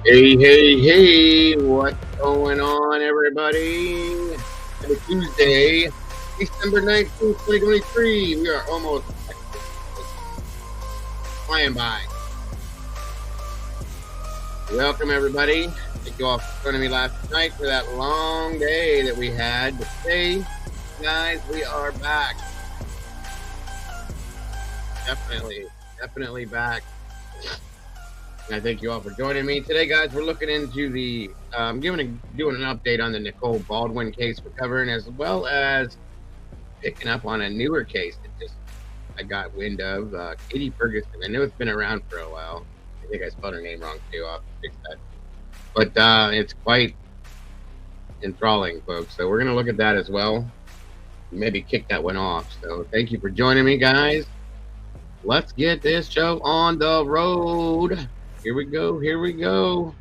Hey, hey, hey, what's going on, everybody? Happy Tuesday, December 19th, 2023. We are almost flying by. Welcome, everybody. Thank you all for joining me last night for that long day that we had. But today, guys, we are back. Definitely back. And I thank you all for joining me today, guys. We're looking into the doing an update on the Nicole Baldwin case we're covering, as well as picking up on a newer case that just I got wind of. Katie Ferguson. I know it's been around for a while. I think I spelled her name wrong too. I'll have to fix that. But it's quite enthralling, folks. So we're gonna look at that as well. Maybe kick that one off. So thank you for joining me, guys. Let's get this show on the road. Here we go. Here we go.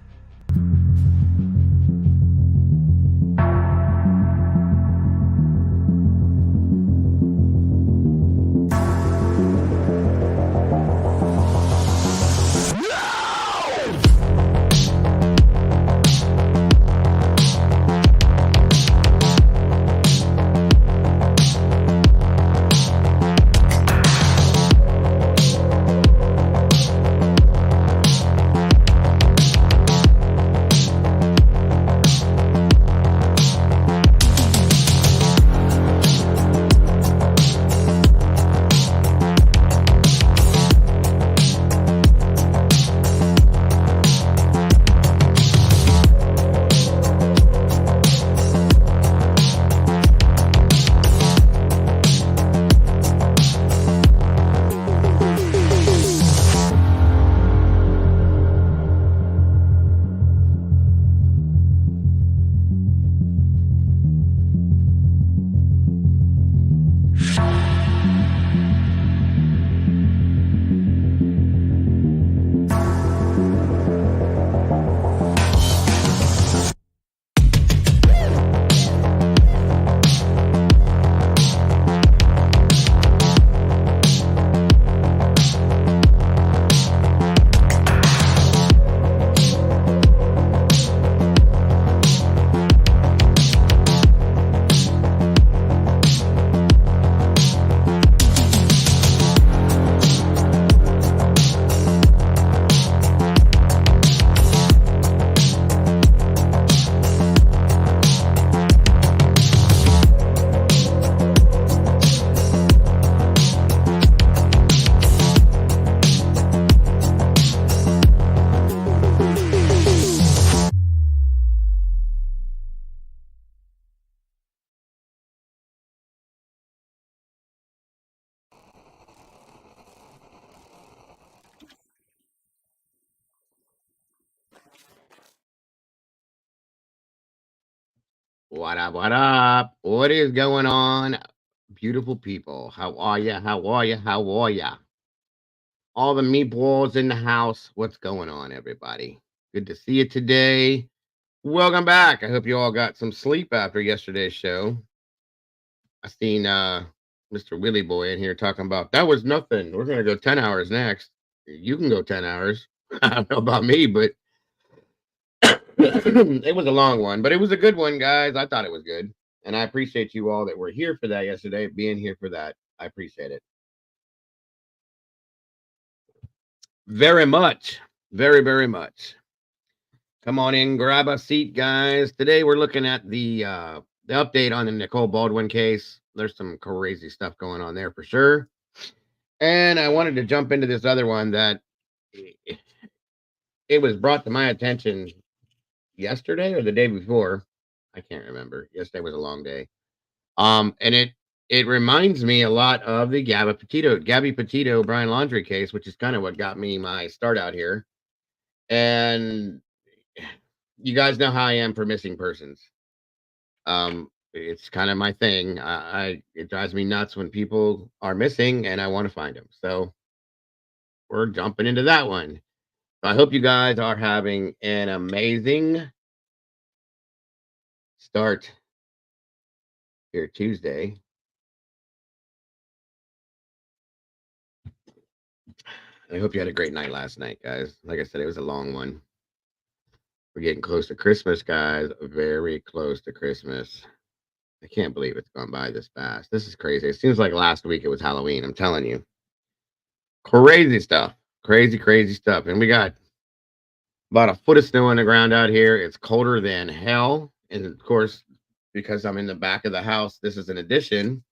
What up? What up? What is going on, beautiful people? How are ya? How are ya? How are ya? All the meatballs in the house. What's going on, everybody? Good to see you today. Welcome back. I hope you all got some sleep after yesterday's show. I seen Mr. Willie Boy in here talking about that was nothing. We're gonna go 10 hours next. You can go 10 hours. I don't know about me, but it was a long one, but it was a good one, guys. I thought it was good. And I appreciate you all that were here for that yesterday, being here for that. I appreciate it very much. Very, very much. Come on in, grab a seat, guys. Today we're looking at the update on the Nicole Baldwin case. There's some crazy stuff going on there for sure. And I wanted to jump into this other one that it was brought to my attention yesterday or the day before. I can't remember. Yesterday was a long day. And it reminds me a lot of the Gabby Petito Brian Laundrie case, which is kind of what got me my start out here. And you guys know how I am for missing persons. It's kind of my thing. It drives me nuts when people are missing and I want to find them. So we're jumping into that one. So I hope you guys are having an amazing start here Tuesday. I hope you had a great night last night, guys. Like I said, it was a long one. We're getting close to Christmas, guys. Very close to Christmas. I can't believe it's gone by this fast. This is crazy. It seems like last week it was Halloween. I'm telling you. Crazy stuff. Crazy, crazy stuff. And we got about a foot of snow on the ground out here. It's colder than hell. And of course, because I'm in the back of the house, this is an addition.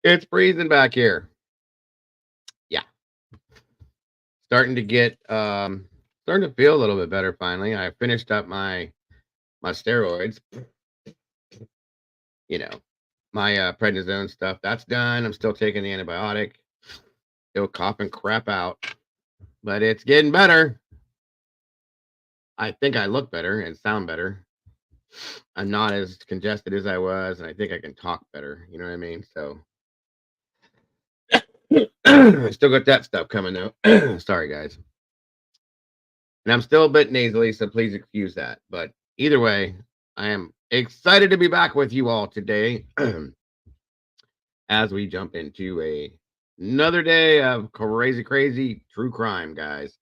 It's freezing back here. Yeah. Starting to get starting to feel a little bit better finally. I finished up my steroids, you know, my prednisone stuff. That's done. I'm still taking the antibiotic. Still coughing crap out, but it's getting better. I think I look better and sound better. I'm not as congested as I was, and I think I can talk better. You know what I mean? So I still got that stuff coming though. Sorry, guys. And I'm still a bit nasally, so please excuse that. But either way, I am excited to be back with you all today as we jump into another day of crazy, crazy true crime, guys.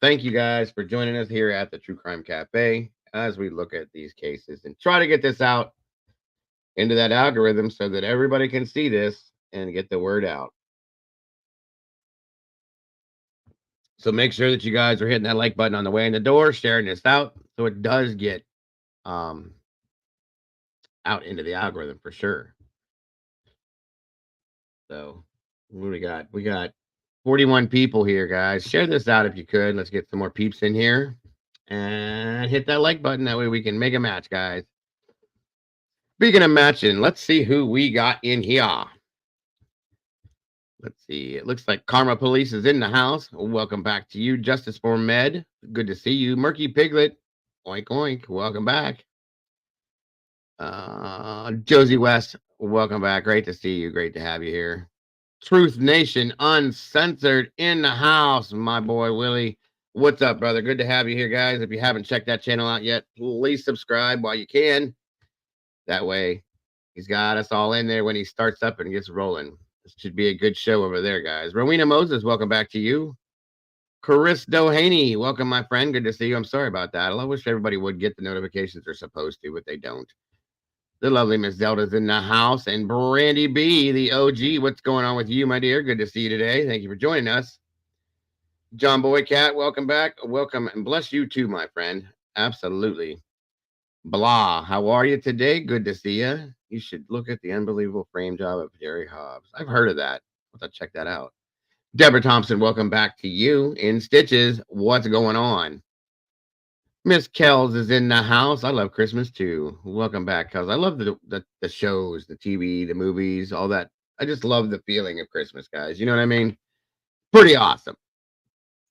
Thank you guys for joining us here at the True Crime Cafe as we look at these cases and try to get this out into that algorithm so that everybody can see this and get the word out. So make sure that you guys are hitting that like button on the way in the door, sharing this out so it does get um out into the algorithm for sure. So what do we got? We got 41 people here, guys. Share this out if you could. Let's get some more peeps in here and hit that like button. That way we can make a match, guys. Speaking of matching, let's see who we got in here. Let's see. It looks like Karma Police is in the house. Welcome back to you, Justice for Med. Good to see you, Murky Piglet. Oink oink. Welcome back. Josie West. Welcome back. Great to see you. Great to have you here. Truth Nation Uncensored in the house, my boy Willie. What's up, brother? Good to have you here, guys. If you haven't checked that channel out yet, please subscribe while you can. That way, he's got us all in there when he starts up and gets rolling. This should be a good show over there, guys. Rowena Moses, welcome back to you. Chris Dohaney, welcome, my friend. Good to see you. I'm sorry about that. I wish everybody would get the notifications they're supposed to, but they don't. The lovely Miss Zelda's in the house, and Brandy B, the OG. What's going on with you, my dear? Good to see you today. Thank you for joining us. John Boy Cat, welcome back. Welcome and bless you too, my friend. Absolutely. Blah, how are you today? Good to see you. You should look at the unbelievable frame job of Jerry Hobbs. I've heard of that. I'll have to check that out. Deborah Thompson, welcome back to you. In Stitches, what's going on? Miss Kells is in the house. I love Christmas too. Welcome back, Kells. I love the shows, the TV, the movies, all that. I just love the feeling of Christmas, guys. You know what I mean? Pretty awesome.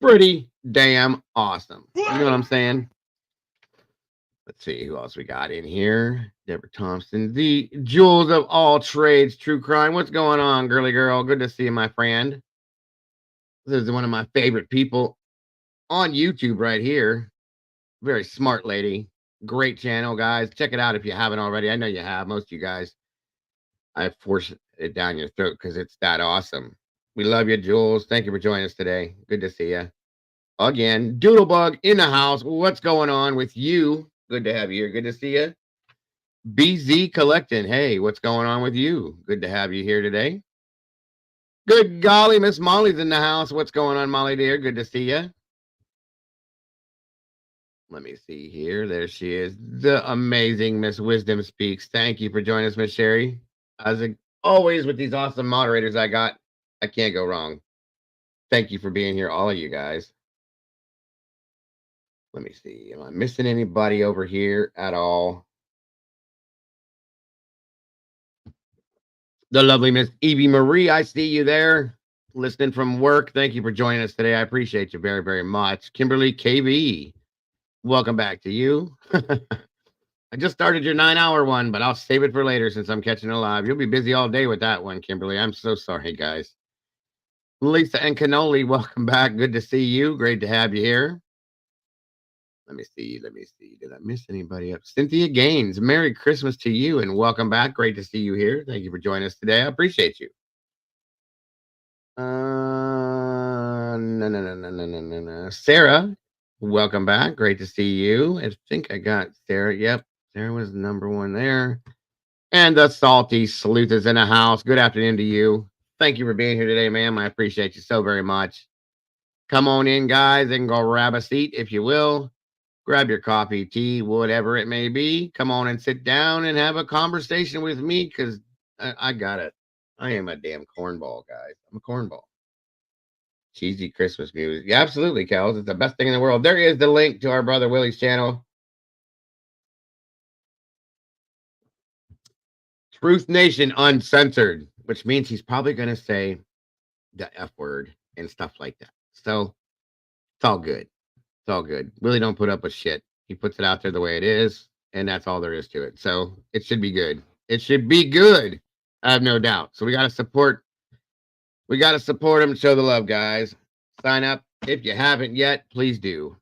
Pretty damn awesome. You know what I'm saying? Let's see who else we got in here. Deborah Thompson, the jewels of all trades, true crime. What's going on, girly girl? Good to see you, my friend. This is one of my favorite people on YouTube right here. Very smart lady. Great channel, guys. Check it out if you haven't already. I know you have. Most of you guys. I force it down your throat because it's that awesome. We love you, Jules. Thank you for joining us today. Good to see you. Again, Doodlebug in the house. What's going on with you? Good to have you here. Good to see you. BZ Collecting. Hey, what's going on with you? Good to have you here today. Good golly, Miss Molly's in the house. What's going on, Molly dear? Good to see you. Let me see here. There she is. The amazing Miss Wisdom Speaks. Thank you for joining us, Miss Sherry. As always with these awesome moderators I got, I can't go wrong. Thank you for being here, all of you guys. Let me see. Am I missing anybody over here at all? The lovely Miss Evie Marie, I see you there. Listening from work. Thank you for joining us today. I appreciate you very, very much. Kimberly KB, welcome back to you. I just started your 9-hour one, but I'll save it for later since I'm catching it live. You'll be busy all day with that one, Kimberly. I'm so sorry, guys. Lisa and Cannoli, welcome back. Good to see you. Great to have you here. Let me see. Let me see. Did I miss anybody up? Cynthia Gaines, Merry Christmas to you and welcome back. Great to see you here. Thank you for joining us today. I appreciate you. No. Sarah, Welcome back. Great to see you. I think I got Sarah. Yep. Sarah was number one there. And the salty sleuth is in the house. Good afternoon to you. Thank you for being here today, ma'am. I appreciate you so very much. Come on in, guys, and go grab a seat if you will. Grab your coffee, tea, whatever it may be. Come on and sit down and have a conversation with me because I got it. I am a damn cornball, guys. I'm a cornball. Cheesy Christmas music. Yeah, absolutely, Kels. It's the best thing in the world. There is the link to our brother Willie's channel. Truth Nation Uncensored, which means he's probably going to say the F word and stuff like that. So it's all good. It's all good. Willie don't put up with shit. He puts it out there the way it is, and that's all there is to it. So it should be good. It should be good. I have no doubt. So we got to support. We got to support him and show the love, guys. Sign up if you haven't yet. Please do.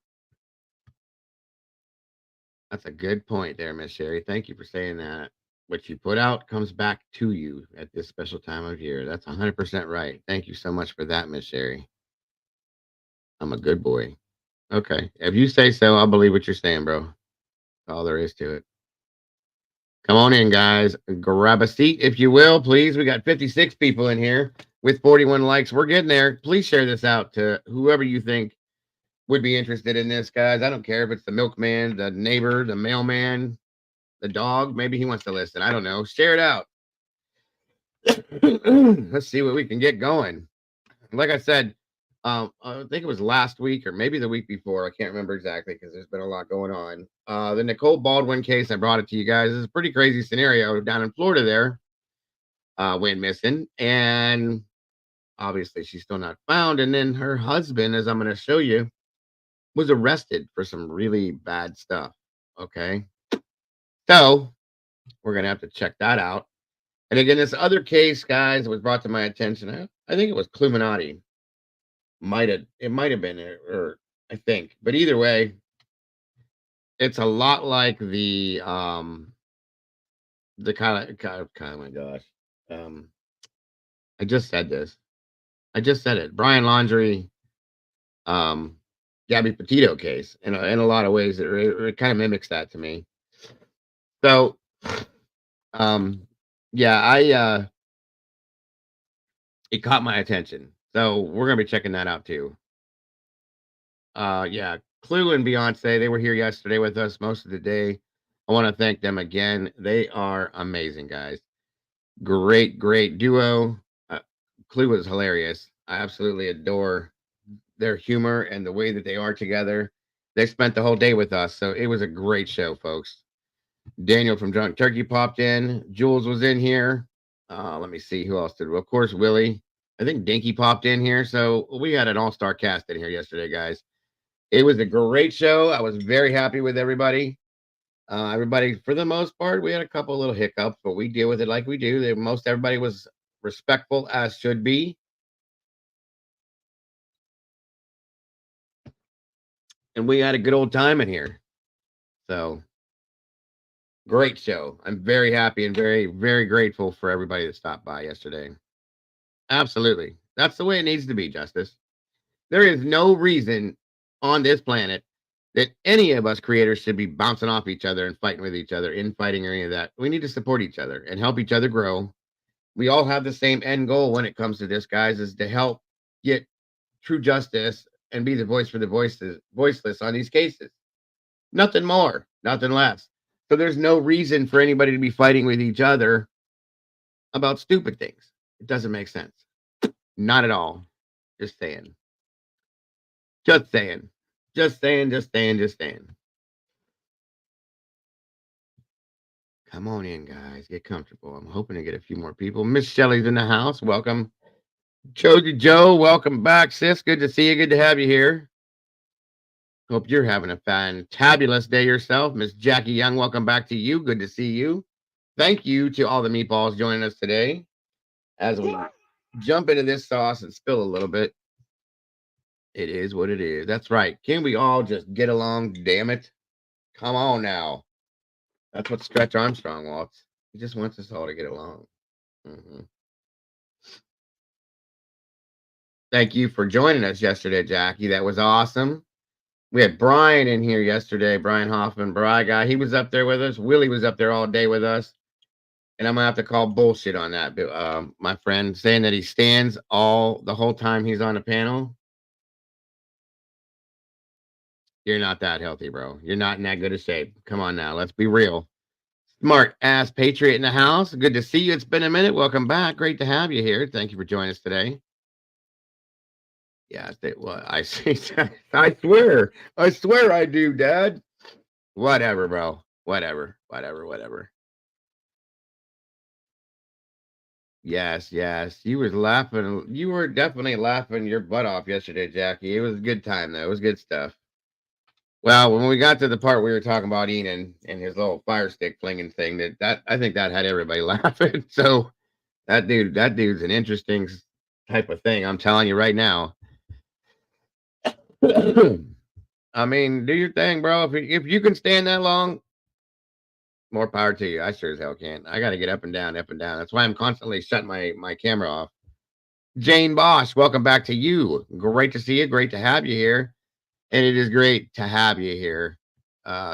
That's a good point there, Miss Sherry. Thank you for saying that. What you put out comes back to you at this special time of year. That's 100% right. Thank you so much for that, Miss Sherry. I'm a good boy. Okay. If you say so, I'll believe what you're saying, bro. That's all there is to it. Come on in, guys. Grab a seat, if you will, please. We got 56 people in here with 41 likes. We're getting there. Please share this out to whoever you think would be interested in this, guys. I don't care if it's the milkman, the neighbor, the mailman, the dog. Maybe he wants to listen. I don't know. Share it out. Let's see what we can get going. Like I said, I think it was last week or maybe the week before. I can't remember exactly because there's been a lot going on. The Nicole Baldwin case, I brought it to you guys. It's a pretty crazy scenario down in Florida there. Went missing. And obviously she's still not found. And then her husband, as I'm going to show you, was arrested for some really bad stuff. Okay. So we're going to have to check that out. And again, this other case, guys, was brought to my attention. I think it was Cluminati. It might have been, or I think, but either way, it's a lot like the kind of my gosh, um, I just said this. I just said it. Brian Laundrie, um, Gabby Petito case. In a lot of ways, it kind of mimics that to me. So, um, yeah, it caught my attention. So we're gonna be checking that out too. Yeah, Clue and Beyonce, they were here yesterday with us most of the day. I want to thank them again. They are amazing, guys. Great, great duo. Uh, Clue was hilarious. I absolutely adore their humor and the way that they are together. They spent the whole day with us, so it was a great show, folks. Daniel from Drunk Turkey popped in. Jules was in here. Let me see who else did. Well, of course, Willie. I think Dinky popped in here. So we had an all-star cast in here yesterday, guys. It was a great show. I was very happy with everybody. Everybody, for the most part, we had a couple little hiccups, but we deal with it like we do. Most everybody was respectful as should be, and we had a good old time in here. So great show. I'm very happy and very, very grateful for everybody that stopped by yesterday. Absolutely, that's the way it needs to be, Justice. There is no reason on this planet that any of us creators should be bouncing off each other and fighting with each other, infighting or any of that. We need to support each other and help each other grow. We all have the same end goal when it comes to this, guys, is to help get true justice and be the voice for the voiceless on these cases. Nothing more, nothing less. So there's no reason for anybody to be fighting with each other about stupid things. It doesn't make sense. Not at all. Just saying. Just saying. Just saying, just saying, just saying. Come on in, guys. Get comfortable. I'm hoping to get a few more people. Miss Shelley's in the house. Welcome. Choji Joe, welcome back, sis. Good to see you. Good to have you here. Hope you're having a fantabulous day yourself. Miss Jackie Young, welcome back to you. Good to see you. Thank you to all the meatballs joining us today as we jump into this sauce and spill a little bit. It is what it is. That's right. Can we all just get along? Damn it. Come on now. That's what Stretch Armstrong wants. He just wants us all to get along. Mm-hmm. Thank you for joining us yesterday, Jackie. That was awesome. We had Brian in here yesterday, Brian Hoffman, Bry guy. He was up there with us. Willie was up there all day with us. And I'm gonna have to call bullshit on that. My friend saying that he stands all the whole time he's on the panel. You're not that healthy, bro. You're not in that good a shape. Come on now, let's be real. Smart ass patriot in the house. Good to see you. It's been a minute. Welcome back. Great to have you here. Thank you for joining us today. Yeah, well, I see. I swear I do, Dad. Whatever, bro. Whatever. Yes, yes. You was laughing. You were definitely laughing your butt off yesterday, Jackie. It was a good time though. It was good stuff. Well, when we got to the part we were talking about Enan and his little fire stick flinging thing, that I think that had everybody laughing. So that dude's an interesting type of thing. I'm telling you right now. I mean, do your thing, bro. If you can stand that long, more power to you. I sure as hell can't. I got to get up and down, up and down. That's why I'm constantly shutting my camera off. Jane Bosch, welcome back to you. Great to see you. Great to have you here. And it is great to have you here.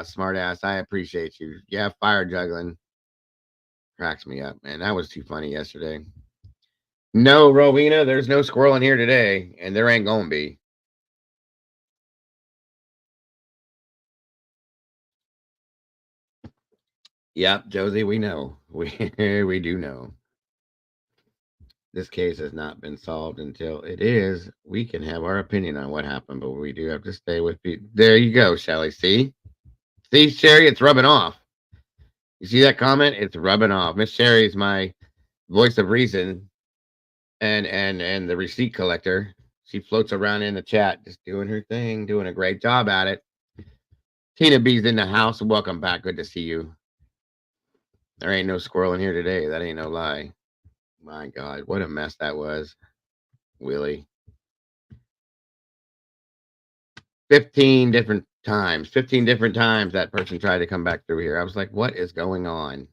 Smart ass. I appreciate you. Yeah, fire juggling cracks me up, man. That was too funny yesterday. No, Rowena, there's no squirrel in here today, and there ain't gonna be. Yep, Josie, we know. We do know. This case has not been solved until it is. We can have our opinion on what happened, but we do have to stay with you. There you go, Shelly. See, Sherry, it's rubbing off. You see that comment? It's rubbing off. Miss Sherry's my voice of reason and the receipt collector. She floats around in the chat, just doing her thing, doing a great job at it. Tina B's in the house. Welcome back. Good to see you. There ain't no squirrel in here today. That ain't no lie. My God, what a mess that was, Willie. 15 different times that person tried to come back through here. I was like, what is going on?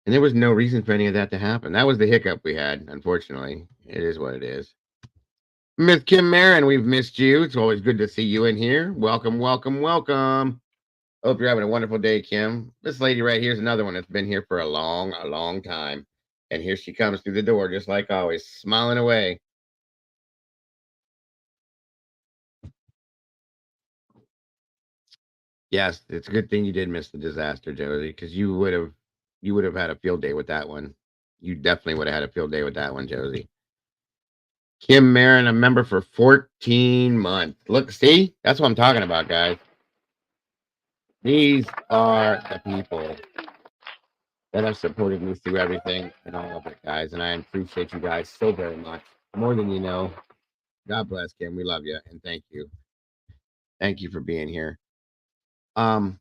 And there was no reason for any of that to happen. That was the hiccup we had, unfortunately. It is what it is. Miss Kim Marin, we've missed you. It's always good to see you in here. Welcome. Hope you're having a wonderful day, Kim. This lady right here is another one that's been here for a long time. And here she comes through the door, just like always, smiling away. Yes, it's a good thing you did miss the disaster, Josie, because you would have had a field day with that one. You definitely would have had a field day with that one, Josie. Kim Marin, a member for 14 months. Look, see, that's what I'm talking about, guys. These are the people that have supported me through everything and all of it, guys. And I appreciate you guys so very much. More than you know. God bless, Kim. We love you and thank you. Thank you for being here. I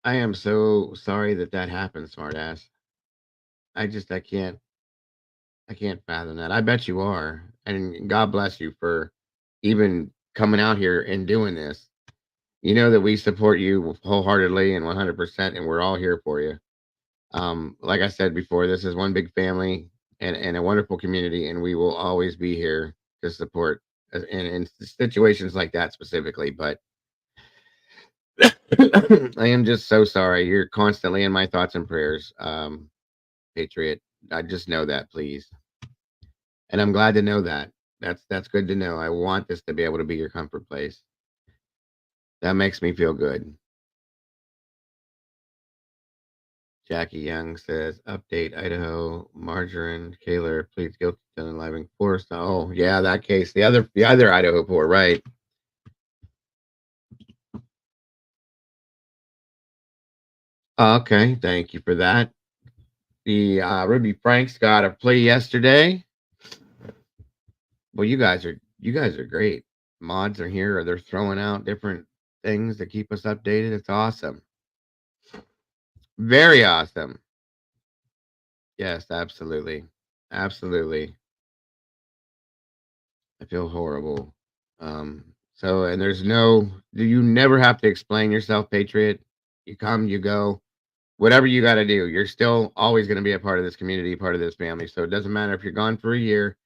am so sorry that happened, smartass. I can't fathom that. I bet you are. And God bless you for even coming out here and doing this. You know that we support you wholeheartedly and 100%, and we're all here for you. Like I said before, this is one big family and a wonderful community, and we will always be here to support in situations like that specifically. But I am just so sorry. You're constantly in my thoughts and prayers, Patriot. I just know that, please. And I'm glad to know that. That's good to know. I want this to be able to be your comfort place. That makes me feel good. Jackie Young says, update Idaho, Margarine, Kaler pleads guilty to unaliving force. Oh, yeah, that case. The other Idaho poor, right. Okay, thank you for that. The Ruby Franks got a play yesterday. Well, you guys are great. Mods are here, they're throwing out different things to keep us updated. It's awesome. Very awesome. Yes, absolutely. Absolutely. I feel horrible. So and there's no do you never have to explain yourself, Patriot. You come, you go. Whatever you got to do, you're still always going to be a part of this community, part of this family. So it doesn't matter if you're gone for a year.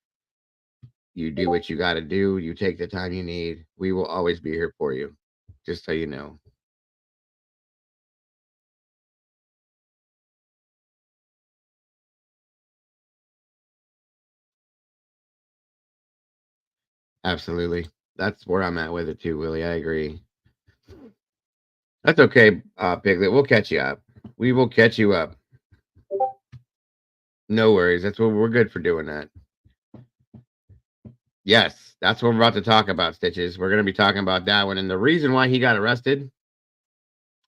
You do what you got to do. You take the time you need. We will always be here for you. Just so you know. Absolutely. That's where I'm at with it too, Willie. I agree. That's okay, Piglet. We'll catch you up. We will catch you up. No worries. That's what we're good for doing that. Yes, that's what we're about to talk about, Stitches. We're going to be talking about that one. And the reason why he got arrested,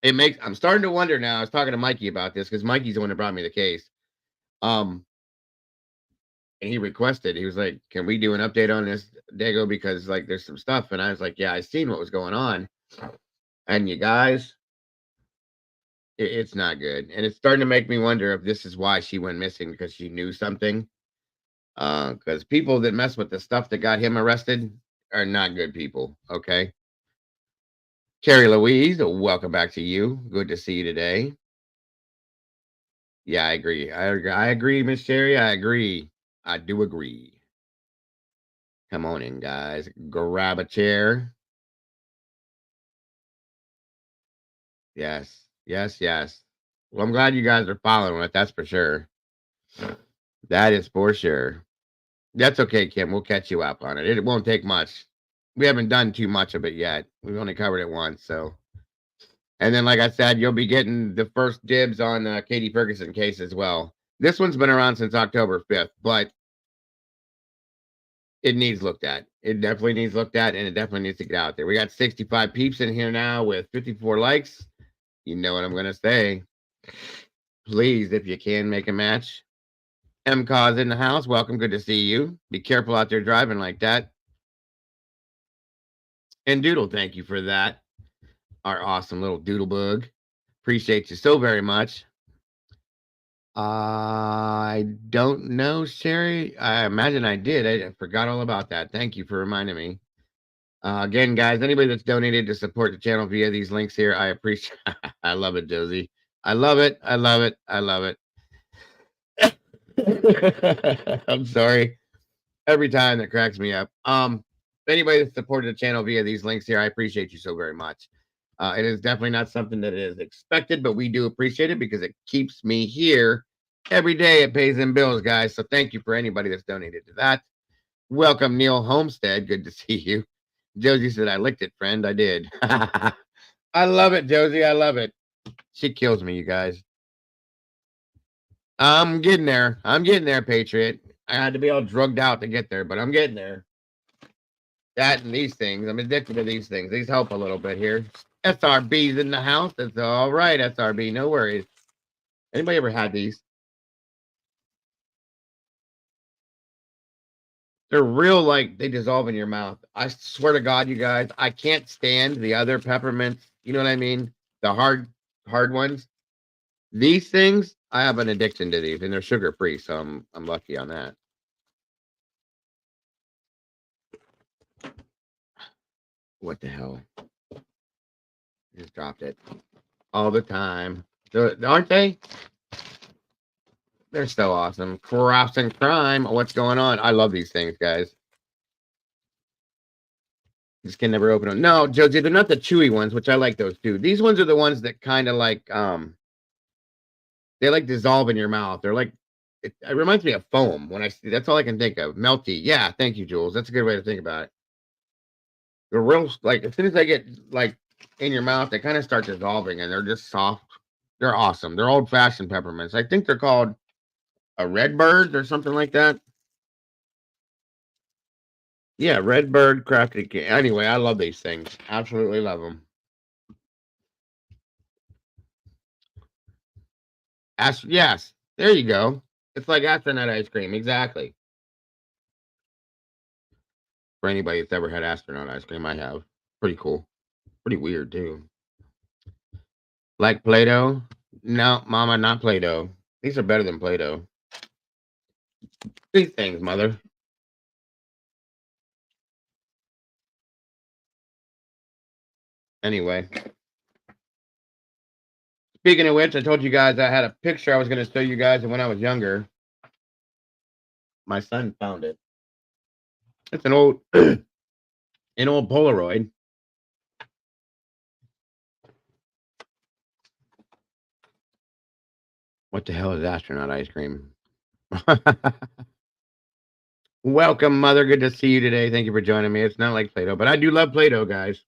I'm starting to wonder now. I was talking to Mikey about this because Mikey's the one that brought me the case. Um, and he requested, he was like, can we do an update on this, Dago? Because like there's some stuff. And I was like, yeah, I seen what was going on. And you guys, it's not good. And it's starting to make me wonder if this is why she went missing, because she knew something. Because people that mess with the stuff that got him arrested are not good people. Okay. Carrie Louise, welcome back to you. Good to see you today. Yeah, I agree. I agree, Miss Sherry. I agree. I do agree. Come on in, guys. Grab a chair. Yes. Yes, yes. Well, I'm glad you guys are following it. That's for sure. That is for sure. That's okay, Kim. We'll catch you up on it. It won't take much. We haven't done too much of it yet. We've only covered it once, so. And then, like I said, you'll be getting the first dibs on Katie Ferguson case as well. This one's been around since October 5th, but it needs looked at. It definitely needs looked at, and it definitely needs to get out there. We got 65 peeps in here now with 54 likes. You know what I'm going to say. Please, if you can, make a match. MCAW's in the house. Welcome. Good to see you. Be careful out there driving like that. And Doodle, thank you for that. Our awesome little doodle bug. Appreciate you so very much. I don't know, Sherry. I imagine I did. I forgot all about that. Thank you for reminding me. Again, guys, anybody that's donated to support the channel via these links here, I appreciate. I love it, Josie. I love it. I love it. I love it. I'm sorry. Every time that cracks me up. Anybody that supported the channel via these links here, I appreciate you so very much. It is definitely not something that is expected, but we do appreciate it because it keeps me here every day. It pays them bills, guys. So thank you for anybody that's donated to that. Welcome, Neil Homestead. Good to see you. Josie said, I licked it, friend. I did. I love it, Josie. I love it. She kills me, you guys. I'm getting there. I'm getting there, Patriot. I had to be all drugged out to get there, but I'm getting there. That and these things. I'm addicted to these things. These help a little bit here. SRB's in the house. That's all right, SRB. No worries. Anybody ever had these? They're real, like they dissolve in your mouth. I swear to God, you guys, I can't stand the other peppermints. You know what I mean? The hard ones. These things, I have an addiction to these, and they're sugar free, so I'm lucky on that. What the hell? Just dropped it all the time. Aren't they? They're so awesome. Crafts and crime. What's going on? I love these things, guys. Just can never open them. No, Josie, they're not the chewy ones, which I like those too. These ones are the ones that kind of like they like dissolve in your mouth. They're like it reminds me of foam when I see that's all I can think of. Melty. Yeah, thank you, Jules. That's a good way to think about it. They're real like as soon as they get like in your mouth, they kind of start dissolving and they're just soft. They're awesome. They're old fashioned peppermints. I think they're called a red bird or something like that. Yeah, red bird crafted. Anyway, I love these things. Absolutely love them. Yes, there you go. It's like astronaut ice cream, exactly. For anybody that's ever had astronaut ice cream, I have. Pretty cool. Pretty weird too. Like Play-Doh? No, Mama, not Play-Doh. These are better than Play-Doh. These things, mother. Anyway. Speaking of which, I told you guys I had a picture I was going to show you guys of when I was younger. My son found it. It's an old an old Polaroid. What the hell is astronaut ice cream? Welcome, mother. Good to see you today. Thank you for joining me. It's not like Play-Doh, but I do love Play-Doh, guys.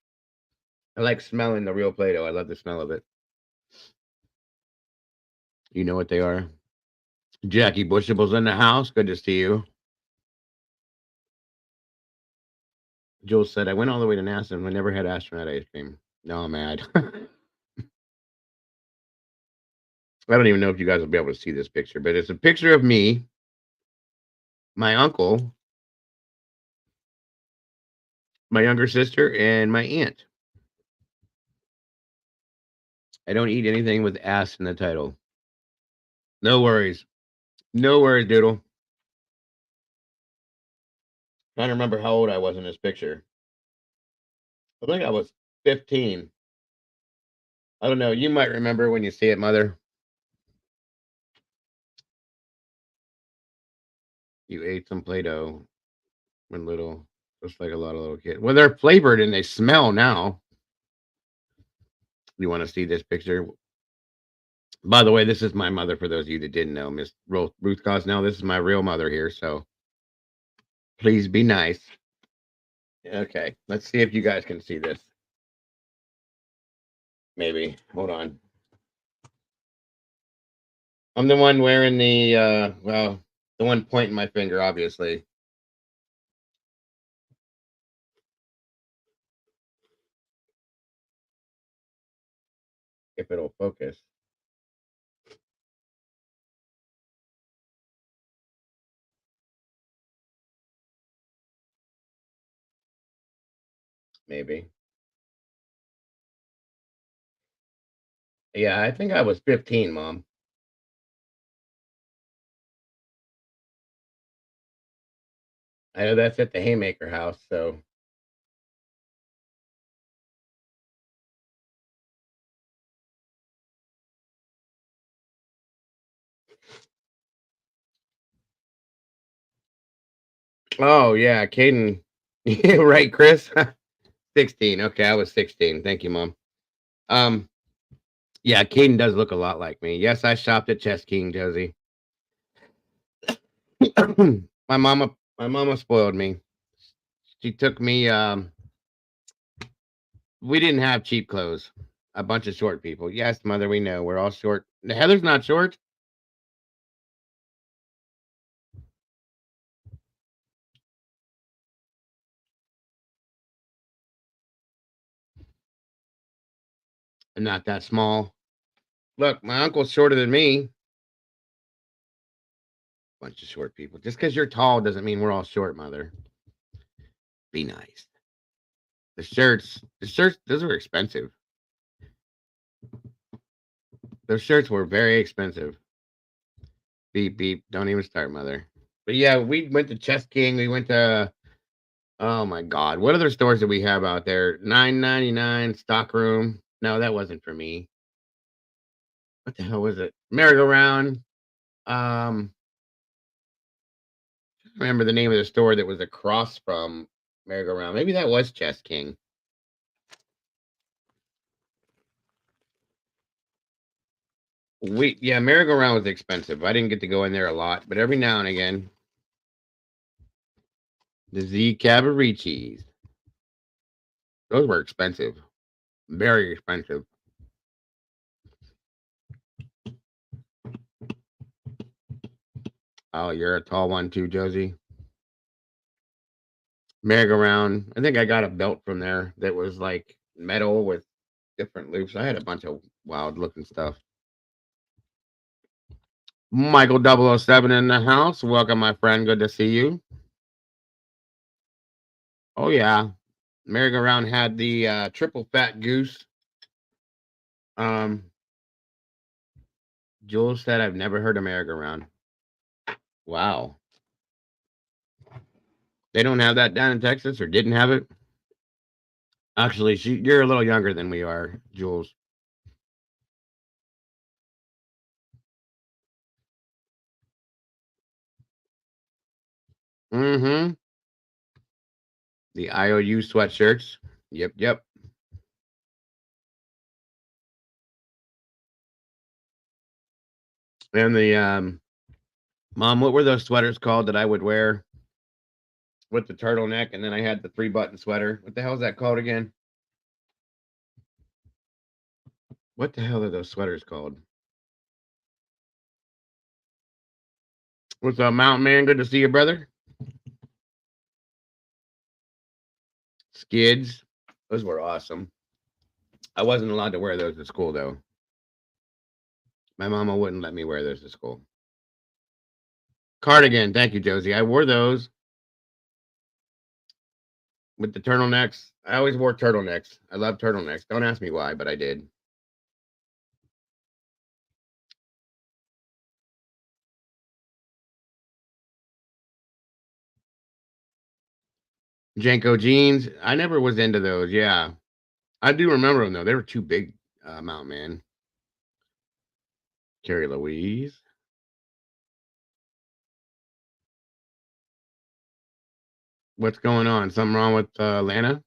I like smelling the real Play-Doh. I love the smell of it. You know what they are. Jackie Bushable's in the house. Good to see you. Joel said, I went all the way to NASA and I never had astronaut ice cream. No, I'm mad. I don't even know if you guys will be able to see this picture, but it's a picture of me, my uncle, my younger sister, and my aunt. I don't eat anything with ass in the title. No worries. No worries, Doodle. Trying to remember how old I was in this picture. I think I was 15. I don't know. You might remember when you see it, mother. You ate some Play-Doh when little, just like a lot of little kids. Well, they're flavored and they smell now. You want to see this picture? By the way, this is my mother. For those of you that didn't know, Miss Ruth Gosnell. This is my real mother here. So please be nice. Okay, let's see if you guys can see this. Maybe. Hold on. I'm the one wearing the well, the one pointing my finger, obviously. If it'll focus, maybe. Yeah, I think I was 15, Mom. I know that's at the Haymaker house, so oh yeah, Caden. Yeah, right, Chris. 16. Okay, I was 16. Thank you, Mom. Um, yeah, Caden does look a lot like me. Yes, I shopped at Chess King, Josie. My mama spoiled me. She took me we didn't have cheap clothes. A bunch of short people. Yes, mother, we know. We're all short. Heather's not short. I'm not that small. Look, my uncle's shorter than me. Bunch of short people. Just because you're tall doesn't mean we're all short, mother. Be nice. The shirts, those were expensive. Those shirts were very expensive. Beep beep. Don't even start, mother. But yeah, we went to Chess King. We went to oh my god, what other stores did we have out there? 9.99 stock room. No, that wasn't for me. What the hell was it? Merry-go-round. Um, remember the name of the store that was across from Merry-Go-Round. Maybe that was Chess King. Yeah, Merry-Go-Round was expensive. I didn't get to go in there a lot, but every now and again, the Z Cavaricis. Those were expensive. Very expensive. Oh, you're a tall one too, Josie. Merry-Go-Round. I think I got a belt from there that was like metal with different loops. I had a bunch of wild looking stuff. Michael 007 in the house. Welcome, my friend. Good to see you. Oh yeah. Merry-Go-Round had the triple fat goose. Um, Jules said I've never heard of Merry-Go-Round. Wow. They don't have that down in Texas or didn't have it. Actually, you're a little younger than we are, Jules. Mm-hmm. The IOU sweatshirts. Yep, yep. And the mom, what were those sweaters called that I would wear with the turtleneck? And then I had the 3-button sweater. What the hell is that called again? What the hell are those sweaters called? What's up, Mountain Man? Good to see you, brother. Skids. Those were awesome. I wasn't allowed to wear those to school, though. My mama wouldn't let me wear those to school. Cardigan. Thank you, Josie. I wore those with the turtlenecks. I always wore turtlenecks. I love turtlenecks. Don't ask me why, but I did. Janko jeans. I never was into those. Yeah. I do remember them, though. They were too big, Mountain Man. Carrie Louise. What's going on? Something wrong with Lana?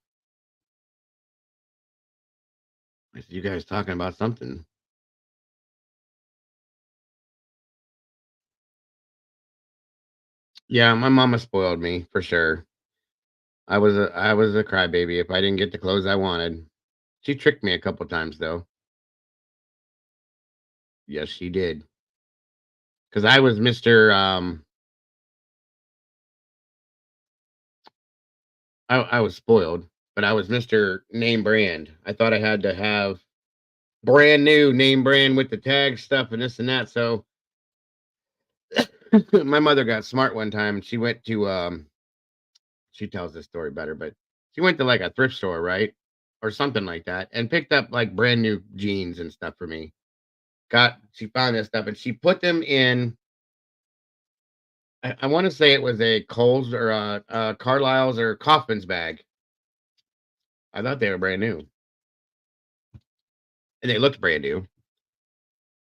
I see you guys talking about something. Yeah, my mama spoiled me for sure. I was a crybaby if I didn't get the clothes I wanted. She tricked me a couple times though. Yes, she did. Because I was Mr. I was spoiled, but I was Mr. Name Brand. I thought I had to have brand new name brand with the tag stuff and this and that. So my mother got smart one time. She went to she tells this story better, but she went to like a thrift store, right? Or something like that, and picked up like brand new jeans and stuff for me. She found this stuff and she put them in. I want to say it was a Coles or a Carlisle's or Kaufman's bag. I thought they were brand new, and they looked brand new,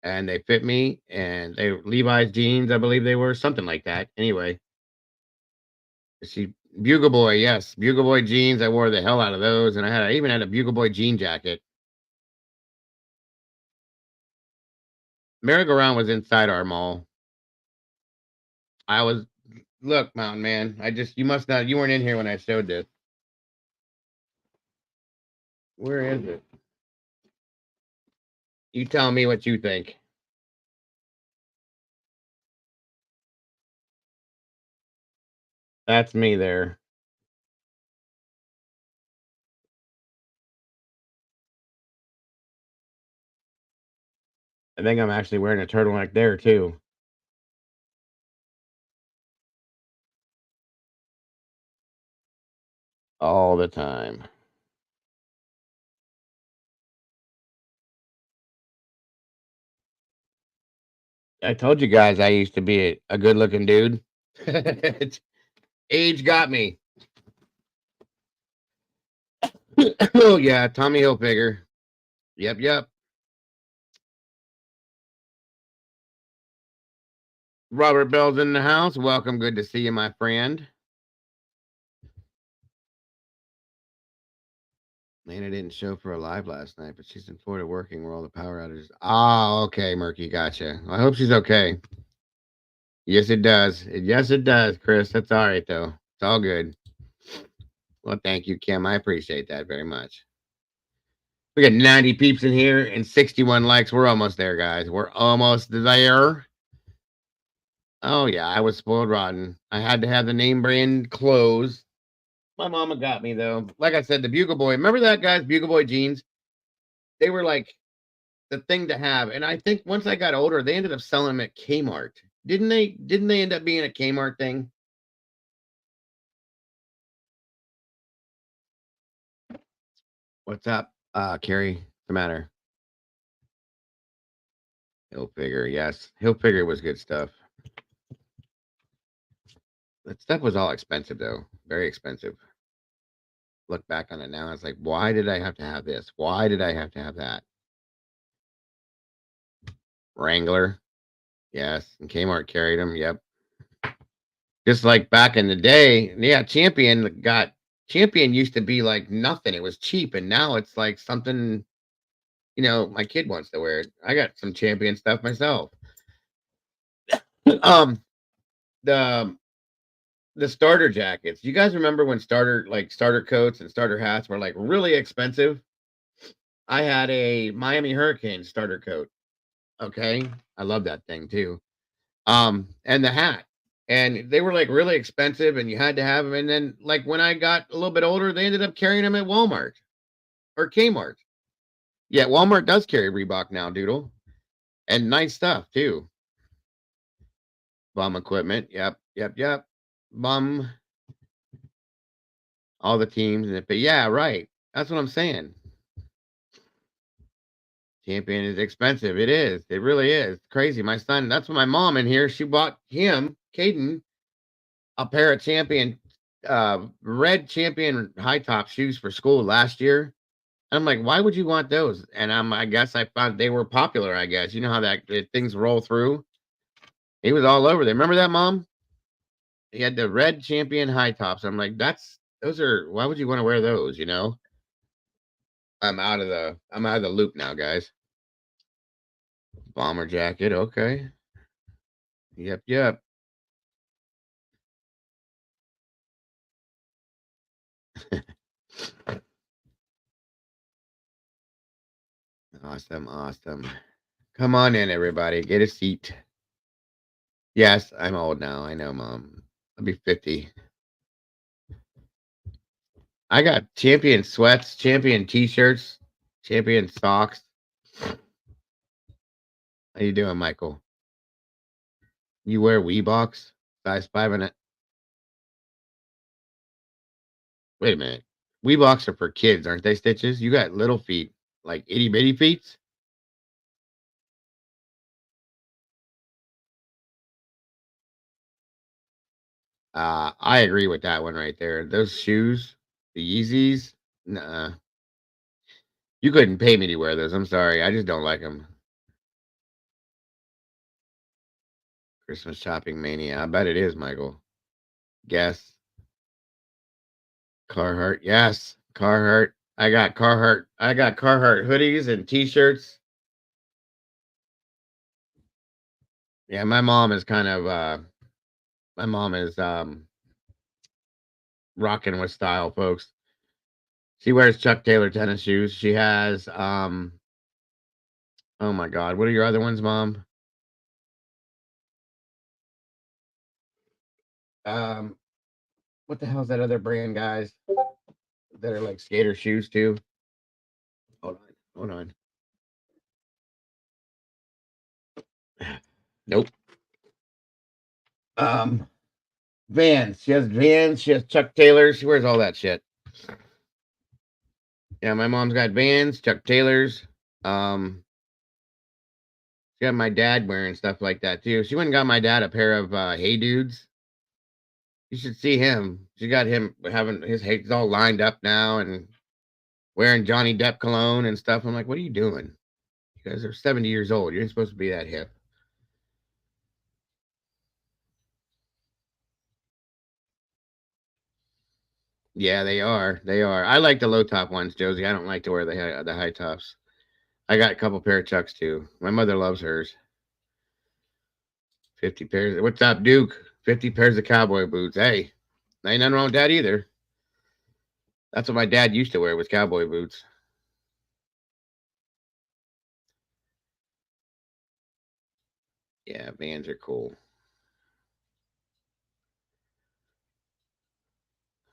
and they fit me. And they were Levi's jeans, I believe they were something like that. Anyway, she Bugle Boy, yes, Bugle Boy jeans. I wore the hell out of those, and I even had a Bugle Boy jean jacket. Merry-Go-Round was inside our mall. I was Look, Mountain Man. You must not. You weren't in here when I showed this. Where is it? You tell me what you think. That's me there. I think I'm actually wearing a turtleneck there too. All the time. I told you guys I used to be a good looking dude. Age got me. Oh yeah, Tommy Hilfiger. Yep, yep. Robert Bell's in the house. Welcome. Good to see you, my friend. Lana didn't show for a live last night, but she's in Florida working where all the power outages. Ah, okay, Murky, gotcha. Well, I hope she's okay. Yes, it does. Yes, it does, Chris. That's all right, though. It's all good. Well, thank you, Kim. I appreciate that very much. We got 90 peeps in here and 61 likes. We're almost there, guys. We're almost there. Oh, yeah. I was spoiled rotten. I had to have the name brand clothes. My mama got me, though. Like I said, the Bugle Boy. Remember that, guys? Bugle Boy jeans? They were like the thing to have. And I think once I got older, they ended up selling them at Kmart. Didn't they? Didn't they end up being a Kmart thing? What's up, Carrie? What's the matter? Hilfiger, yes. Hilfiger was good stuff. That stuff was all expensive, though. Very expensive. Look back on it now, it's like, why did I have to have this? Why did I have to have that? Wrangler, yes. And Kmart carried them. Yep. Just like back in the day, yeah. Champion got Champion used to be like nothing. It was cheap, and now it's like something, my kid wants to wear it. I got some Champion stuff myself. Um, the the starter jackets. You guys remember when starter coats and starter hats were like really expensive? I had a Miami Hurricane starter coat. Okay. I love that thing too. And the hat. And they were like really expensive and you had to have them. And then like when I got a little bit older, they ended up carrying them at Walmart or Kmart. Yeah, Walmart does carry Reebok now, Doodle. And nice stuff too. Bum equipment. Yep, yep, yep. Bum all the teams. But yeah, right. That's what I'm saying. Champion is expensive. It is. It really is. Crazy. My son, that's what my mom in here, she bought him, Caden, a pair of Champion, red Champion high top shoes for school last year. I'm like, why would you want those? And I guess I found they were popular. I guess you know how things roll through. He was all over there. Remember that, Mom? He had the red Champion high tops. I'm like, those are. Why would you want to wear those? I'm out of the loop now, guys. Bomber jacket. Okay. Yep. Yep. Awesome. Awesome. Come on in, everybody. Get a seat. Yes, I'm old now. I know, Mom. I'll be 50. I got Champion sweats, Champion t-shirts, Champion socks. How you doing, Michael? You wear Weebox? Size 5 and a Wait a minute. Weebox are for kids, aren't they, Stitches? You got little feet, like itty bitty feet? I agree with that one right there. Those shoes, the Yeezys, nah. You couldn't pay me to wear those. I'm sorry. I just don't like them. Christmas shopping mania. I bet it is, Michael. Guess. Carhartt. Yes. Carhartt. I got Carhartt. I got Carhartt hoodies and t-shirts. Yeah, my mom is rocking with style, folks. She wears Chuck Taylor tennis shoes. She has oh my god, what are your other ones, Mom? Um what the hell's that other brand, guys? That are like skater shoes too. Hold on. Hold on. Nope. Um Vans. She has Vans. She has Chuck Taylor. She wears all that shit. Yeah, my mom's got Vans, Chuck Taylors. Um, she got my dad wearing stuff like that too. She went and got my dad a pair of Hey Dudes. You should see him. She got him having his hair's all lined up now and wearing Johnny Depp cologne and stuff. I'm like, what are you doing? You guys are 70 years old. You're supposed to be that hip. Yeah, they are. They are. I like the low top ones, Josie. I don't like to wear the high tops. I got a couple pair of Chucks too. My mother loves hers. 50 pairs. What's up, Duke? 50 pairs of cowboy boots. Hey, ain't nothing wrong with that either. That's what my dad used to wear was cowboy boots. Yeah, Vans are cool.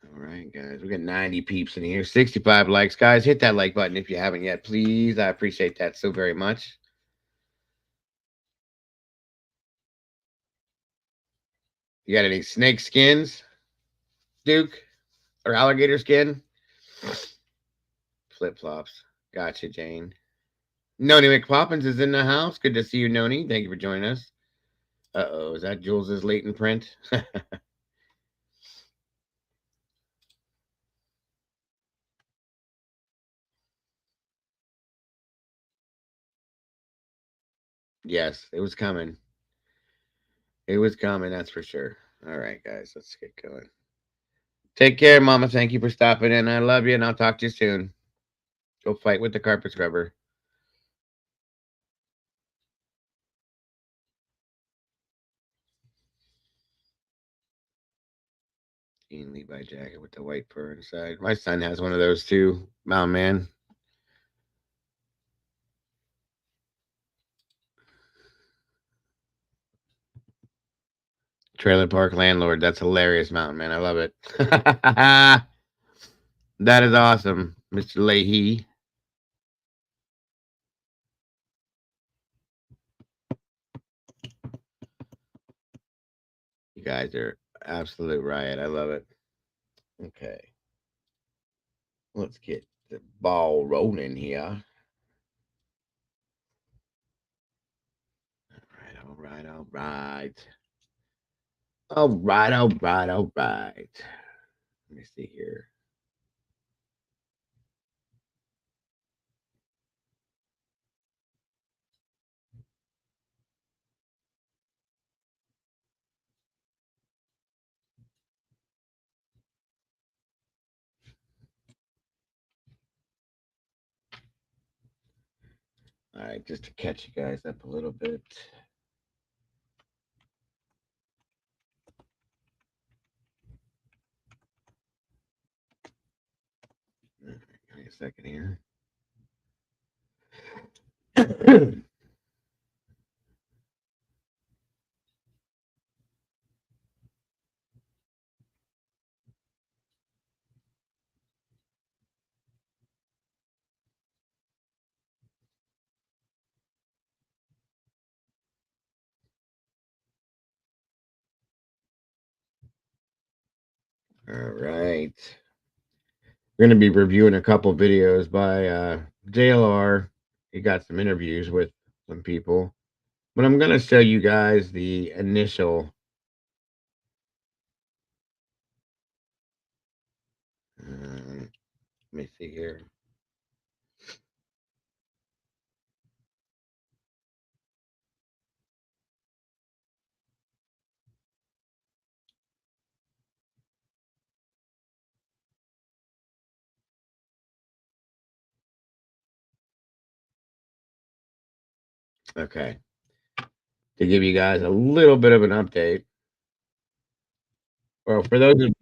All right, guys. We got 90 peeps in here. 65 likes, guys. Hit that like button if you haven't yet, please. I appreciate that so very much. You got any snake skins, Duke? Or alligator skin? Flip flops. Gotcha, Jane. Noni McPoppins is in the house. Good to see you, Noni. Thank you for joining us. Uh-oh, is that Jules's latent print? Yes, it was coming. It was coming, that's for sure. All right, guys, let's get going. Take care, Mama. Thank you for stopping in. I love you, and I'll talk to you soon. Go fight with the carpet scrubber. Jean Levi jacket with the white fur inside. My son has one of those too. Mountain Man. Trailer park landlord. That's hilarious, Mountain Man. I love it. That is awesome, Mr. Leahy. You guys are absolute riot. I love it. Okay. Let's get the ball rolling here. All right, all right. All right, all right, all right. Let me see here. All right, just to catch you guys up a little bit. All right, give me a second here. All right. We're going to be reviewing a couple videos by JLR. He got some interviews with some people. But I'm going to show you guys the initial. Let me see here. Okay. To give you guys a little bit of an update. Well, for those of,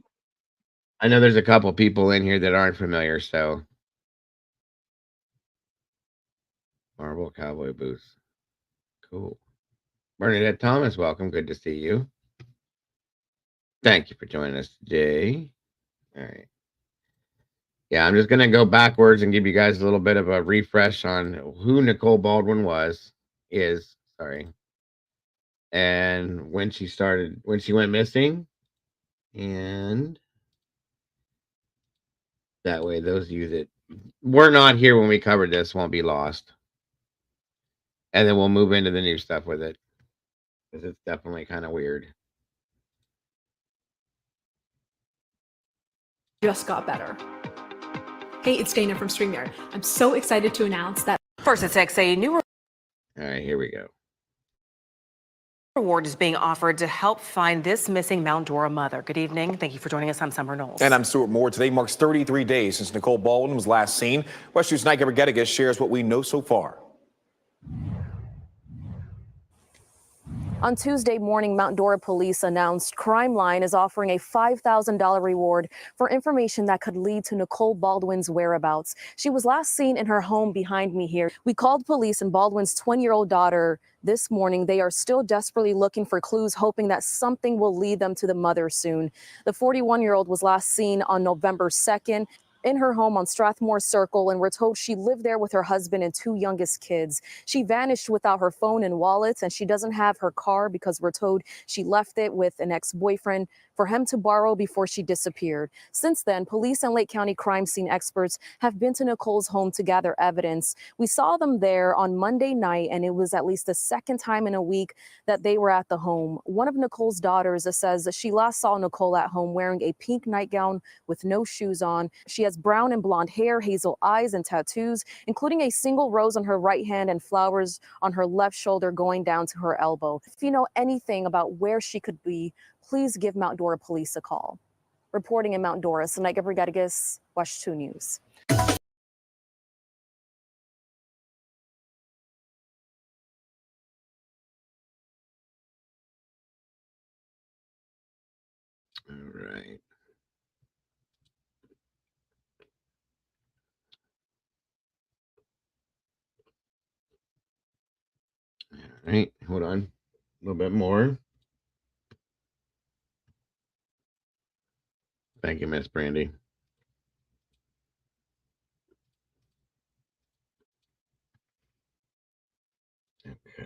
I know there's a couple people in here that aren't familiar, so Marble Cowboy boots. Cool. Bernadette Thomas, welcome. Good to see you. Thank you for joining us today. All right. Yeah, I'm just going to go backwards and give you guys a little bit of a refresh on who Nicole Baldwin is, sorry, and when she went missing. And that way, those of you that were not here when we covered this won't be lost. And then we'll move into the new stuff with it because it's definitely kind of weird. Just got better. Hey, it's Dana from StreamYard. I'm so excited to announce that First at 6, a new All right, here we go. reward is being offered to help find this missing Mount Dora mother. Good evening. Thank you for joining us. I'm Summer Knowles. And I'm Stuart Moore. Today marks 33 days since Nicole Baldwin was last seen. West News' Nike Bergetigas shares what we know so far. On Tuesday morning, Mount Dora police announced Crime Line is offering a $5,000 reward for information that could lead to Nicole Baldwin's whereabouts. She was last seen in her home behind me here. We called police and Baldwin's 20-year-old daughter this morning. They are still desperately looking for clues, hoping that something will lead them to the mother soon. The 41-year-old was last seen on November 2nd. In her home on Strathmore Circle, and we're told she lived there with her husband and two youngest kids. She vanished without her phone and wallets, and she doesn't have her car because we're told she left it with an ex-boyfriend for him to borrow before she disappeared. Since then, police and Lake County crime scene experts have been to Nicole's home to gather evidence. We saw them there on Monday night, and it was at least the second time in a week that they were at the home. One of Nicole's daughters says that she last saw Nicole at home wearing a pink nightgown with no shoes on. She has brown and blonde hair, hazel eyes, and tattoos, including a single rose on her right hand and flowers on her left shoulder going down to her elbow. If you know anything about where she could be, please give Mount Dora police a call. Reporting in Mount Dora, Sonaika Brigadicus, Watch 2 News. All right. All right. Hold on. A little bit more. Thank you, Miss Brandy.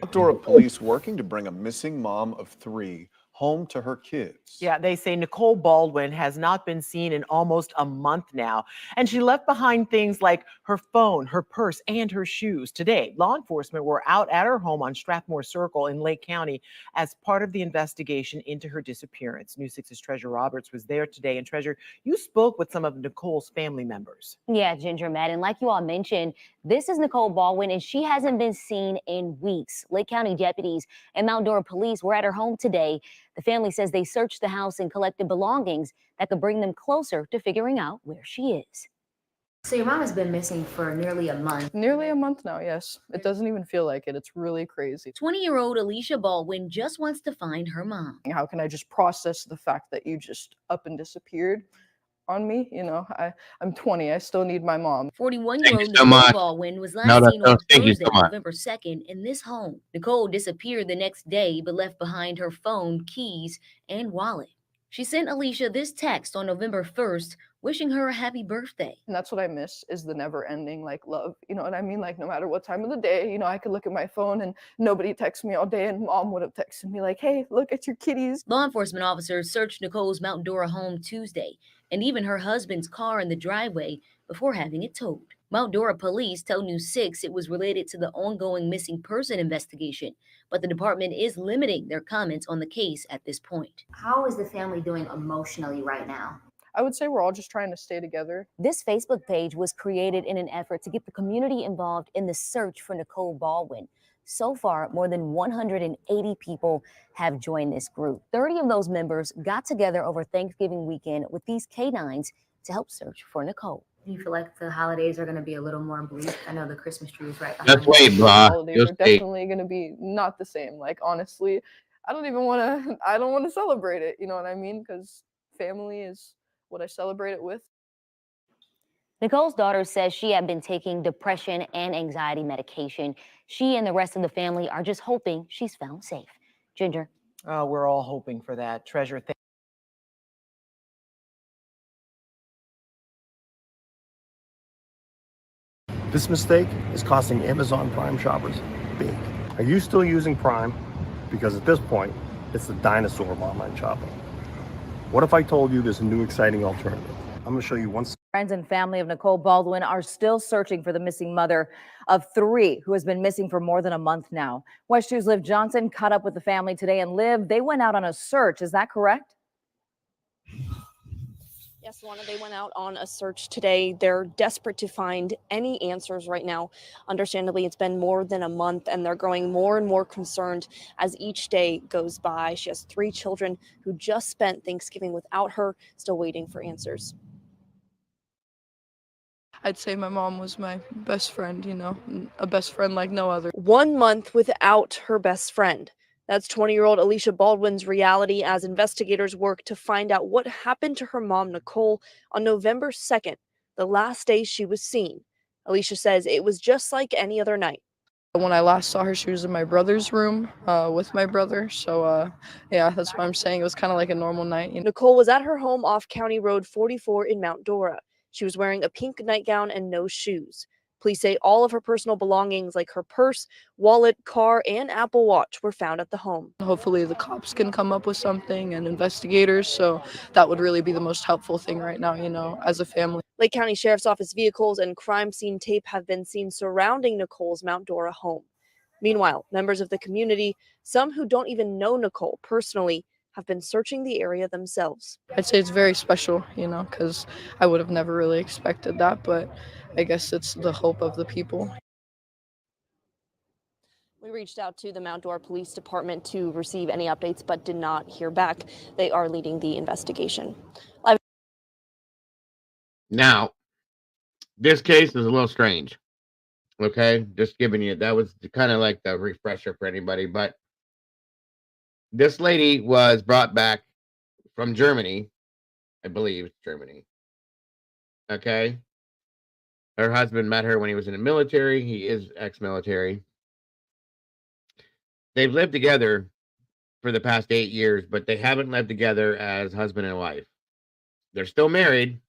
Outdoor police working to bring a missing mom of 3 home to her kids. Yeah, they say Nicole Baldwin has not been seen in almost a month now, and she left behind things like her phone, her purse, and her shoes. Today, law enforcement were out at her home on Strathmore Circle in Lake County as part of the investigation into her disappearance. News 6's Treasure Roberts was there today, and Treasure, you spoke with some of Nicole's family members. Yeah, Ginger, Matt, and like you all mentioned, this is Nicole Baldwin, and she hasn't been seen in weeks. Lake County deputies and Mount Dora police were at her home today. The family says they searched the house and collected belongings that could bring them closer to figuring out where she is. So your mom has been missing for nearly a month. Nearly a month now, yes. It doesn't even feel like it. It's really crazy. 20-year-old Alicia Baldwin just wants to find her mom. How can I just process the fact that you just up and disappeared on me? You know, I'm 20. I still need my mom. 41-year-old so Nicole Baldwin was last seen on Thursday, November 2nd, in this home. Nicole disappeared the next day, but left behind her phone, keys, and wallet. She sent Alicia this text on November 1st, wishing her a happy birthday. And that's what I miss, is the never ending like love. You know what I mean? Like no matter what time of the day, you know, I could look at my phone and nobody texts me all day, and mom would have texted me like, hey, look at your kitties. Law enforcement officers searched Nicole's Mount Dora home Tuesday, and even her husband's car in the driveway before having it towed. Mount Dora police tell News 6 it was related to the ongoing missing person investigation, but the department is limiting their comments on the case at this point. How is the family doing emotionally right now? I would say we're all just trying to stay together. This Facebook page was created in an effort to get the community involved in the search for Nicole Baldwin. So far, more than 180 people have joined this group. 30 of those members got together over Thanksgiving weekend with these canines to help search for Nicole. Do you feel like the holidays are going to be a little more bleak? I know the Christmas tree is right behind Just wait, blah. Holidays are definitely going to be not the same. Like, honestly, I don't want to celebrate it. You know what I mean? Because family is what I celebrate it with. Nicole's daughter says she had been taking depression and anxiety medication. She and the rest of the family are just hoping she's found safe. Ginger. Oh, we're all hoping for that. Treasure. This mistake is costing Amazon Prime shoppers big. Are you still using Prime? Because at this point, it's the dinosaur of online shopping. What if I told you there's a new exciting alternative? I'm going to show you one. Friends and family of Nicole Baldwin are still searching for the missing mother of 3 who has been missing for more than a month now. Watch 2's Liv Johnson caught up with the family today, and Liv, they went out on a search. Is that correct? Yes, Luana, they went out on a search today. They're desperate to find any answers right now. Understandably, it's been more than a month, and they're growing more and more concerned as each day goes by. She has 3 children who just spent Thanksgiving without her, still waiting for answers. I'd say my mom was my best friend, you know, a best friend like no other. 1 month without her best friend. That's 20-year-old Alicia Baldwin's reality as investigators work to find out what happened to her mom, Nicole, on November 2nd, the last day she was seen. Alicia says it was just like any other night. When I last saw her, she was in my brother's room with my brother. So, yeah, that's why I'm saying it was kind of like a normal night. You know? Nicole was at her home off County Road 44 in Mount Dora. She was wearing a pink nightgown and no shoes. Police say all of her personal belongings like her purse, wallet, car, and Apple Watch were found at the home. Hopefully the cops can come up with something and investigators. So that would really be the most helpful thing right now, you know, as a family. Lake County Sheriff's Office vehicles and crime scene tape have been seen surrounding Nicole's Mount Dora home. Meanwhile, members of the community, some who don't even know Nicole personally, have been searching the area themselves. I'd say it's very special, you know, because I would have never really expected that, but I guess it's the hope of the people. We reached out to the Mount Dora Police Department to receive any updates, but did not hear back. They are leading the investigation. Now, this case is a little strange. Okay, just giving you that was kind of like the refresher for anybody. But this lady was brought back from Germany, I believe it's Germany. Okay, her husband met her when he was in the military. He is ex-military. They've lived together for the past 8 years, but they haven't lived together as husband and wife. They're still married,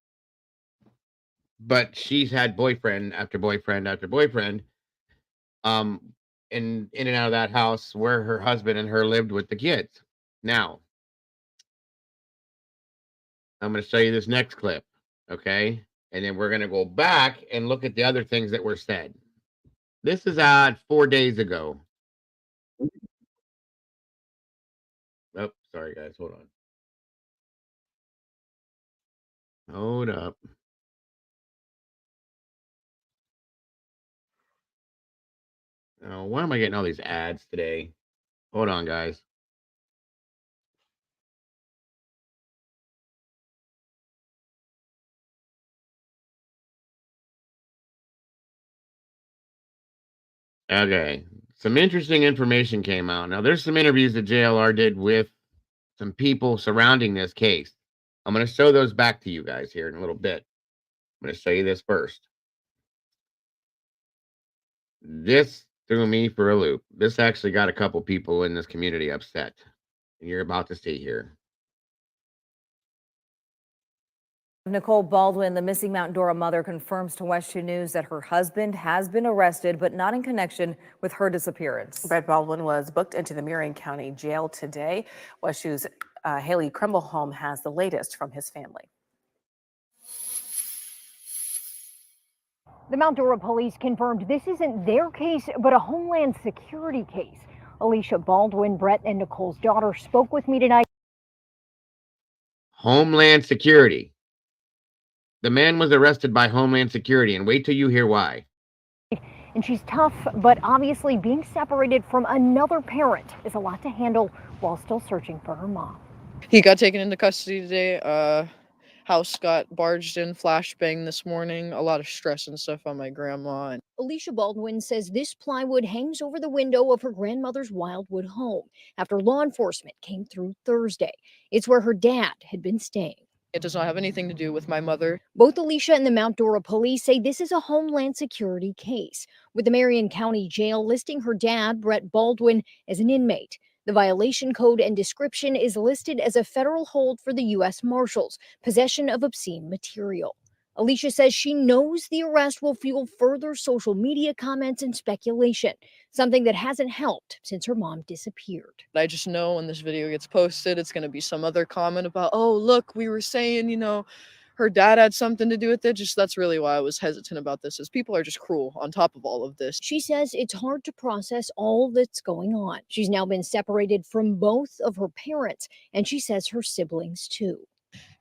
but she's had boyfriend after boyfriend after boyfriend. Um, in and out of that house where her husband and her lived with the kids. Now, I'm going to show you this next clip, okay? And then we're going to go back and look at the other things that were said. This is 4 days ago. Oh, sorry, guys. Hold on. Hold up. Oh, why am I getting all these ads today? Hold on, guys. Okay. Some interesting information came out. Now, there's some interviews that JLR did with some people surrounding this case. I'm going to show those back to you guys here in a little bit. I'm going to show you this first. This threw me for a loop. This actually got a couple people in this community upset. And you're about to see here. Nicole Baldwin, the missing Mount Dora mother, confirms to West 2 News that her husband has been arrested, but not in connection with her disappearance. Brett Baldwin was booked into the Marion County Jail today. West 2's Haley Krummelholm has the latest from his family. The Mount Dora police confirmed this isn't their case, but a Homeland Security case. Alicia Baldwin, Brett and Nicole's daughter, spoke with me tonight. Homeland Security. The man was arrested by Homeland Security, and wait till you hear why. And she's tough, but obviously being separated from another parent is a lot to handle while still searching for her mom. He got taken into custody today. House got barged in, flashbang this morning. A lot of stress and stuff on my grandma. Alicia Baldwin says this plywood hangs over the window of her grandmother's Wildwood home after law enforcement came through Thursday. It's where her dad had been staying. It does not have anything to do with my mother. Both Alicia and the Mount Dora police say this is a Homeland Security case, with the Marion County Jail listing her dad, Brett Baldwin, as an inmate. The violation code and description is listed as a federal hold for the U.S. Marshals, possession of obscene material. Alicia says she knows the arrest will fuel further social media comments and speculation, something that hasn't helped since her mom disappeared. I just know when this video gets posted, it's going to be some other comment about, oh, look, we were saying, her dad had something to do with it. That's really why I was hesitant about this, is people are just cruel on top of all of this. She says it's hard to process all that's going on. She's now been separated from both of her parents, and she says her siblings too.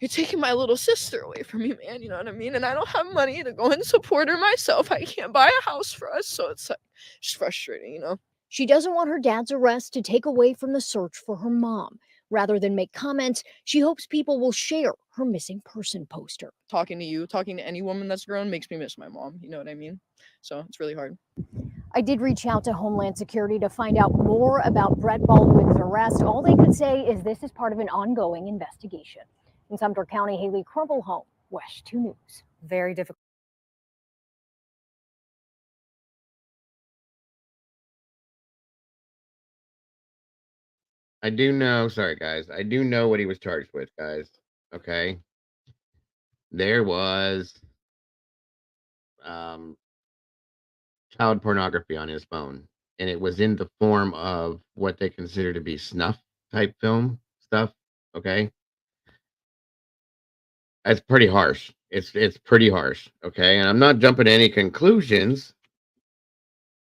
You're taking my little sister away from me, man, you know what I mean? And I don't have money to go and support her myself. I can't buy a house for us, so it's just frustrating, She doesn't want her dad's arrest to take away from the search for her mom. Rather than make comments, she hopes people will share her missing person poster. Talking to you, talking to any woman that's grown makes me miss my mom, you know what I mean? So it's really hard. I did reach out to Homeland Security to find out more about Brett Baldwin's arrest. All they could say is this is part of an ongoing investigation. In Sumter County, Haley Krummelholm, West 2 News. Very difficult. I do know, sorry guys, I do know what he was charged with, guys. Okay. There was child pornography on his phone, and it was in the form of what they consider to be snuff type film stuff. Okay. That's pretty harsh. It's pretty harsh. Okay. And I'm not jumping to any conclusions,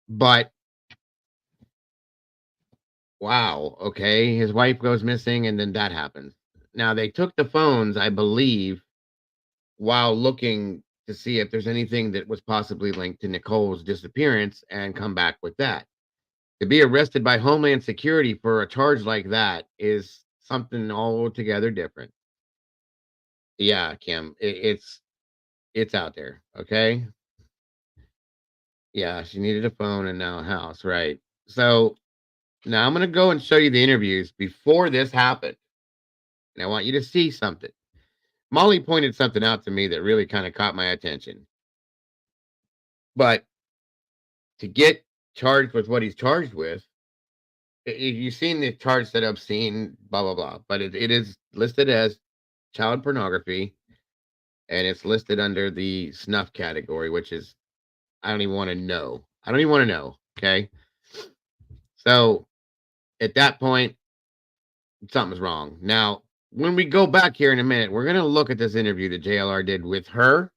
but wow. Okay. His wife goes missing, and then that happens. Now, they took the phones, I believe, while looking to see if there's anything that was possibly linked to Nicole's disappearance and come back with that. To be arrested by Homeland Security for a charge like that is something altogether different. Yeah, Kim, it's It's out there, okay? Yeah, she needed a phone and now a house, right? So now I'm gonna go and show you the interviews before this happened, and I want you to see something. Molly pointed something out to me that really kind of caught my attention. But to get charged with what he's charged with, you've seen the charge that I've seen, blah blah blah. But it is listed as child pornography, and it's listed under the snuff category, which is I don't even want to know. I don't even want to know. Okay, so at that point, something's wrong. Now, when we go back here in a minute, we're gonna look at this interview that JLR did with her,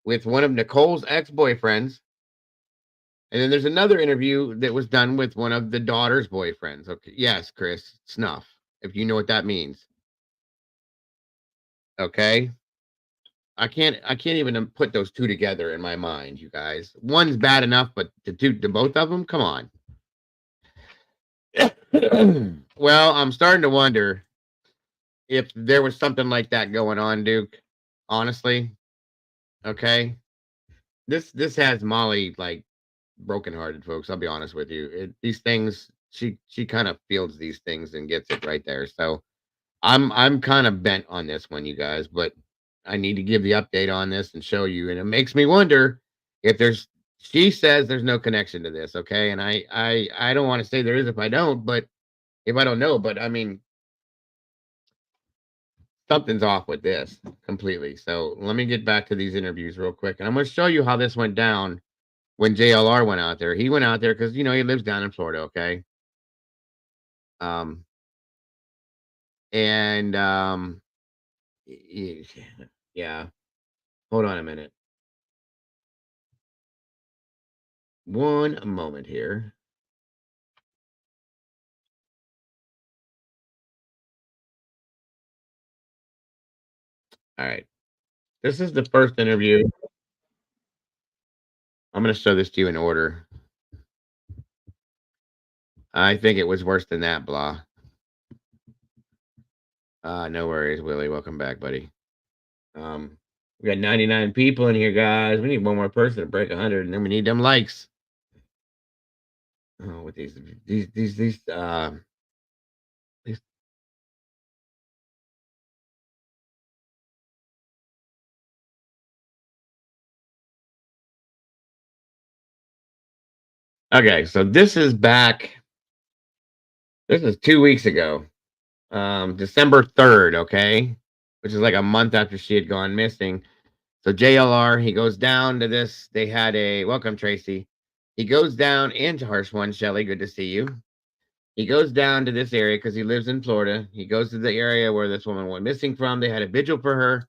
with one of Nicole's ex-boyfriends. And then there's another interview that was done with one of the daughter's boyfriends. Okay. Yes, Chris, snuff, if you know what that means. Okay. I can't even put those two together in my mind, you guys. One's bad enough, but the both of them, come on. Well, I'm starting to wonder if there was something like that going on, Duke. Honestly. Okay. This has Molly like brokenhearted, folks. I'll be honest with you. These things, she kind of feels these things and gets it right there. So I'm kind of bent on this one, you guys, but I need to give the update on this and show you. And it makes me wonder if there's. She says there's no connection to this, okay? And I don't want to say there is if I don't, but if I don't know, but I mean something's off with this completely. So let me get back to these interviews real quick, and I'm going to show you how this went down when JLR went out there. He went out there because he lives down in Florida, okay? Um and yeah. Hold on a minute. One moment here. All right. This is the first interview. I'm going to show this to you in order. I think it was worse than that, blah. No worries, Willie. Welcome back, buddy. We got 99 people in here, guys. We need one more person to break 100, and then we need them likes. Oh, with these. Okay, so this is back. This is 2 weeks ago. December 3rd, okay? Which is like a month after she had gone missing. So JLR, he goes down to this. They had a welcome, Tracy. He goes down into Harsh One, Shelly. Good to see you. He goes down to this area because he lives in Florida. He goes to the area where this woman went missing from. They had a vigil for her,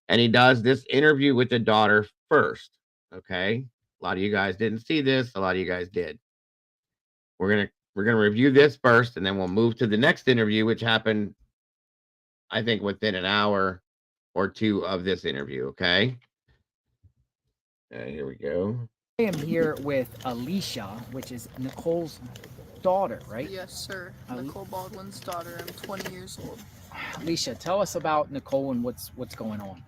and he does this interview with the daughter first. Okay, a lot of you guys didn't see this. A lot of you guys did. We're gonna review this first, and then we'll move to the next interview, which happened, I think, within an hour or two of this interview. Okay. Here we go. I am here with Alicia, which is Nicole's daughter, right? Yes, sir. Nicole Baldwin's daughter. I'm 20 years old. Alicia, tell us about Nicole and what's going on.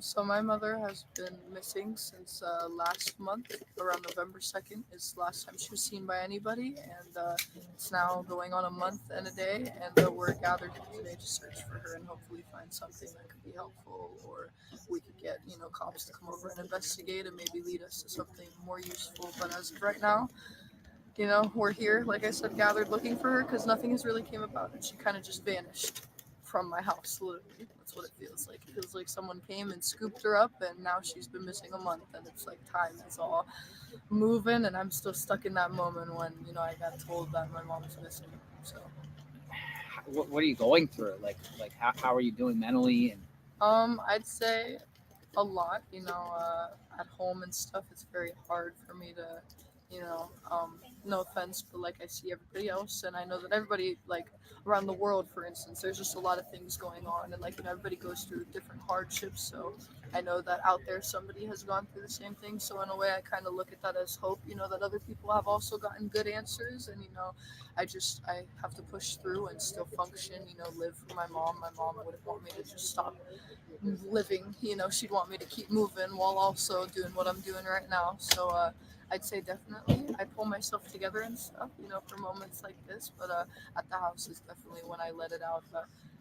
So my mother has been missing since last month. Around November 2nd is the last time she was seen by anybody, and it's now going on a month and a day, and we're gathered here today to search for her and hopefully find something that could be helpful, or we could get cops to come over and investigate and maybe lead us to something more useful. But as of right now, we're here, like I said, gathered looking for her because nothing has really came about it. She kind of just vanished from my house, literally. That's what it feels like. It feels like someone came and scooped her up, and now she's been missing a month, and it's like time is all moving, and I'm still stuck in that moment when, I got told that my mom's missing. So what are you going through? Like how are you doing mentally? And I'd say a lot, at home and stuff. It's very hard for me to, you know, no offense, but like I see everybody else, and I know that everybody, like around the world, for instance, there's just a lot of things going on, and like, you know, everybody goes through different hardships. So I know that out there somebody has gone through the same thing. So in a way, I kind of look at that as hope, you know, that other people have also gotten good answers, and you know, I have to push through and still function, you know, live for my mom. My mom wouldn't want me to just stop living, you know, she'd want me to keep moving while also doing what I'm doing right now. So I'd say definitely I pull myself together and stuff, you know, for moments like this. But at the house is definitely when I let it out.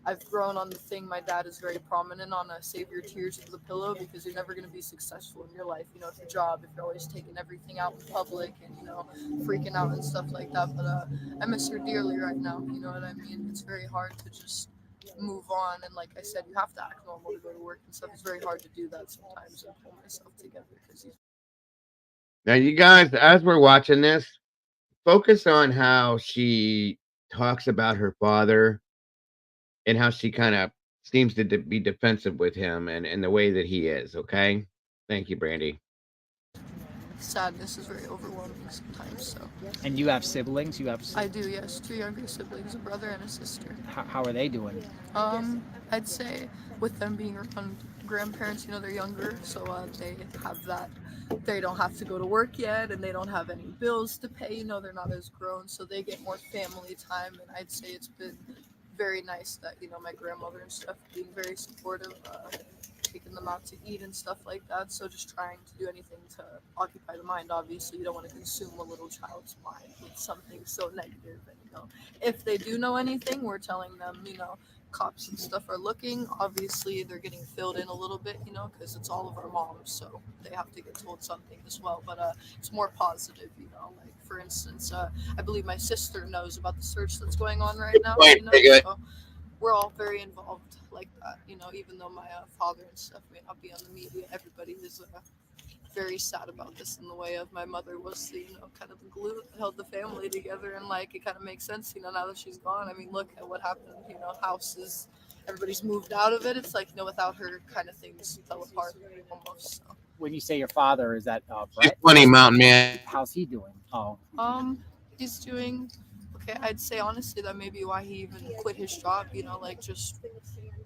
I've grown on the thing. My dad is very prominent on save your tears with a pillow, because you're never going to be successful in your life, you know, with your job, if you're always taking everything out in public and, you know, freaking out and stuff like that. But I miss her dearly right now. You know what I mean? It's very hard to just move on, and like I said, you have to act normal to go to work and stuff. It's very hard to do that sometimes and pull myself together, because Now, you guys, as we're watching this, focus on how she talks about her father and how she kind of seems to be defensive with him and the way that he is. Okay. Thank you, Brandy. sadness is very overwhelming sometimes. So And you have siblings? You have. I do, yes, 2 younger siblings, a brother and a sister. How are they doing? I'd say with them being around grandparents, you know, they're younger, so they have that. They don't have to go to work yet, and they don't have any bills to pay. You know, they're not as grown, so they get more family time. And I'd say it's been very nice that, you know, my grandmother and stuff being very supportive, taking them out to eat and stuff like that. So just trying to do anything to occupy the mind. Obviously, you don't want to consume a little child's mind with something so negative. And, you know, if they do know anything, we're telling them, you know, cops and stuff are looking. Obviously, they're getting filled in a little bit, you know, because it's all of our moms, so they have to get told something as well. But it's more positive, you know. Like, for instance, I believe my sister knows about the search that's going on right now. You know, so we're all very involved like that, you know. Even though my father and stuff may not be on the media, everybody is very sad about this, in the way of my mother was the, you know, kind of the glue that held the family together. And like, it kind of makes sense, you know, now that she's gone. I mean, look at what happened, you know, houses, everybody's moved out of it. It's like, you know, without her, kind of things fell apart almost. So. When you say your father, is that He's Brett? funny, Mountain Man. How's he doing? Oh. He's doing okay. I'd say honestly that may be why he even quit his job, you know, like, just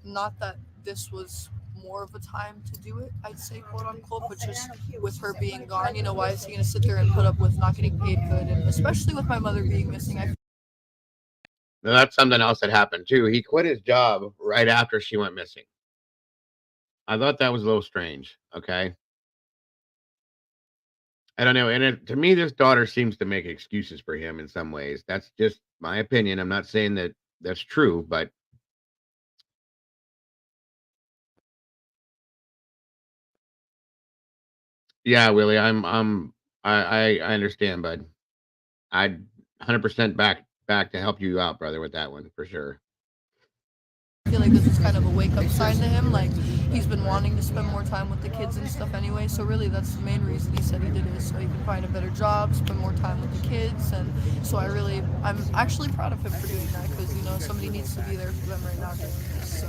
not that this was more of a time to do it, I'd say, quote unquote, but just with her being gone, you know, why is he going to sit there and put up with not getting paid good? And especially with my mother being missing, Now, that's something else that happened too. He quit his job right after she went missing. I thought that was a little strange. Okay. I don't know. And to me, this daughter seems to make excuses for him in some ways. That's just my opinion. I'm not saying that that's true, but yeah, Willie, I understand, bud. I'd 100% back to help you out, brother, with that one for sure. I feel like this was kind of a wake-up sign to him. Like, he's been wanting to spend more time with the kids and stuff anyway, so really that's the main reason he said he did it, so he can find a better job, spend more time with the kids. And so I'm actually proud of him for doing that, because, you know, somebody needs to be there for them right now doing this. So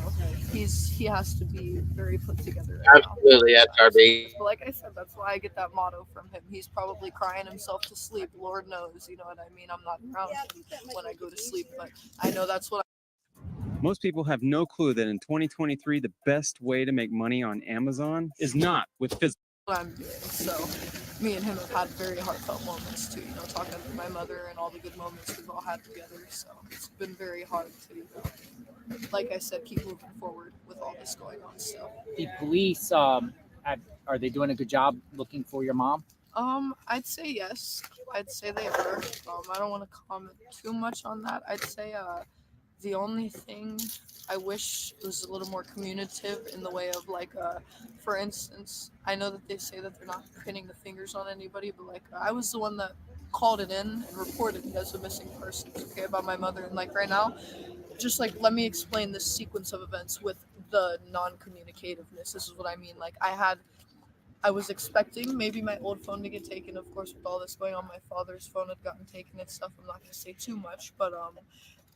he has to be very put together right Absolutely, now. that's our baby. But like I said, that's why I get that motto from him. He's probably crying himself to sleep, Lord knows, you know what I mean? I'm not around him when I go to sleep, but I know that's what Most people have no clue that in 2023, the best way to make money on Amazon is not with physical. I'm doing. So me and him have had very heartfelt moments too, you know, talking to my mother and all the good moments we've all had together. So it's been very hard to, you know, like I said, keep moving forward with all this going on. So The police, are they doing a good job looking for your mom? I'd say yes. I'd say they are. I don't want to comment too much on that. I'd say the only thing I wish was a little more communicative in the way of, like, for instance, I know that they say that they're not pinning the fingers on anybody, but like, I was the one that called it in and reported it as a missing person, okay, about my mother. And like right now, just like, let me explain this sequence of events with the non-communicativeness. This is what I mean. Like, I was expecting maybe my old phone to get taken. Of course, with all this going on, my father's phone had gotten taken and stuff. I'm not going to say too much, but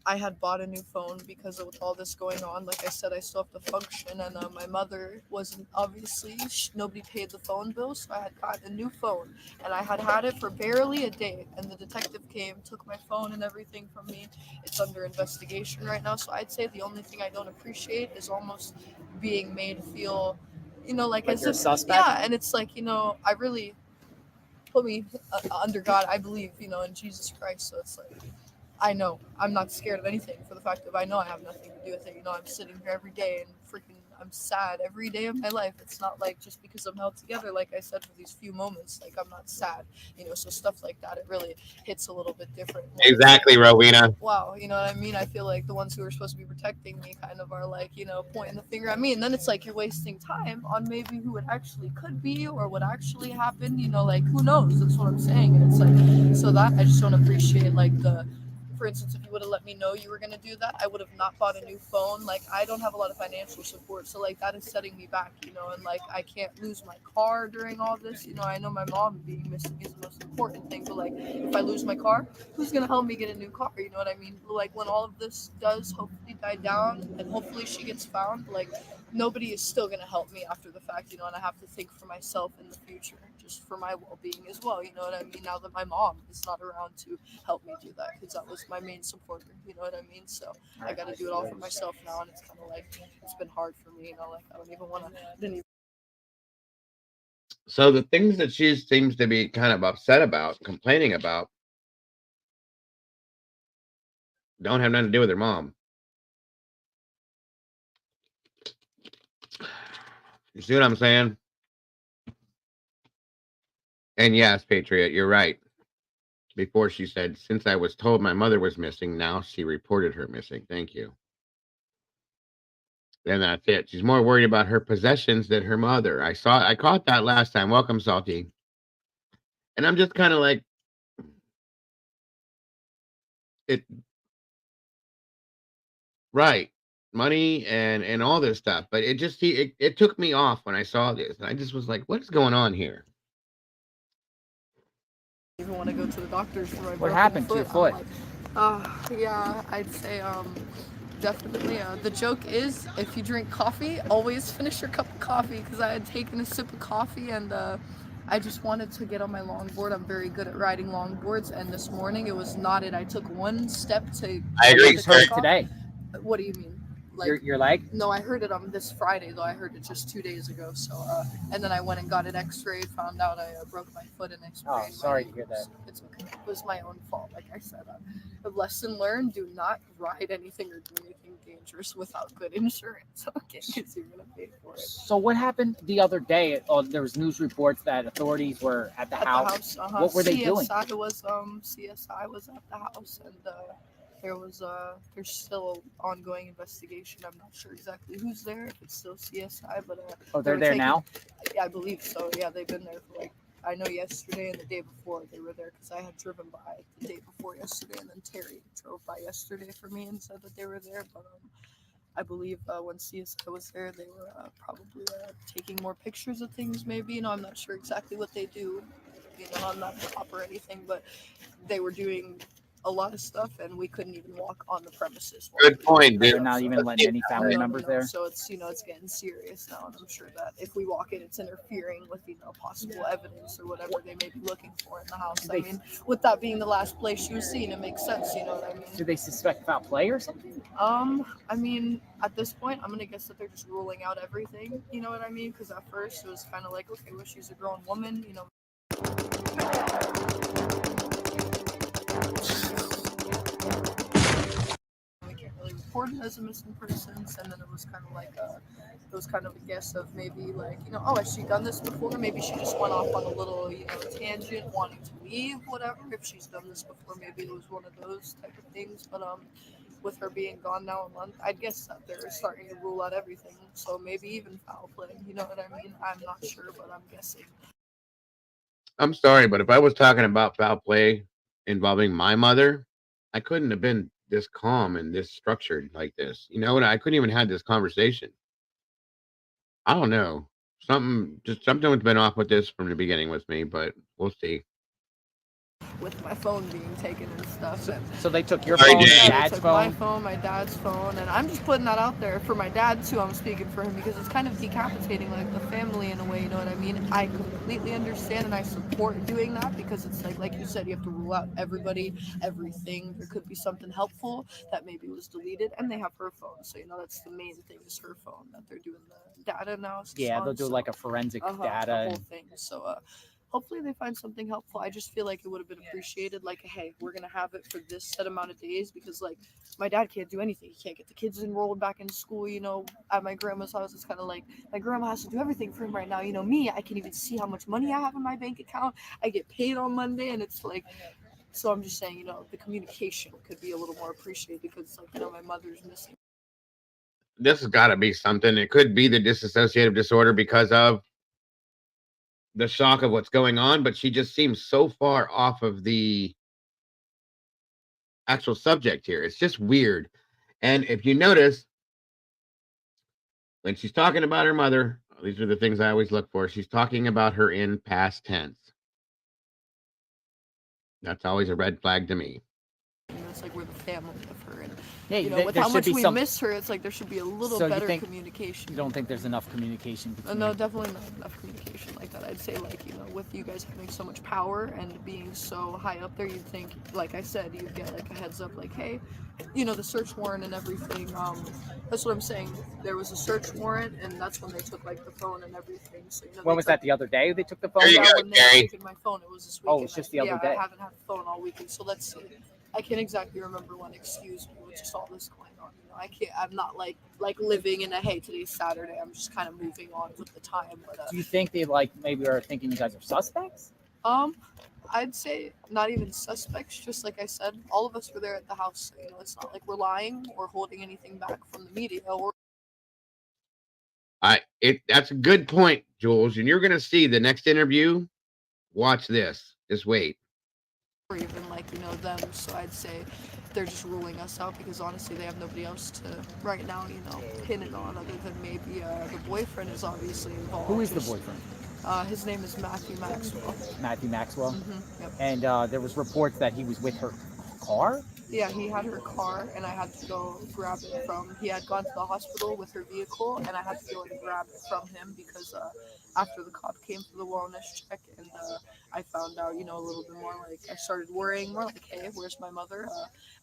I had bought a new phone because of with all this going on. Like I said, I still have to function, and my mother wasn't obviously. Nobody paid the phone bill, so I had gotten a new phone, and I had it for barely a day. And the detective came, took my phone and everything from me. It's under investigation right now. So I'd say the only thing I don't appreciate is almost being made feel, like as you're a if suspect? yeah. And it's like I really put me under God. I believe in Jesus Christ. So it's like. I know I'm not scared of anything for the fact that I know I have nothing to do with it. I'm sitting here every day and freaking I'm sad every day of my life. It's not like just because I'm held together, like I said, for these few moments, like I'm not sad, so stuff like that, it really hits a little bit different. Exactly, Rowena. Wow, you know what I mean? I feel like the ones who are supposed to be protecting me kind of are like, pointing the finger at me. And then it's like you're wasting time on maybe who it actually could be or what actually happened, like who knows? That's what I'm saying. And it's like, so that I just don't appreciate like for instance, if you would have let me know you were going to do that, I would have not bought a new phone. Like, I don't have a lot of financial support. So, like, that is setting me back, and, like, I can't lose my car during all this. I know my mom being missing is the most important thing. But, like, if I lose my car, who's going to help me get a new car? You know what I mean? Like, when all of this does hopefully die down and hopefully she gets found, like, nobody is still going to help me after the fact, and I have to think for myself in the future, just for my well-being as well. You know what I mean? Now that my mom is not around to help me do that, because that was my main supporter. You know what I mean? So I got to do it all for myself now, and it's kind of like it's been hard for me. Like I don't even want to. So the things that she seems to be kind of upset about, complaining about, don't have nothing to do with her mom. You see what I'm saying? And yes, Patriot, you're right. Before she said, since I was told my mother was missing, now she reported her missing. Thank you. Then that's it. She's more worried about her possessions than her mother. I caught that last time. Welcome, Salty. And I'm just kind of like, it right. Money and all this stuff. But it just it took me off when I saw this. And I just was like, what is going on here? Even want to go to the doctors for my What happened to your foot? Yeah, I'd say definitely. The joke is, if you drink coffee, always finish your cup of coffee, because I had taken a sip of coffee and I just wanted to get on my longboard. I'm very good at riding longboards, and this morning it was not it. I took one step to. I agree. Hurt today. What do you mean? Like Your leg? No, I heard it this Friday though. I heard it just 2 days ago. So and then I went and got it X-rayed. Found out I broke my foot and I sprained. Oh, sorry to hear that. It's okay. It was my own fault. Like I said, a lesson learned: do not ride anything or do anything dangerous without good insurance. Okay, because you're gonna pay for it. So what happened the other day? There was news reports that authorities were at the house. What were they doing? CSI was at the house, and there's still an ongoing investigation. I'm not sure exactly who's there, if it's still CSI, but They're there now? Yeah, I believe so. Yeah, they've been there for I know yesterday and the day before they were there, because I had driven by the day before yesterday, and then Terry drove by yesterday for me and said that they were there. But I believe when CSI was there, they were probably taking more pictures of things. Maybe I'm not sure exactly what they do. I'm not a cop or anything, but they were doing a lot of stuff, and we couldn't even walk on the premises. Good point, dude. They're not even letting any family members there. So it's it's getting serious now, and I'm sure that if we walk in, it's interfering with possible evidence or whatever they may be looking for in the house. I mean, with that being the last place she was seen, it makes sense. You know what I mean? Do they suspect foul play or something? I mean, at this point, I'm gonna guess that they're just ruling out everything. You know what I mean? Because at first it was kind of like, okay, well, she's a grown woman. We can't really report it as a missing persons, and then it was kind of like a guess of maybe like oh, has she done this before? Maybe she just went off on a little tangent, wanting to leave, whatever. If she's done this before, maybe it was one of those type of things. But with her being gone now a month, I'd guess that they're starting to rule out everything. So maybe even foul play. You know what I mean? I'm not sure, but I'm guessing. I'm sorry, but if I was talking about foul play involving my mother, I couldn't have been this calm and this structured like this. And I couldn't even have this conversation. I don't know. Something's been off with this from the beginning with me, but we'll see. with my phone being taken and stuff. So they took your Sorry, phone, your Dad. They dad's took my phone. phone, my dad's phone, and I'm just putting that out there for my dad too. I'm speaking for him because it's kind of decapitating like the family in a way, you know what I mean? I completely understand and I support doing that because it's like you said, you have to rule out everybody, everything. There could be something helpful that maybe was deleted, and they have her phone, so you know that's the main thing is her phone that they're doing the data analysis. Yeah, on, they'll do so, like a forensic data. the whole thing. So hopefully they find something helpful. I just feel like it would have been appreciated. Like, hey, we're gonna have it for this set amount of days because like my dad can't do anything. He can't get the kids enrolled back in school. You know, at my grandma's house, it's kind of like my grandma has to do everything for him right now. You know, me, I can even see how much money I have in my bank account. I get paid on Monday, and it's like. So I'm just saying, you know, the communication could be a little more appreciated because, like, you know, my mother's missing. This has got to be something. It could be the dissociative disorder because of the shock of what's going on, but she just seems so far off of the actual subject here. It's just weird. And if you notice, when she's talking about her mother, these are the things I always look for. She's talking about her in past tense. That's always a red flag to me. You know, it's like we're the family of her, and Yeah, you know, with how much we miss her, it's like there should be a little better communication. You don't think there's enough communication between No, definitely not enough communication like that. I'd say, like, you know, with you guys having so much power and being so high up there, you'd think, like I said, you'd get like a heads up, like, hey, you know, the search warrant and everything. That's what I'm saying. There was a search warrant, and that's when they took like the phone and everything. So, you know, When was that? The other day they took the phone? There you go, when they Gary. took my phone, it was this weekend. Oh, it's just the other day. I haven't had a phone all weekend, so let's see. I can't exactly remember when. Excuse me, with just all this going on. You know, I can't. I'm not like living in a hey, today's Saturday. I'm just kind of moving on with the time. But Do you think they like maybe are thinking you guys are suspects? I'd say not even suspects. Just like I said, all of us were there at the house. So, you know, it's not like we're lying or holding anything back from the media. That's a good point, Jules. And you're gonna see the next interview. Watch this. Just wait. Or even like, you know, them. So I'd say they're just ruling us out because honestly they have nobody else to right now, you know, pin it on other than maybe the boyfriend is obviously involved. Who is the boyfriend? His name is Matthew Maxwell. Matthew Maxwell. Yep. And there was reports that he was with her car. Yeah, he had her car, and I had to go grab it from. He had gone to the hospital with her vehicle, and I had to go and grab it from him because after the cop came for the wellness check, and I found out, you know, a little bit more. Like I started worrying more, like, hey, where's my mother?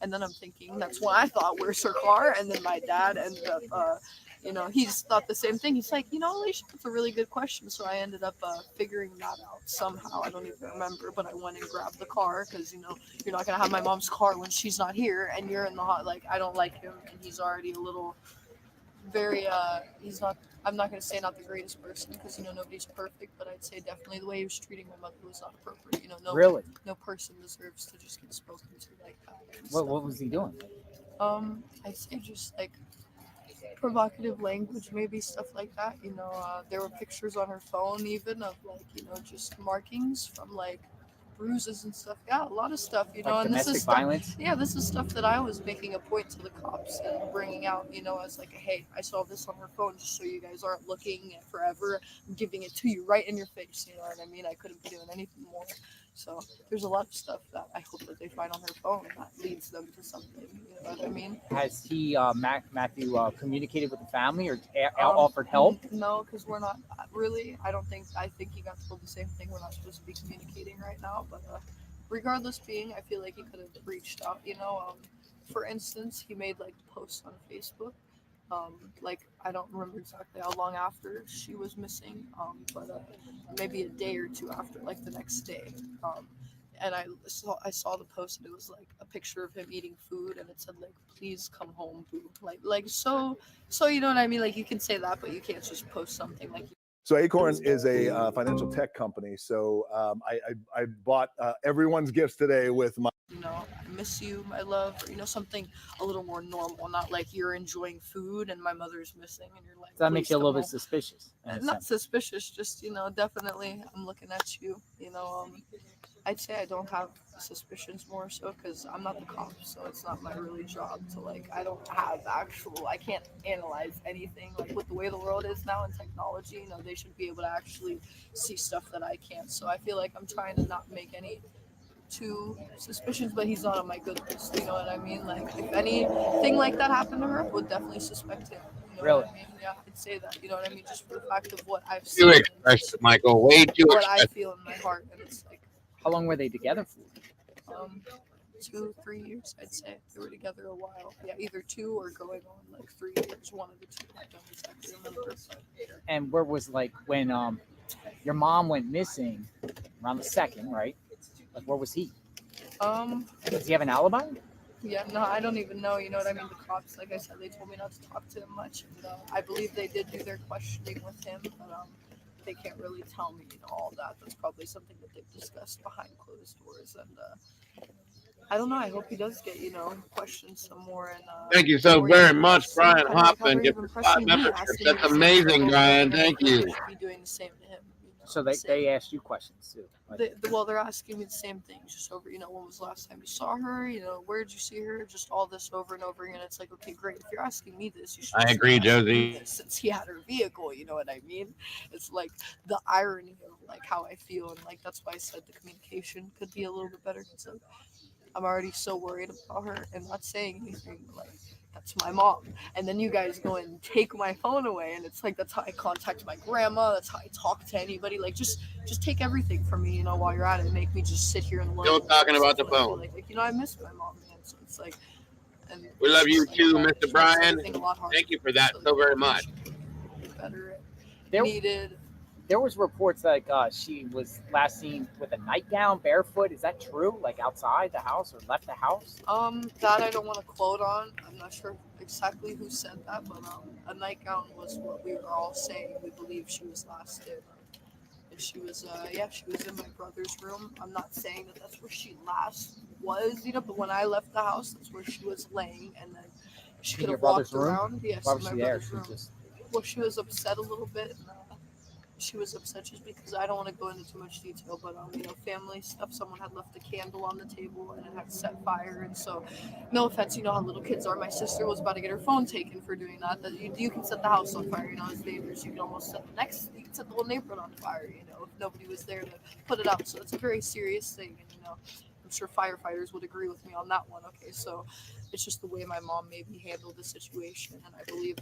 And then I'm thinking, that's when I thought, where's her car? And then my dad ended up. You know, he's thought the same thing. He's like, you know, Alicia, that's a really good question. So I ended up figuring that out somehow. I don't even remember, but I went and grabbed the car because, you know, you're not going to have my mom's car when she's not here and you're in the hot. Like, I don't like him and he's already a little very, he's not, I'm not going to say not the greatest person because, you know, nobody's perfect, but I'd say definitely the way he was treating my mother was not appropriate. You know, no person deserves to just get spoken to like that. What was he doing? I'd say just like, provocative language, maybe stuff like that. You know, there were pictures on her phone even of like, you know, just markings from like bruises and stuff. Yeah, a lot of stuff, you know. Like and this is stuff, violence? yeah, this is stuff that I was making a point to the cops and bringing out, you know, as like, hey, I saw this on her phone just so you guys aren't looking forever. I'm giving it to you right in your face, you know what I mean? I couldn't be doing anything more. So there's a lot of stuff that I hope that they find on her phone that leads them to something. You know what I mean? Has he, Matthew, communicated with the family or offered help? No, because we're not really. I think he got told the same thing. We're not supposed to be communicating right now. But regardless, I feel like he could have reached out. You know, for instance, he made like posts on Facebook. Like I don't remember exactly how long after she was missing, but maybe a day or two after, like the next day. And I saw the post and it was like a picture of him eating food and it said like, please come home, boo. Like so you know what I mean? Like you can say that, but you can't just post something like. So Acorn is a financial tech company. So I bought everyone's gifts today with my. You know, I miss you, my love, or, you know, something a little more normal, not like you're enjoying food and my mother's missing and you're like. So that makes you a little bit suspicious. Not suspicious, just, you know, definitely I'm looking at you, you know, I'd say I don't have suspicions more so because I'm not the cop, so it's not my really job to like, I can't analyze anything like with the way the world is now in technology, you know, they should be able to actually see stuff that I can't. So I feel like I'm trying to not make any two suspicions, but he's not on my good list. You know what I mean? Like, if anything like that happened to her, I would definitely suspect him. You know Really? what I mean? Yeah, I'd say that. You know what I mean? Just for the fact of what I've Too seen, expressive, Michael. Way too what I expressive. feel in my heart, and it's like, How long were they together for? 2-3 years, I'd say. They were together a while. Yeah, either 2 or going on like 3 years. One of the two. I don't exactly remember. And where was like when your mom went missing around the 2nd, right? Like where was he? Does he have an alibi? Yeah, no, I don't even know. You know what I mean? The cops, like I said, they told me not to talk to him much. And, I believe they did do their questioning with him, but they can't really tell me, all that. That's probably something that they've discussed behind closed doors. And I don't know. I hope he does get, questioned some more. And Thank you so very much, Brian kind of like how Hoffman. they're Get even the 5 pressuring me, memberships. asking me That's the same amazing, thing, Brian. and Thank I you. should be doing the same to him. So they asked you questions too. Like, Well, they're asking me the same thing, just over, when was the last time you saw her? Where did you see her? Just all this over and over again. It's like, okay, great. If you're asking me this, you should. I agree, asking me Josie. this since he had her vehicle, you know what I mean? It's like the irony of like how I feel, and like that's why I said the communication could be a little bit better. Because I'm already so worried about her and not saying anything. But like, that's my mom. And then you guys go and take my phone away, and it's like that's how I contact my grandma. That's how I talk to anybody. Like just take everything from me, while you're at it, and make me just sit here and learn. Still talking about the phone. Like I miss my mom, man. So it's like, and We love you too, Mr. Brian. everything a lot harder. Thank you for that so very much. Better there, needed. There was reports like she was last seen with a nightgown, barefoot. Is that true? Like outside the house or left the house? That I don't want to quote on. I'm not sure exactly who said that, but a nightgown was what we were all saying. We believe she was last in. And she was, she was in my brother's room. I'm not saying that that's where she last was, but when I left the house, that's where she was laying, and then she could have walked around. Yes, Why in was my she there? brother's room. Well, she was upset a little bit. And, she was upset just because I don't want to go into too much detail, but family stuff. Someone had left a candle on the table and it had set fire, and so, no offense, you know how little kids are. My sister was about to get her phone taken for doing that. That you can set the house on fire. It's dangerous. You can almost set you can set the whole neighborhood on fire. If nobody was there to put it out. So it's a very serious thing, and I'm sure firefighters would agree with me on that one. Okay, so it's just the way my mom maybe handled the situation, and I believe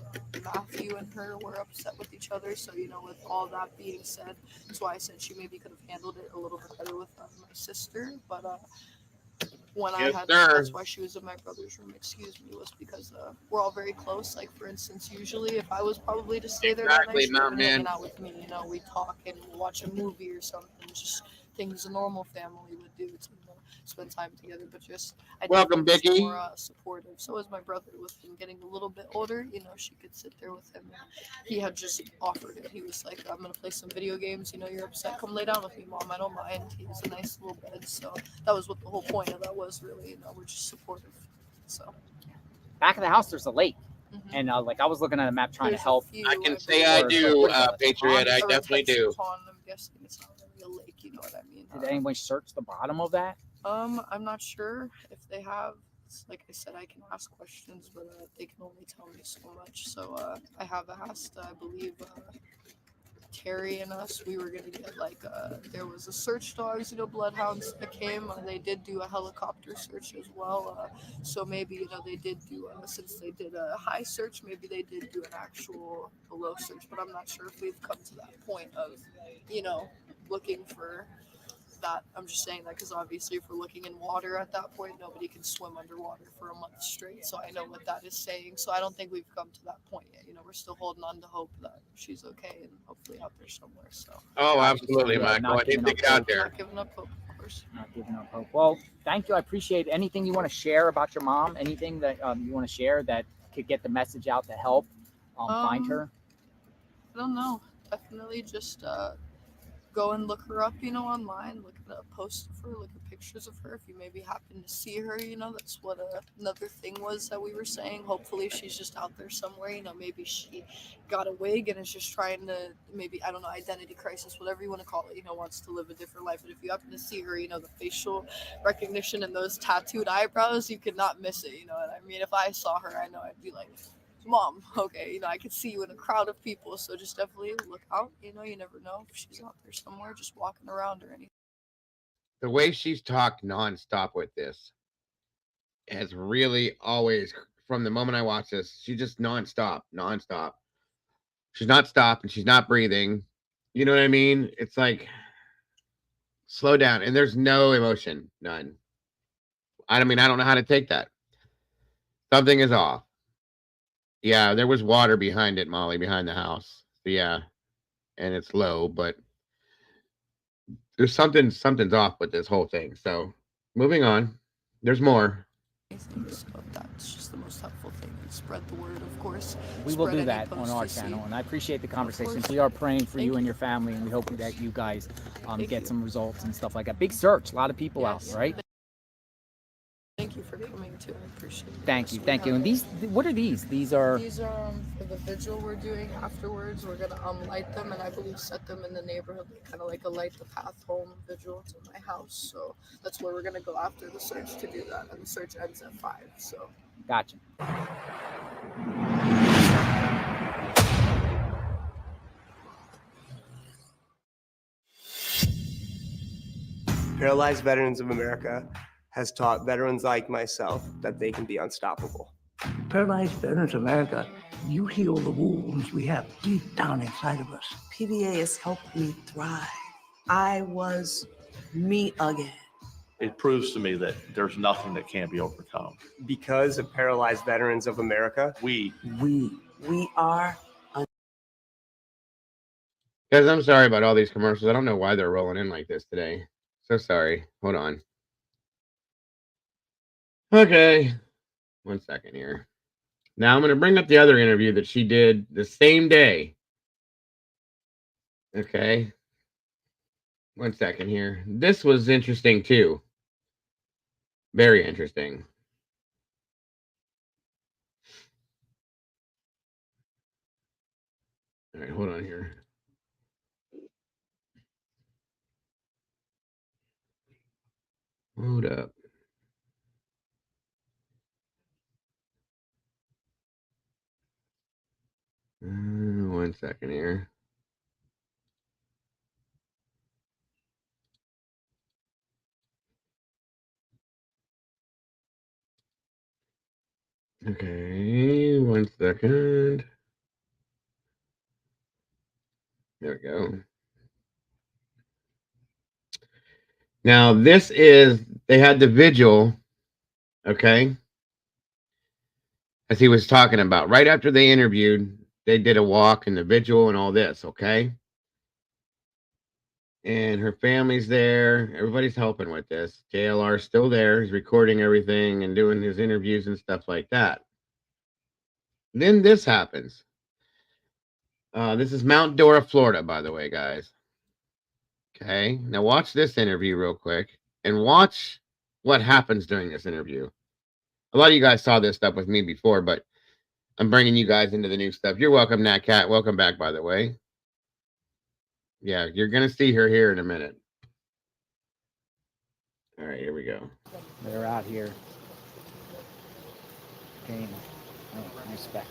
Matthew and her were upset with each other. So with all that being said, that's why I said she maybe could have handled it a little bit better with my sister. But when that's why she was in my brother's room. Excuse me, was because we're all very close. Like for instance, usually if I was probably to stay there that night, she would have been hanging out with me. We talk and watch a movie or something. Just things a normal family would do to spend time together. But just Welcome, Vicky. More supportive. So as my brother, with him getting a little bit older, she could sit there with him. He had just offered it. He was like, "I'm gonna play some video games. You're upset. Come lay down with me, Mom. I don't mind." He has a nice little bed. So that was what the whole point of that was, really. We're just supportive. So back of the house, there's a lake. And I was looking at a map trying to help. I can say I do, Patriot. I definitely do. Pond, I'm guessing it's not really a lake. You know what I mean? Did anyone search the bottom of that? I'm not sure if they have. Like I said, I can ask questions, but they can only tell me so much. So I have asked, I believe, Terry and us, we were gonna get there was a search dogs, bloodhounds that came. They did do a helicopter search as well. So maybe they did do since they did a high search, maybe they did do an actual below search. But I'm not sure if we've come to that point of looking for that. I'm just saying that because obviously if we're looking in water at that point, nobody can swim underwater for a month straight. So I know what that is saying. So I don't think we've come to that point yet. We're still holding on to hope that she's okay and hopefully out there somewhere. So absolutely, Michael. I need to get out there. Not giving up hope, of course. Not giving up hope. Well, thank you. I appreciate it. Anything you want to share about your mom? Anything that you want to share that could get the message out to help find her? I don't know. Definitely just go and look her up, online, look at a post of her, look at pictures of her. If you maybe happen to see her, that's what another thing was that we were saying. Hopefully she's just out there somewhere, maybe she got a wig and is just trying to, maybe, I don't know, identity crisis, whatever you want to call it, wants to live a different life. But if you happen to see her, the facial recognition and those tattooed eyebrows, you could not miss it, what I mean? If I saw her, I know I'd be like, Mom, okay, I could see you in a crowd of people, so just definitely look out. You never know if she's out there somewhere just walking around or anything. the way she's talked nonstop with this has really always, from the moment I watched this, she just nonstop. She's not stopping. She's not breathing. You know what I mean? It's like, slow down. And there's no emotion, none. I mean, I don't know how to take that. Something is off. Yeah, there was water behind it, Molly, behind the house. So yeah, and it's low, but there's something's off with this whole thing. So moving on. There's more. So that's just the most helpful thing. And spread the word, of course. We will do that on our channel, and I appreciate the conversations. We are praying for you and your family, and we hope that you guys get some results and stuff like that. Big search, a lot of people out, right? Thank you for coming too. I appreciate it. Thank you. And these, what are these? These are for the vigil we're doing afterwards. We're gonna light them, and I believe set them in the neighborhood, kind of like a light the path home vigil to my house. So that's where we're gonna go after the search to do that, and the search ends at 5. So gotcha. Paralyzed Veterans of America has taught veterans like myself that they can be unstoppable. Paralyzed Veterans of America, you heal the wounds we have deep down inside of us. PVA has helped me thrive. I was me again. It proves to me that there's nothing that can't be overcome. Because of Paralyzed Veterans of America, we are. Guys, I'm sorry about all these commercials. I don't know why they're rolling in like this today. So sorry. Hold on. Okay. 1 second here. Now I'm going to bring up the other interview that she did the same day. Okay. 1 second here. This was interesting too. Very interesting. All right, hold on here. Hold up. One second here. Okay, 1 second. There we go. Now, this is, they had the vigil, okay, as he was talking about. Right after they interviewed, they did a walk and the vigil and all this, okay? And her family's there. Everybody's helping with this. JLR's still there. He's recording everything and doing his interviews and stuff like that. Then this happens. This is Mount Dora, Florida, by the way, guys. Okay, now watch this interview real quick and watch what happens during this interview. A lot of you guys saw this stuff with me before, but I'm bringing you guys into the new stuff. You're welcome, Nat Cat. Welcome back, by the way. Yeah, you're going to see her here in a minute. All right, here we go. They're out here. Gain respect.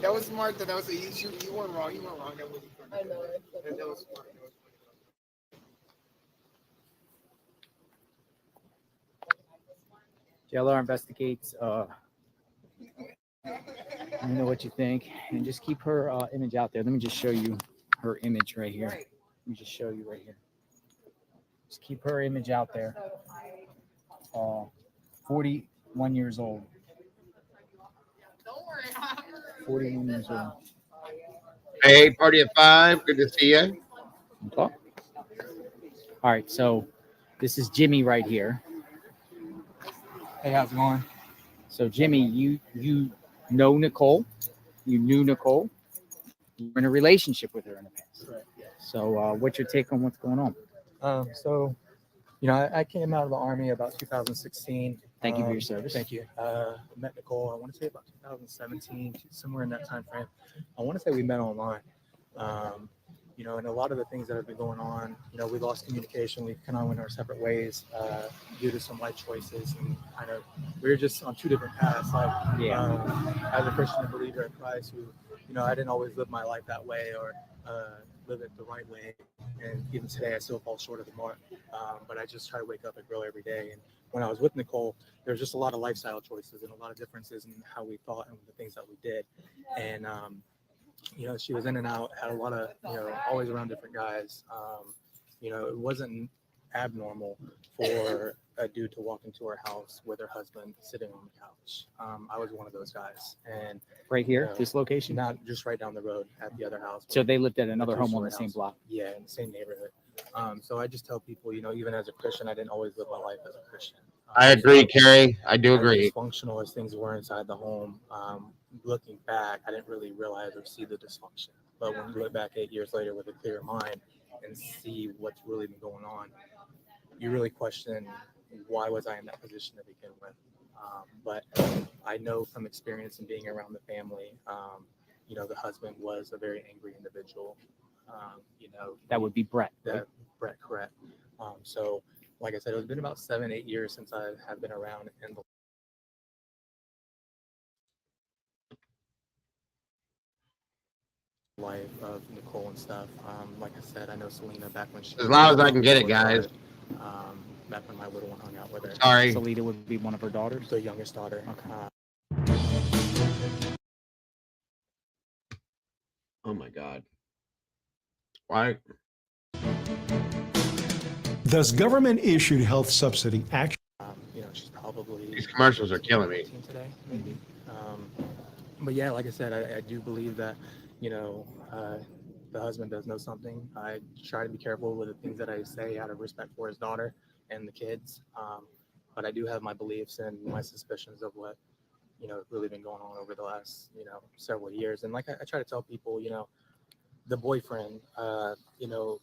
That was smart. That was you weren't wrong. You weren't wrong. That was I know. That was smart. JLR investigates. Let me know what you think, and just keep her image out there. Let me just show you her image right here. Let me just show you right here. Just keep her image out there. 41 years old. 41 years old. Hey, party at 5. Good to see you. All right, so this is Jimmy right here. Hey, how's it going? So Jimmy, you know Nicole. You knew Nicole. You were in a relationship with her in the past. Right. Yeah. So what's your take on what's going on? So, you know, I came out of the Army about 2016. Thank you for your service. Thank you. I met Nicole, I want to say about 2017, somewhere in that time frame. I want to say we met online. You know, and a lot of the things that have been going on, you know, we lost communication. We kind of went our separate ways due to some life choices, and kind of we were just on two different paths. Like, as a Christian believer in Christ, who, you know, I didn't always live my life that way or live it the right way. And even today, I still fall short of the mark. But I just try to wake up and grow every day. And when I was with Nicole, there was just a lot of lifestyle choices and a lot of differences in how we thought and the things that we did. And, you know, she was in and out, had a lot of, you know, always around different guys. You know, it wasn't abnormal for a dude to walk into her house with her husband sitting on the couch. I was one of those guys. And Right here, you know, this location? not just right down the road at the other house. So they lived at another home on two-story the same house. block. Yeah, in the same neighborhood. So I just tell people, you know, even as a Christian, I didn't always live my life as a Christian. I agree, Kerry. I do As agree. dysfunctional as things were inside the home, looking back, I didn't really realize or see the dysfunction. But when you look back 8 years later with a clear mind and see what's really been going on, you really question, why was I in that position to begin with? But I know from experience and being around the family, you know, the husband was a very angry individual. You know, That would be Brett. Right? that Brett, correct. So, like I said, it's been about 7-8 years since I have been around in the life of Nicole and stuff. Like I said, I know Selena back when she As loud as I can get it, guys. Back when my little one hung out with her. Sorry. Selena would be one of her daughters? The youngest daughter. Okay. Oh my God. Why? Does government-issued health subsidy actually? You know, she's probably. These commercials are killing me. Today, maybe. But yeah, like I said, I do believe that, you know, the husband does know something. I try to be careful with the things that I say out of respect for his daughter and the kids. But I do have my beliefs and my suspicions of what, you know, really been going on over the last, you know, several years. And like I try to tell people, you know, the boyfriend, you know,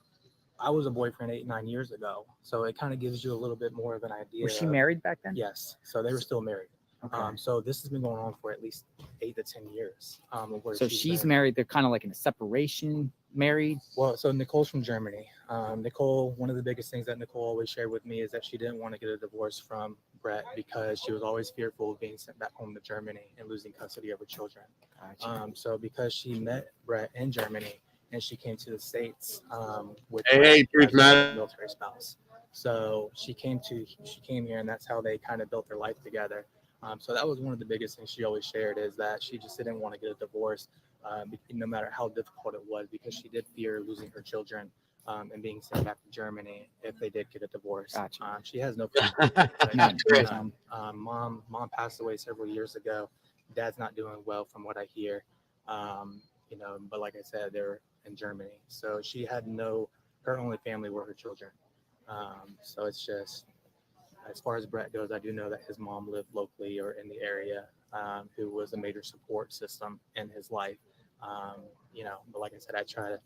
I was a boyfriend 8-9 years ago. So it kind of gives you a little bit more of an idea. Was she of- married back then? Yes. So they were still married. Okay. So this has been going on for at least 8 to 10 years. Where So she's married. They're kind of like in a separation, married. Well, so Nicole's from Germany. Nicole, one of the biggest things that Nicole always shared with me is that she didn't want to get a divorce from Brett because she was always fearful of being sent back home to Germany and losing custody of her children. Gotcha. So because she met Brett in Germany and she came to the States with Hey, Brett truth as a matters. military spouse. So she came here and that's how they kind of built their life together. So that was one of the biggest things she always shared is that she just didn't want to get a divorce, no matter how difficult it was, because she did fear losing her children and being sent back to Germany if they did get a divorce. Gotcha. She has no Not great. Mom passed away several years ago. Dad's not doing well from what I hear. You know, but like I said, they're in Germany. So she had her only family were her children. So it's just, as far as Brett goes, I do know that his mom lived locally or in the area, who was a major support system in his life. You know, but like I said, I try to.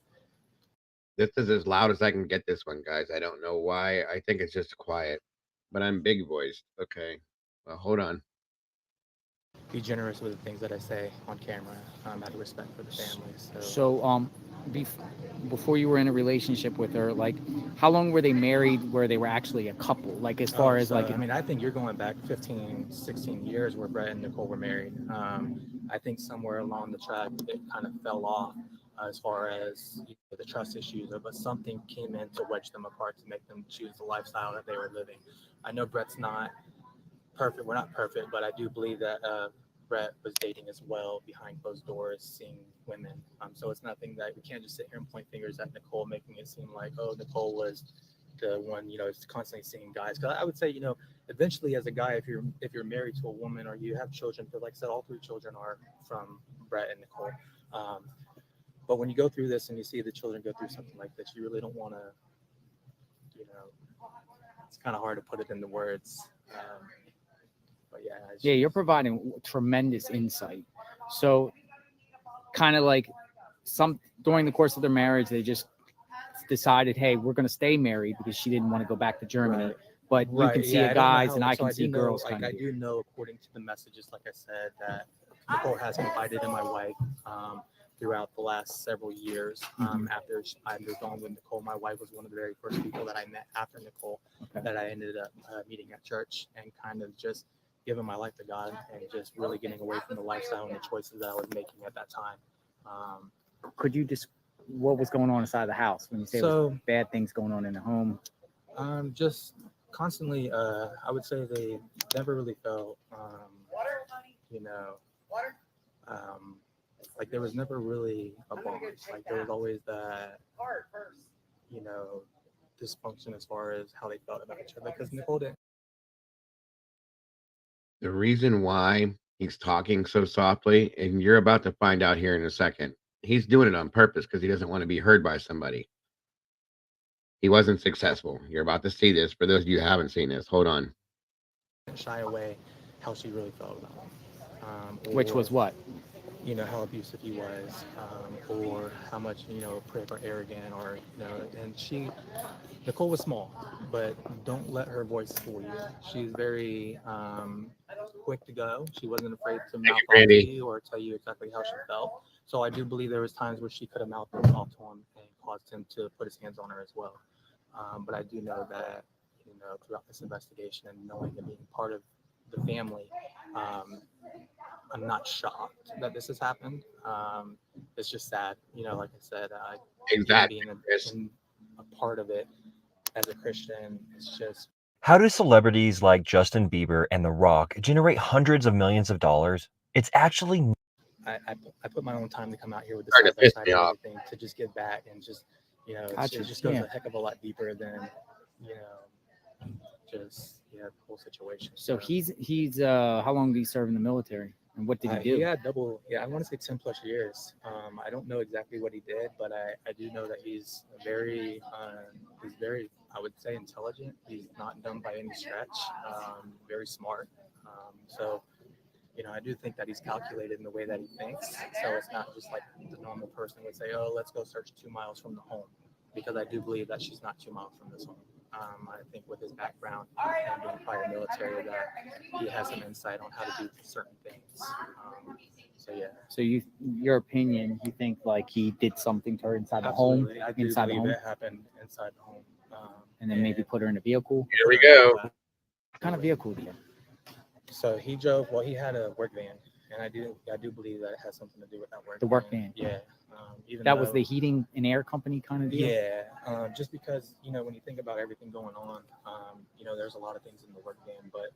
This is as loud as I can get this one, guys. I don't know why. I think it's just quiet, but I'm big voiced. Okay. Well, hold on. Be generous with the things that I say on camera, out of respect for the family. So, before you were in a relationship with her, like, how long were they married where they were actually a couple? Like, as far as like, I mean, I think you're going back 15, 16 years where Brett and Nicole were married. I think somewhere along the track, it kind of fell off as far as the trust issues, but something came in to wedge them apart to make them choose the lifestyle that they were living. I know Brett's not perfect. We're not perfect, but I do believe that Brett was dating as well behind closed doors, seeing women. So it's nothing that we can't just sit here and point fingers at Nicole, making it seem like, oh, Nicole was the one, you know, is constantly seeing guys. Because I would say, you know, eventually as a guy, if you're married to a woman or you have children, because like I said, all 3 children are from Brett and Nicole. But when you go through this and you see the children go through something like this, you really don't want to, you know, it's kind of hard to put it into words. But yeah, you're providing tremendous insight. So, kind of like during the course of their marriage, they just decided, hey, we're going to stay married because she didn't want to go back to Germany. Right. But you can see it guys and I can see do know, girls. Like, I do know, according to the messages, like I said, that Nicole has confided in my wife throughout the last several years. After I moved on with Nicole, my wife was one of the very first people that I met after Nicole that I ended up meeting at church and kind of just giving my life to God and just really getting away from the lifestyle and the choices that I was making at that time. Could you just what was going on inside the house when you say it was So, bad things going on in the home? just constantly, I would say they never really felt, you know, like there was never really a bond. Like there was always that, you know, dysfunction as far as how they felt about each other. Because Nicole didn't. The reason why he's talking so softly, and you're about to find out here in a second, he's doing it on purpose because he doesn't want to be heard by somebody. He wasn't successful. You're about to see this. For those of you who haven't seen this, hold on. Shy away how she really felt about him. Which Or, was what? you know, how abusive he was, or how much, you know, prick or arrogant, or, you know, and Nicole was small, but don't let her voice fool you. She's very quick to go. She wasn't afraid to mouth off to you or tell you exactly how she felt. So I do believe there was times where she could have mouthed off to him and caused him to put his hands on her as well. But I do know that, you know, throughout this investigation and knowing and being part of the family, I'm not shocked that this has happened. It's just sad, you know, like I said, Exactly. being a part of it as a Christian, it's just. How do celebrities like Justin Bieber and The Rock generate hundreds of millions of dollars? It's actually. I put my own time to come out here with the Starting to side by piss side me and off. everything to just give back and just, you know, Gotcha. it just goes Yeah. a heck of a lot deeper than, you know, just, the whole situation. So he's how long did he serve in the military, and what did he do? He had I want to say 10 plus years. I don't know exactly what he did, but I do know that he's very, I would say, intelligent. He's not dumb by any stretch. Very smart. So, you know, I do think that he's calculated in the way that he thinks. So it's not just like the normal person would say, oh, let's go search 2 miles from the home, because I do believe that she's not 2 miles from this home. I think with his background and being prior military, that he has some insight on how to do certain things. So yeah. So your opinion, you think like he did something to her inside Absolutely. the home? I do Inside the believe home? it happened inside the home. And then maybe put her in a vehicle? Here we go. What kind of vehicle did he have? So he drove, well, he had a work van, and I do believe that it has something to do with that work The work van? Yeah. Even That was though- the heating and air company kind of deal? Yeah, just because, you know, when you think about everything going on, you know, there's a lot of things in the work van, but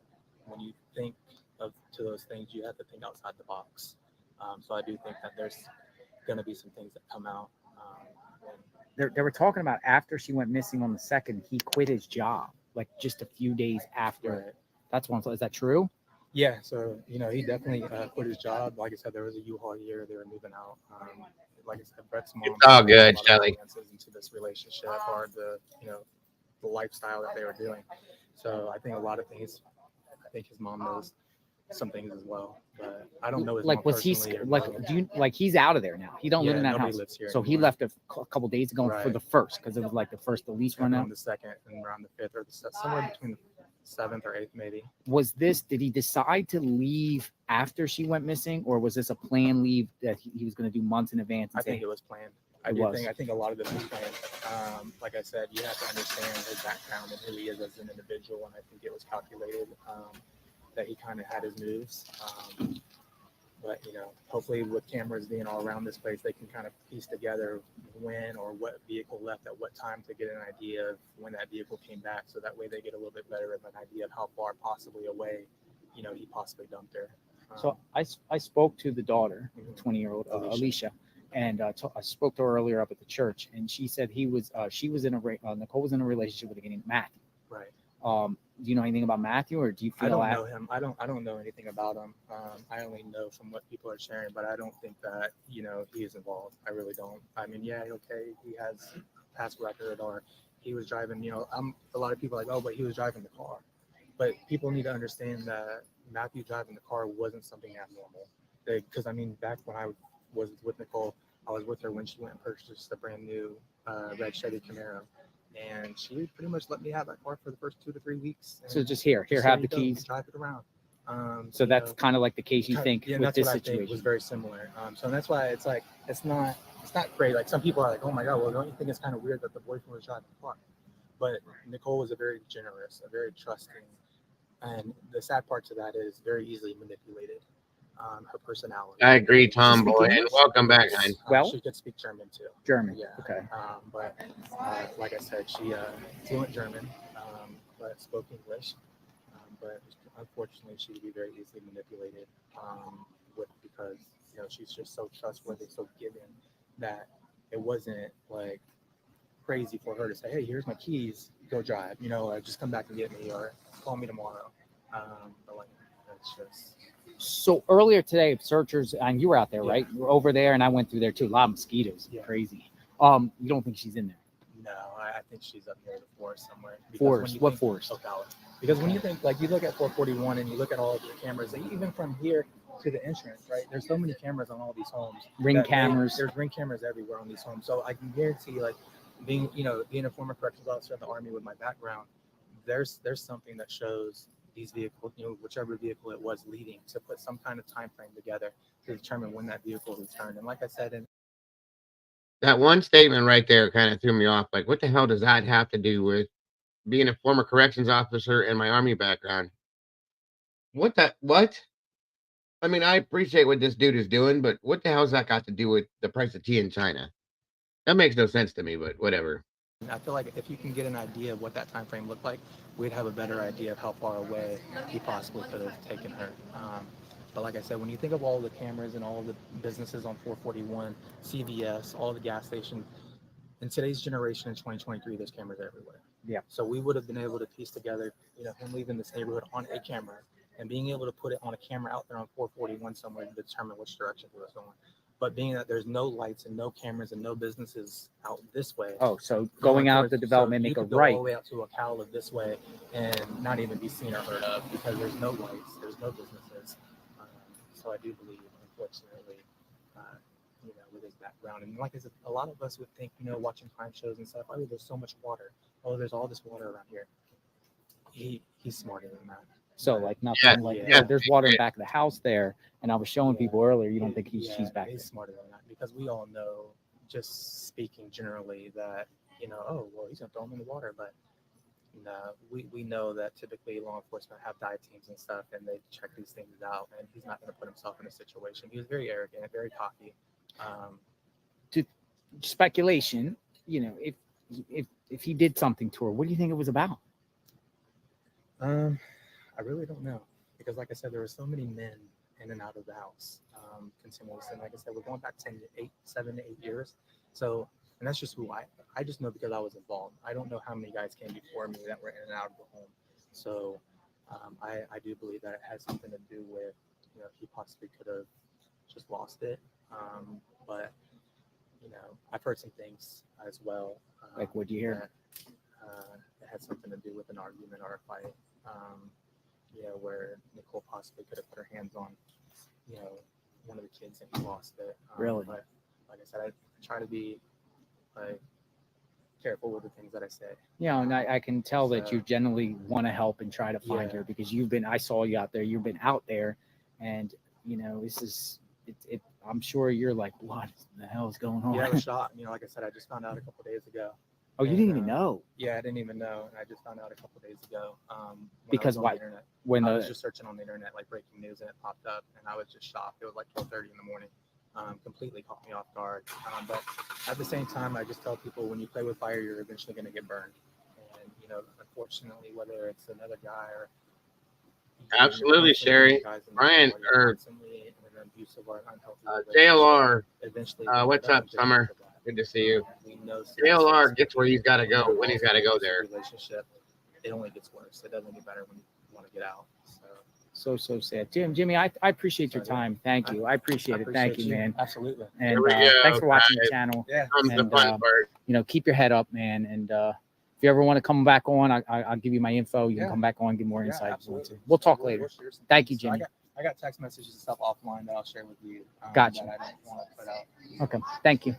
when you think to those things, you have to think outside the box. So I do think that there's going to be some things that come out. They were talking about after she went missing on the 2nd, he quit his job, like just a few days after. Right. That's one. Is that true? Yeah, so, you know, he definitely quit his job. Like I said, there was a U-Haul here. They were moving out. Like I said, Brett's mom. It's all put good, a lot of Shelly. finances into this relationship, or the, you know, the lifestyle that they were doing. So I think a lot of things. I think his mom knows some things as well, but I don't know his Like mom was he personally or like? nothing. Do you like he's out of there now? He don't live Yeah, in that nobody house. lives here So he anymore. left a couple days ago for Right. the 1st, because it was like the 1st the lease run out. around the 2nd and around the 5th, or somewhere between the 7th or 8th, maybe. Did he decide to leave after she went missing, or was this a planned leave that he was going to do months in advance? I think it was planned. I think a lot of this was planned. Like I said, you have to understand his background and who he is as an individual, and I think it was calculated that he kind of had his moves. But, you know, hopefully with cameras being all around this place, they can kind of piece together when or what vehicle left at what time to get an idea of when that vehicle came back. So that way they get a little bit better of an idea of how far possibly away, you know, he possibly dumped her. So I spoke to the daughter, 20-year-old Alicia, and I spoke to her earlier up at the church, and she said she was in Nicole was in a relationship with a guy named Matthew. Right. Do you know anything about Matthew, or do you feel? I don't know him. I don't know anything about him. I only know from what people are sharing, but I don't think that, you know, he is involved. I really don't. I mean, yeah, okay, he has past record, or he was driving. You know, a lot of people are like, oh, but he was driving the car. But people need to understand that Matthew driving the car wasn't something abnormal. Because I mean, back when I was with Nicole, I was with her when she went and purchased a brand new red Chevy Camaro. And she pretty much let me have that car for the first 2 to 3 weeks. So just here, have the keys. Drive it around. So that's kind of like the case you think yeah, with that's this what situation. I think was very similar. So that's why it's like it's not great. Like some people are like, oh my God, well, don't you think it's kind of weird that the boyfriend was driving the car? But Nicole was a very generous, a very trusting, and the sad part to that is very easily manipulated. her personality. I agree, She Tomboy, speak and English? welcome back, Hein. Well, she could speak German too. German. Yeah. Okay. But like I said, she fluent German, but spoke English. But unfortunately, she could be very easily manipulated because she's just so trustworthy, so giving that it wasn't like crazy for her to say, "Hey, here's my keys, go drive," just come back and get me or call me tomorrow. But like that's just. So earlier today, searchers, and you were out there, right? You were over there, and I went through there too. A lot of mosquitoes. Yeah. Crazy. You don't think she's in there? No, I think she's up near the forest somewhere. Forest? What forest? Ocala. Because when you think, like, you look at 441 and you look at all of the cameras, even from here to the entrance, right? There's so many cameras on all these homes. Ring cameras. There's ring cameras everywhere on these homes. So I can guarantee, like, being a former corrections officer in the Army with my background, there's something that shows these vehicles, whichever vehicle it was leading, to put some kind of time frame together to determine when that vehicle returned. And like I said, That one statement right there kind of threw me off. Like, what the hell does that have to do with being a former corrections officer and my Army background? What? I mean, I appreciate what this dude is doing, but what the hell's that got to do with the price of tea in China? That makes no sense to me, but whatever. I feel like if you can get an idea of what that time frame looked like, we'd have a better idea of how far away he possibly could have taken her. But like I said, when you think of all the cameras and all the businesses on 441, CVS, all the gas stations, in today's generation in 2023, there's cameras everywhere. Yeah. So we would have been able to piece together, him leaving this neighborhood on a camera and being able to put it on a camera out there on 441 somewhere to determine which direction he was going. But being that there's no lights and no cameras and no businesses out this way. Oh, so going out the development, make a go right. all the way out to Ocala this way and not even be seen or heard of because there's no lights, there's no businesses. So I do believe, unfortunately, with his background, and like I said, a lot of us would think, watching crime shows and stuff, oh, there's so much water. Oh, there's all this water around here. He's smarter than that. So like nothing there's water in the back of the house there, and I was showing people earlier. You don't think she's back He's there? smarter than that because we all know, just speaking generally, that oh well, he's gonna throw him in the water, but we know that typically law enforcement have dive teams and stuff, and they check these things out, and he's not gonna put himself in a situation. He was very arrogant, very cocky. To speculation, if he did something to her, what do you think it was about? I really don't know because, like I said, there were so many men in and out of the house continuously. And like I said, we're going back 7 to 8 years. So, and that's just who I just know because I was involved. I don't know how many guys came before me that were in and out of the home. So, I do believe that it has something to do with, he possibly could have just lost it. But, I've heard some things as well. Like, what'd you hear? That, it had something to do with an argument or a fight. Where Nicole possibly could have put her hands on, one of the kids and he lost it. Really? But like I said, I try to be like careful with the things that I say. Yeah, and I can tell that you generally want to help and try to find her because I saw you out there. You've been out there, and this is it. I'm sure you're like, what the hell is going on? Yeah, I was shocked. Like I said, I just found out a couple of days ago. Oh, you didn't even know? Yeah, I didn't even know, and I just found out a couple of days ago. Because why? I was just searching on the internet, like breaking news, and it popped up, and I was just shocked. It was like 12:30 in the morning. Completely caught me off guard. But at the same time, I just tell people, when you play with fire, you're eventually going to get burned. And unfortunately, whether it's another guy or Absolutely, Sherry. Brian or JLR. What's up, Summer? Good to see you. JLR gets where he's got to go when he's got to go there. Relationship, it only gets worse. It doesn't get better when you want to get out. So sad. Jimmy, I appreciate your time. Thank you. I appreciate it. Thank you, man. Absolutely. And thanks for watching the channel. Yeah. And keep your head up, man. And if you ever want to come back on, I'll give you my info. You can come back on and get more insight. Absolutely. We'll talk later. Thank you, Jimmy. I got text messages and stuff offline that I'll share with you. Gotcha. That I don't want to put out. Okay. Thank you.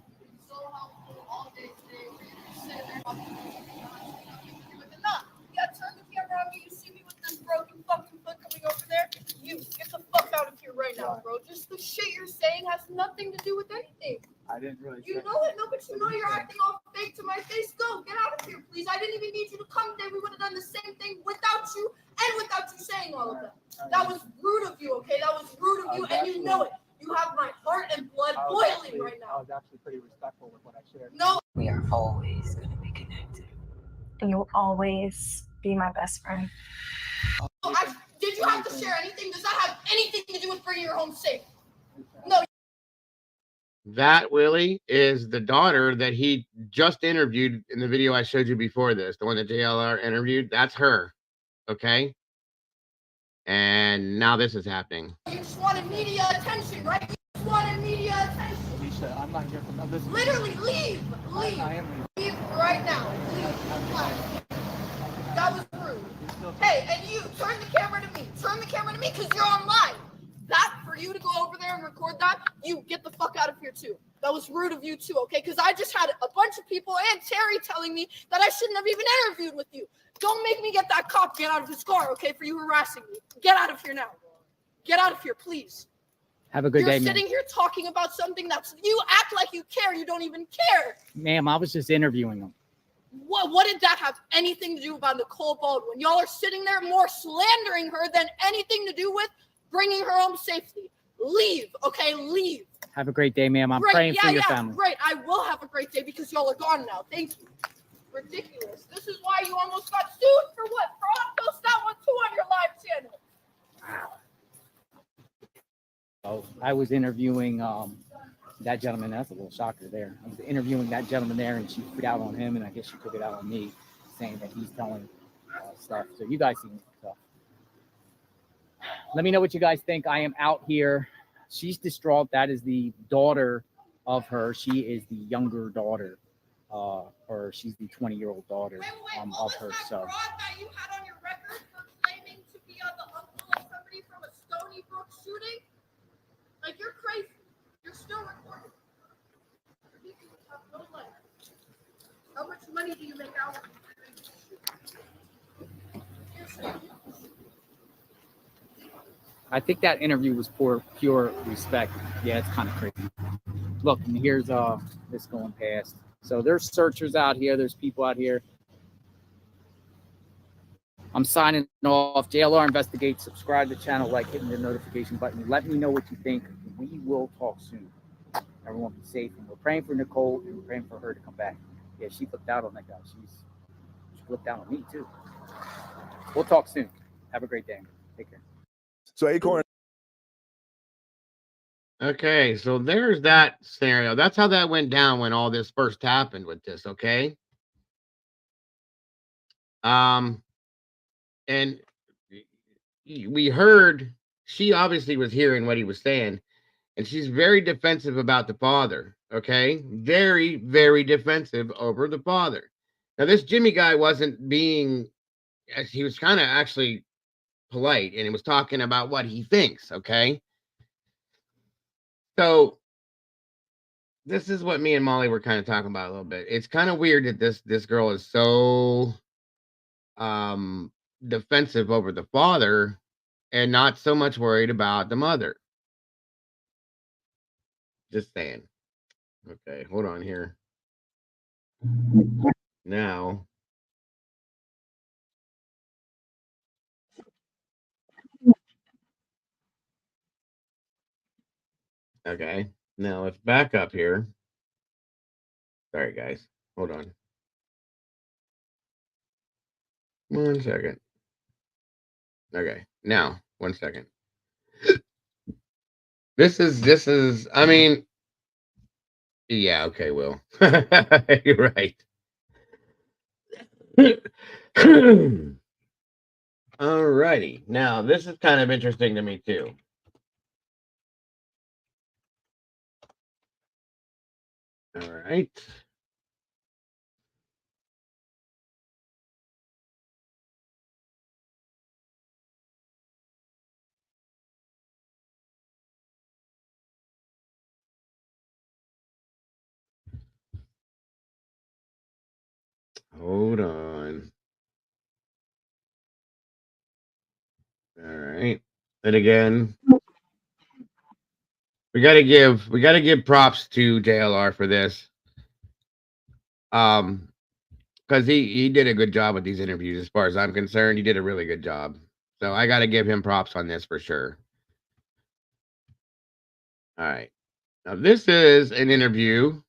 Turn the camera on me. You see me with this broken fucking foot coming over there? You get the fuck out of here right now, bro. Just the shit you're saying has nothing to do with anything. I didn't really. You know it, no, but you know you're acting all fake to my face. Go, get out of here, please. I didn't even need you to come there. We would have done the same thing without you and without you saying all of that. That was rude of you, okay? That was rude of you, and you know it. You have my heart and blood boiling right now. I was actually pretty respectful with what I shared. No. We are always going to be connected. And you'll always be my best friend. Did you have to share anything? Does that have anything to do with bringing her home safe? No. That, Willie, is the daughter that he just interviewed in the video I showed you before this, the one that JLR interviewed. That's her. Okay? And now this is happening. You just wanted media attention, right? You just wanted media attention. Alicia, I'm not here for no business. Literally, leave. Leave. I am leaving. Leave right now. Leave. That was rude. Hey, and you, turn the camera to me. Turn the camera to me because you're on live. That, for you to go over there and record that, you get the fuck out of here too. That was rude of you too, okay? Because I just had a bunch of people and Terry telling me that I shouldn't have even interviewed with you. Don't make me get that cop get out of his car, okay, for you harassing me. Get out of here now. Get out of here, please. Have a good day, You're ma'am. sitting here talking about something that's, you act like you care. You don't even care. Ma'am, I was just interviewing him. What did that have anything to do about Nicole Baldwin? Y'all are sitting there more slandering her than anything to do with bringing her home safely. Leave, okay? Leave. Have a great day, ma'am. I'm Great. praying for your yeah, family. Great. I will have a great day because y'all are gone now. Thank you. Ridiculous. This is why you almost got sued for what? Fraud? Post that one too on your live channel. Oh, I was interviewing that gentleman. That's a little shocker there. I was interviewing that gentleman there, and she put it out on him, and I guess she took it out on me, saying that he's telling stuff. So you guys seen stuff. Let me know what you guys think. I am out here. She's distraught. That is the daughter of her. She is the younger daughter, or she's the 20-year-old daughter of her. So. That you had on your record for claiming to be the uncle of somebody from a Stony Brook shooting? Like, you're crazy. You're still recording. You have no life. How much money do you make out of I think that interview was for pure respect. Yeah, it's kind of crazy. Look, and here's this going past. So there's searchers out here. There's people out here. I'm signing off. JLR Investigate. Subscribe to the channel, like, hitting the notification button. Let me know what you think. We will talk soon. Everyone be safe. And we're praying for Nicole, and we're praying for her to come back. Yeah, she flipped out on that guy. She flipped out on me, too. We'll talk soon. Have a great day. Take care. So Acorn. Okay, so there's that scenario. That's how that went down when all this first happened with this, okay? And we heard, she obviously was hearing what he was saying, and she's very defensive about the father, okay? Very, very defensive over the father. Now, this Jimmy guy wasn't being, he was kind of actually polite, and he was talking about what he thinks, okay? So this is what me and Molly were kind of talking about a little bit. It's kind of weird that this girl is so defensive over the father and not so much worried about the mother. Just saying. Okay, hold on here. Now, okay, now let's back up here. Sorry, guys. Hold on. 1 second. Okay, now, 1 second. This is, I mean, yeah, okay, Will. You're right. Alrighty. Now, this is kind of interesting to me, too. All right. Hold on. All right. And again, we got to give props to JLR for this. Because he did a good job with these interviews. As far as I'm concerned, he did a really good job. So I got to give him props on this for sure. All right. Now, this is an interview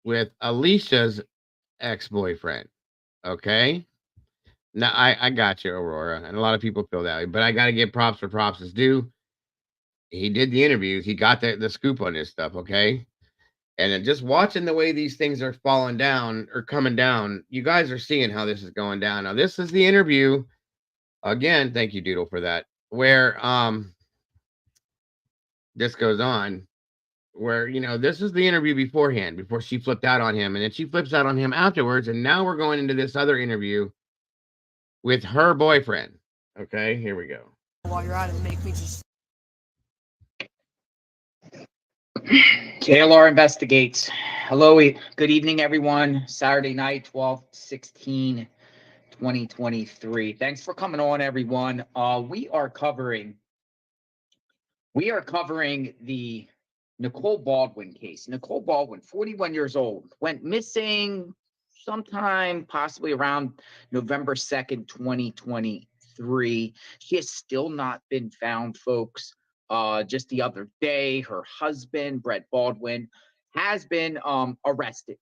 with Alicia's ex-boyfriend. Okay. Now, I got you, Aurora, and a lot of people feel that way, but I got to give props where props is due. He did the interviews. He got the scoop on this stuff. Okay. And then just watching the way these things are falling down or coming down, you guys are seeing how this is going down. Now, this is the interview. Again, thank you, Doodle, for that. Where this goes on, where this is the interview beforehand, before she flipped out on him, and then she flips out on him afterwards, and now we're going into this other interview with her boyfriend. Okay, here we go. While you're at it, make me just. JLR investigates. Hello, good evening, everyone. Saturday night, 12/16/2023. Thanks for coming on, everyone. We are covering the Nicole Baldwin case. Nicole Baldwin, 41 years old, went missing sometime possibly around November 2nd, 2023. She has still not been found, folks. Just the other day, her husband, Brett Baldwin, has been arrested.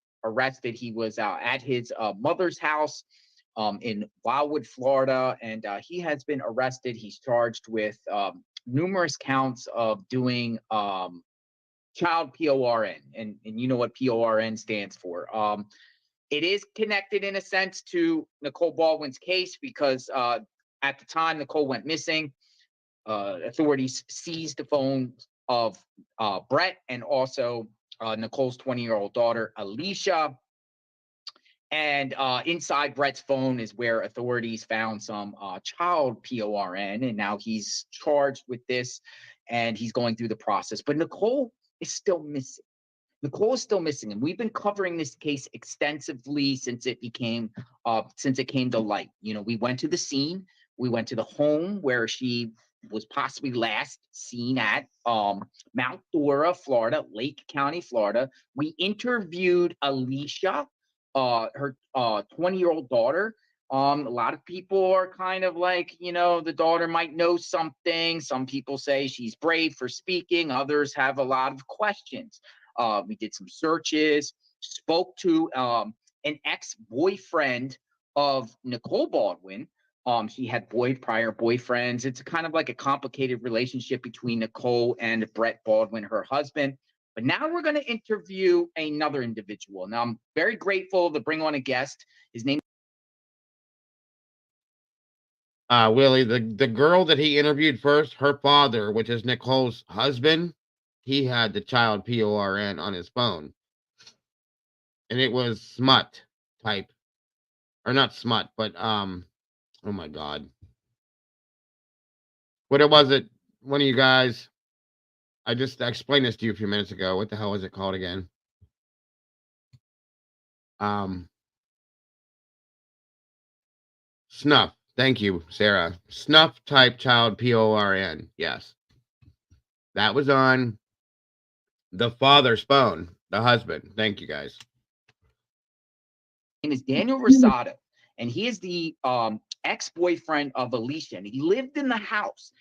He was at his mother's house in Wildwood, Florida, and he has been arrested. He's charged with numerous counts of doing child PORN, and you know what PORN stands for. It is connected in a sense to Nicole Baldwin's case because at the time Nicole went missing, authorities seized the phone of Brett and also Nicole's 20-year-old daughter, Alicia. And inside Brett's phone is where authorities found some child PORN, and now he's charged with this, and he's going through the process. But Nicole is still missing. And we've been covering this case extensively since it came to light. We went to the scene. We went to the home where she was possibly last seen at, Mount Dora, Florida, Lake County, Florida. We interviewed Alicia, her 20-year-old daughter. A lot of people are kind of like, the daughter might know something. Some people say she's brave for speaking. Others have a lot of questions. We did some searches, spoke to an ex-boyfriend of Nicole Baldwin. She had prior boyfriends. It's kind of like a complicated relationship between Nicole and Brett Baldwin, her husband. But now we're going to interview another individual. Now, I'm very grateful to bring on a guest. His name Willie, the girl that he interviewed first, her father, which is Nicole's husband, he had the child PORN on his phone. And it was smut type. Or not smut, but oh my God. What was it? One of you guys, I explained this to you a few minutes ago. What the hell was it called again? Snuff. Thank you, Sarah. Snuff type child PORN. Yes. That was on the father's phone, the husband. Thank you, guys. name is Daniel Rosado, and he is the ex-boyfriend of Alicia. And he lived in the house.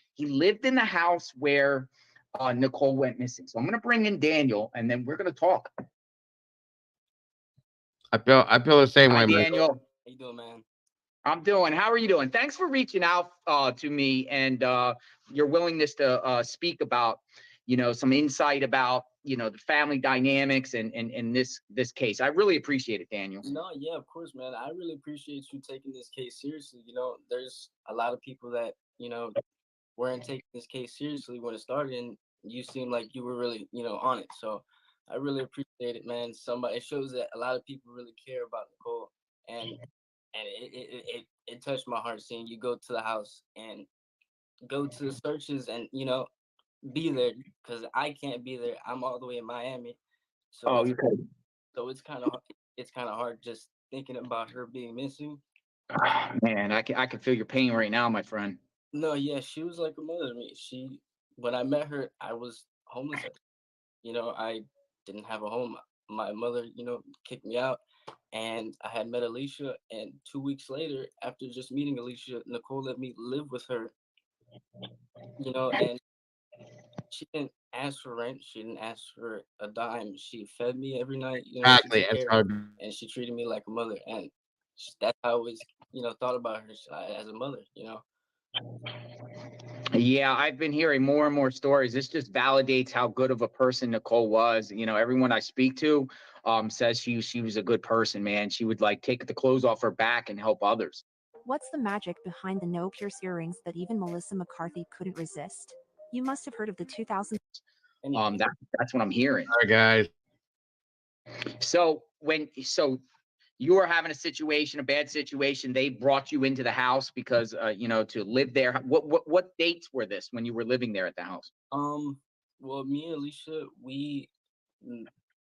Where Nicole went missing. So I'm going to bring in Daniel, and then we're going to talk. I feel the same way, Daniel. How you doing, man? I'm doing. How are you doing? Thanks for reaching out to me and your willingness to speak about, some insight about, the family dynamics and this case. I really appreciate it, Daniel. No, yeah, of course, man. I really appreciate you taking this case seriously. There's a lot of people that, weren't taking this case seriously when it started, and you seem like you were really, on it. So I really appreciate it, man. It shows that a lot of people really care about Nicole, and it touched my heart seeing you go to the house and go to the searches and be there, because I can't be there. I'm all the way in Miami, so it's kind of hard just thinking about her being missing. Man, I can feel your pain right now, my friend. No, yeah, she was like a mother to me. When I met her, I was homeless. I didn't have a home. My mother, kicked me out, and I had met Alicia. And 2 weeks later, after just meeting Alicia, Nicole let me live with her. And She didn't ask for rent. She didn't ask for a dime. She fed me every night. She Exactly. took It's care of hard. me, and she treated me like a mother. And that's how I always, thought about her as a mother. Yeah, I've been hearing more and more stories. This just validates how good of a person Nicole was. Everyone I speak to says she was a good person, man. She would like take the clothes off her back and help others. What's the magic behind the no-pierce earrings that even Melissa McCarthy couldn't resist? You must have heard of the 2000. That's what I'm hearing. All right, guys. So you were having a bad situation, they brought you into the house because to live there. What dates were this when you were living there at the house? Well, me and Alicia, we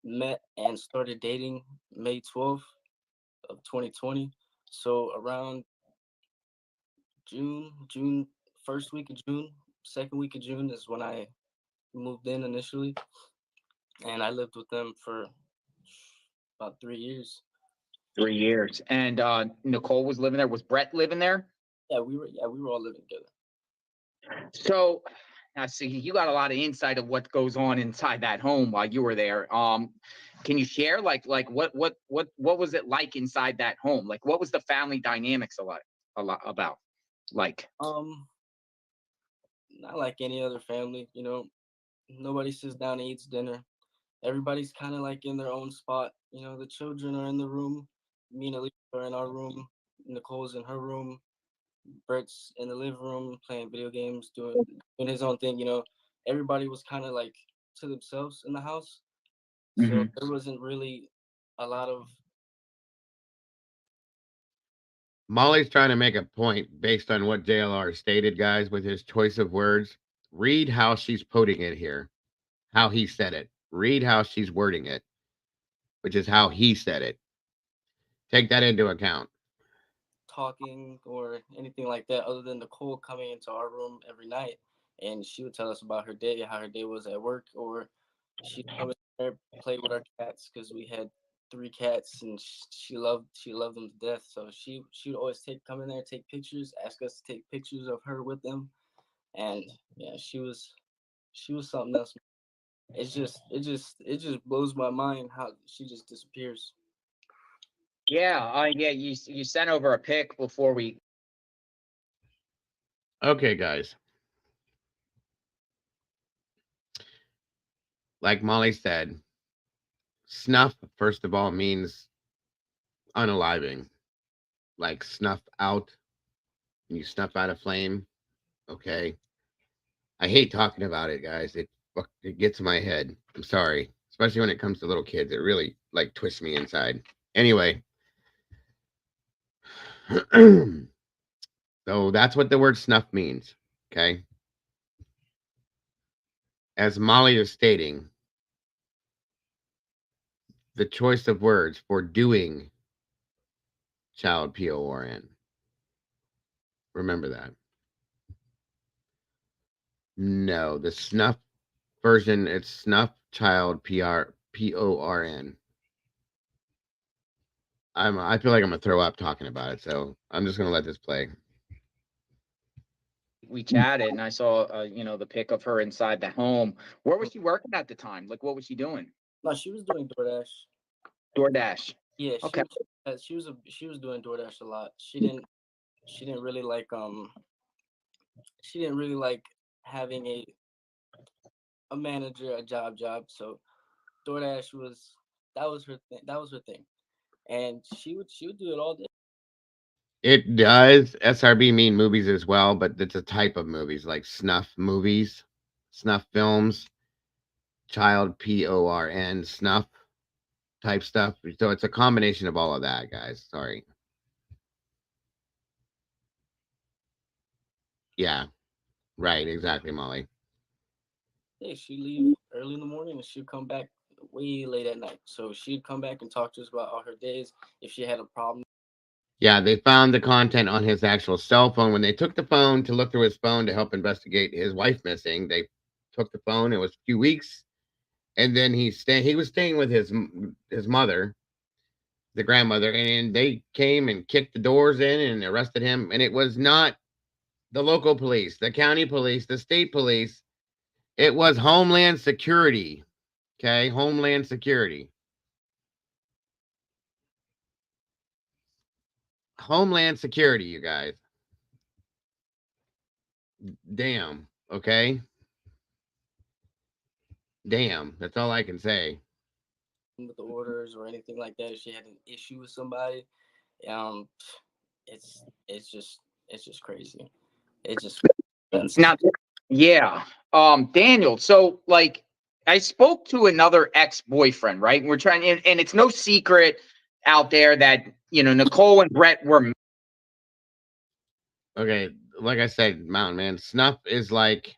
met and started dating May 12th of 2020. So around June, first week of June, second week of June is when I moved in initially, and I lived with them for about 3 years. 3 years. And Nicole was living there. Was Brett living there? Yeah, we were all living together. So now, see, you got a lot of insight of what goes on inside that home while you were there. Can you share like what was it like inside that home? Like, what was the family dynamics a lot about? Like, not like any other family. Nobody sits down and eats dinner. Everybody's kind of like in their own spot. The children are in the room. Me and Alicia are in our room. Nicole's in her room. Brett's in the living room playing video games, doing his own thing. Everybody was kind of like to themselves in the house. So there wasn't really a lot of. Molly's trying to make a point based on what JLR stated, guys, with his choice of words. Read how she's putting it here, how he said it. Read how she's wording it, which is how he said it. Take that into account. Talking or anything like that, other than Nicole coming into our room every night, and she would tell us about her day, how her day was at work, or she'd come in there, play with our cats because we had 3 cats, and she loved them to death. So she would always come in there, take pictures, ask us to take pictures of her with them, and yeah, she was something else. It just blows my mind how she just disappears. Yeah, you sent over a pic before we. Okay, guys. Like Molly said, snuff, first of all, means unaliving. Like snuff out. You snuff out a flame. Okay. I hate talking about it, guys. It gets in my head. I'm sorry. Especially when it comes to little kids. It really like twists me inside. Anyway. So that's what the word snuff means. Okay. As Molly is stating, the choice of words for doing child PORN. Remember that. No, the snuff version, it's snuff child PORN. I feel like I'm gonna throw up talking about it, so I'm just gonna let this play. We chatted, and I saw the pic of her inside the home. Where was she working at the time? Like, what was she doing? No, she was doing DoorDash. DoorDash. Yeah, Okay. she was doing DoorDash a lot. She didn't really like having a manager, a job. So DoorDash was her thing, and she would do it all day. It does SRB mean movies as well, but it's a type of movies like snuff movies, snuff films, child PORN, snuff type stuff. So it's a combination of all of that, guys. Sorry. Yeah. Right, exactly, Molly. Yeah, she'd leave early in the morning and she'd come back way late at night. So she'd come back and talk to us about all her days. If she had a problem. Yeah, they found the content on his actual cell phone. When they took the phone to look through his phone to help investigate his wife missing, they took the phone. It was a few weeks. And then he was staying with his mother, the grandmother, and they came and kicked the doors in and arrested him. And it was not the local police, the county police, the state police. It was Homeland Security. Okay, Homeland Security. Homeland Security, you guys. Damn. Okay. Damn. That's all I can say. With the orders or anything like that, if she had an issue with somebody, it's just crazy. It just Now, yeah. Daniel, so like I spoke to another ex-boyfriend, right? And we're trying, and it's no secret out there that, Nicole and Brett were. Okay, like I said, Mountain Man, snuff is like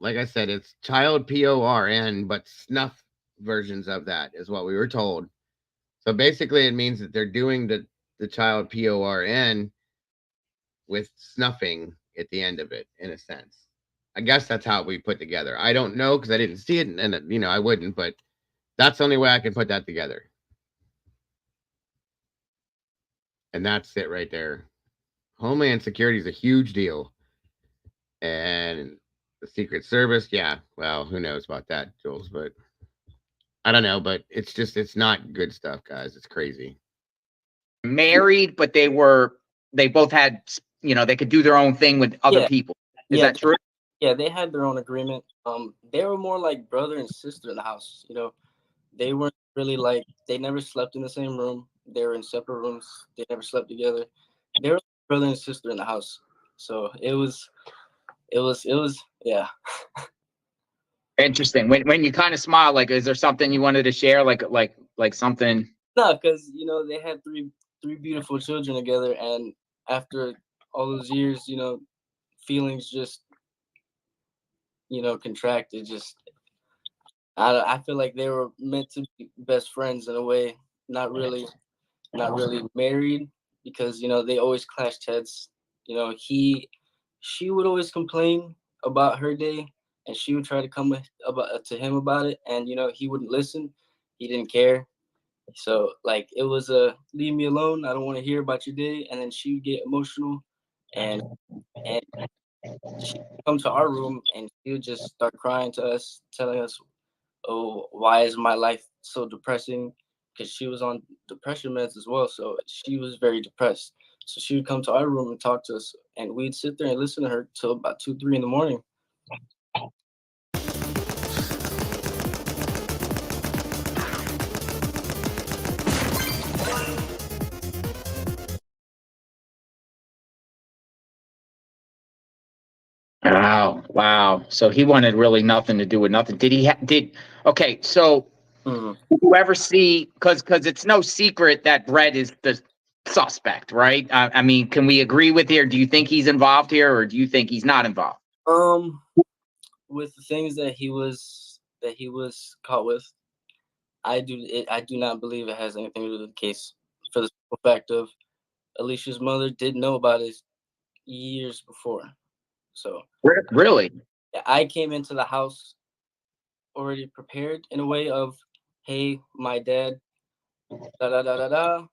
I said, it's child PORN, but snuff versions of that is what we were told. So basically, it means that they're doing the child PORN with snuffing at the end of it, in a sense. I guess that's how we put together. I don't know because I didn't see it, and I wouldn't, but that's the only way I can put that together. And that's it right there. Homeland Security is a huge deal. And the Secret Service, yeah, well, who knows about that, Jules, but I don't know, but it's not good stuff, guys. It's crazy. Married, but they both had, they could do their own thing with other people. Is that true? Yeah, they had their own agreement. They were more like brother and sister in the house. They weren't really like, they never slept in the same room. They were in separate rooms. They never slept together. They were brother and sister in the house. So it was, yeah. Interesting. When you kind of smile, like, is there something you wanted to share? Like something? No, because they had three beautiful children together, and after all those years, feelings just contracted. Just I feel like they were meant to be best friends in a way, not really married, because they always clashed heads. She would always complain about her day, and she would try to come to him about it, and he wouldn't listen. He didn't care. So like it was leave me alone. I don't want to hear about your day. And then she would get emotional, and she would come to our room and she would just start crying to us, telling us, "Oh, why is my life so depressing?" Because she was on depression meds as well, so she was very depressed. So she would come to our room and talk to us, and we'd sit there and listen to her till about 2, 3 in the morning. Wow. So he wanted really nothing to do with nothing. Okay, so did you ever see, because it's no secret that Brett is the suspect, right? I mean, can we agree with here? Do you think he's involved here, or do you think he's not involved? With the things that he was caught with, I do not believe it has anything to do with the case, for the simple fact of Alicia's mother did know about it years before. So really, I came into the house already prepared in a way of, hey, my dad, da da da da da,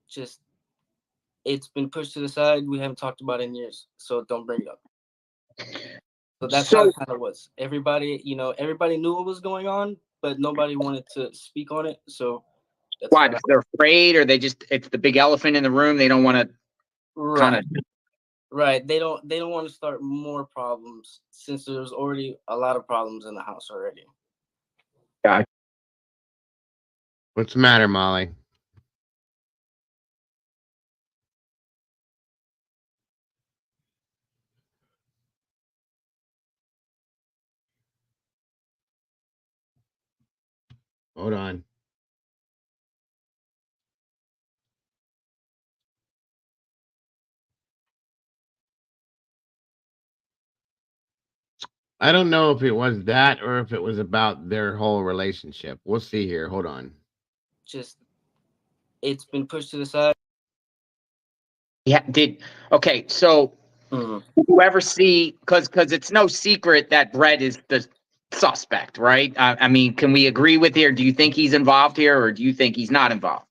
just it's been pushed to the side. We haven't talked about it in years, so don't bring it up. So that's how it kind of was. Everybody knew what was going on, but nobody wanted to speak on it. So that's why? Because they're afraid, or it's the big elephant in the room. They don't want to kind of. Right. They don't want to start more problems, since there's already a lot of problems in the house already. Yeah. What's the matter, Molly? Hold on. I don't know if it was that or if it was about their whole relationship. We'll see here. Hold on. Just, it's been pushed to the side. Yeah. Okay. So did you ever see? Because it's no secret that Brett is the suspect, right? I mean, can we agree with here? Do you think he's involved here, or do you think he's not involved?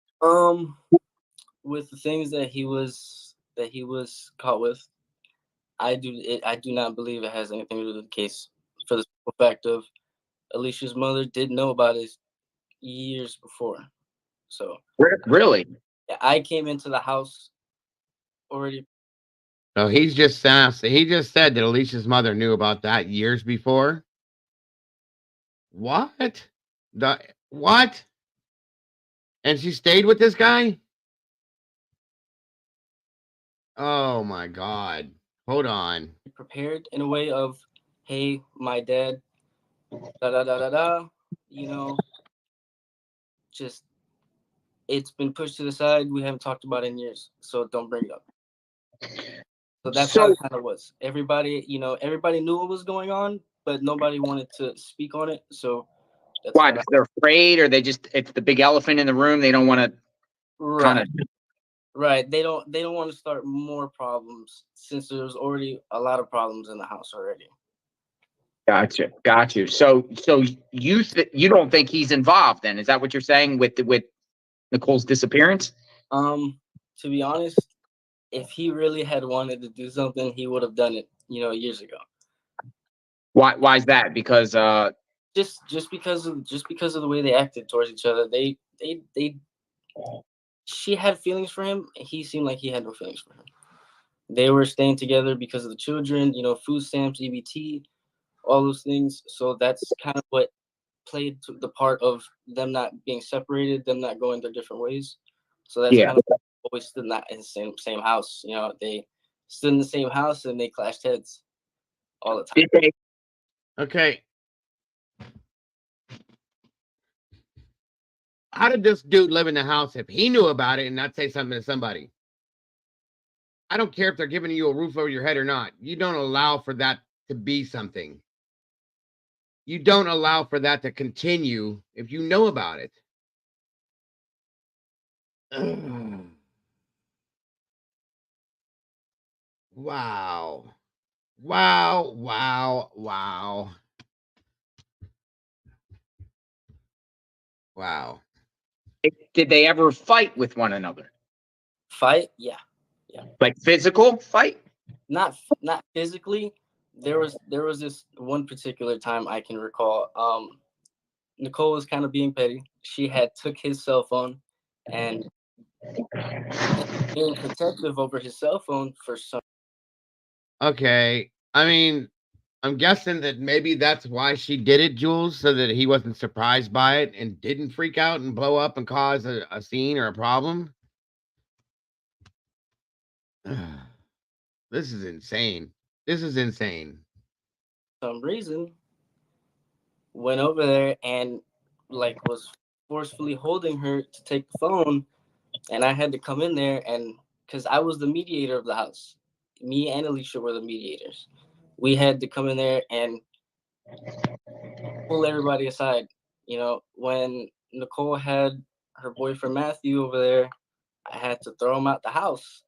With the things that he was caught with, I do not believe it has anything to do with the case for the simple fact of Alicia's mother did know about it years before. So Really? I came into the house already. So he just said that Alicia's mother knew about that years before. What? What? And she stayed with this guy? Oh my God. Hold on. Prepared in a way of, hey, my dad, da da da da da, you know, just it's been pushed to the side. We haven't talked about it in years, so don't bring it up. So that's how it kind of was. Everybody, everybody knew what was going on, but nobody wanted to speak on it. So that's Why? Because they're afraid, or it's the big elephant in the room. They don't want to kind of. Right. They don't want to start more problems since there's already a lot of problems in the house already. Got you. So you don't think he's involved? Then is that what you're saying with Nicole's disappearance? To be honest, if he really had wanted to do something, he would have done it, years ago. Why is that? Because just because of the way they acted towards each other. She had feelings for him. He seemed like he had no feelings for him. They were staying together because of the children, food stamps, EBT, all those things. So that's kind of what played to the part of them not being separated, them not going their different ways. So that's kind of always stood not in the same house. They stood in the same house and they clashed heads all the time. Okay. How did this dude live in the house if he knew about it and not say something to somebody? I don't care if they're giving you a roof over your head or not. You don't allow for that to be something. You don't allow for that to continue if you know about it. Wow. Wow. Wow. Wow. Wow. Did they ever fight with one another? Fight? Yeah. Like physical fight? Not physically. There was this one particular time I can recall. Nicole was kind of being petty. She had took his cell phone and being protective over his cell phone for some. Okay. I mean, I'm guessing that maybe that's why she did it, Jules, so that he wasn't surprised by it and didn't freak out and blow up and cause a scene or a problem. This is insane. This is insane. Some reason went over there and was forcefully holding her to take the phone, and I had to come in there and because I was the mediator of the house. Me and Alicia were the mediators. We had to come in there and pull everybody aside. When Nicole had her boyfriend Matthew over there, I had to throw him out the house.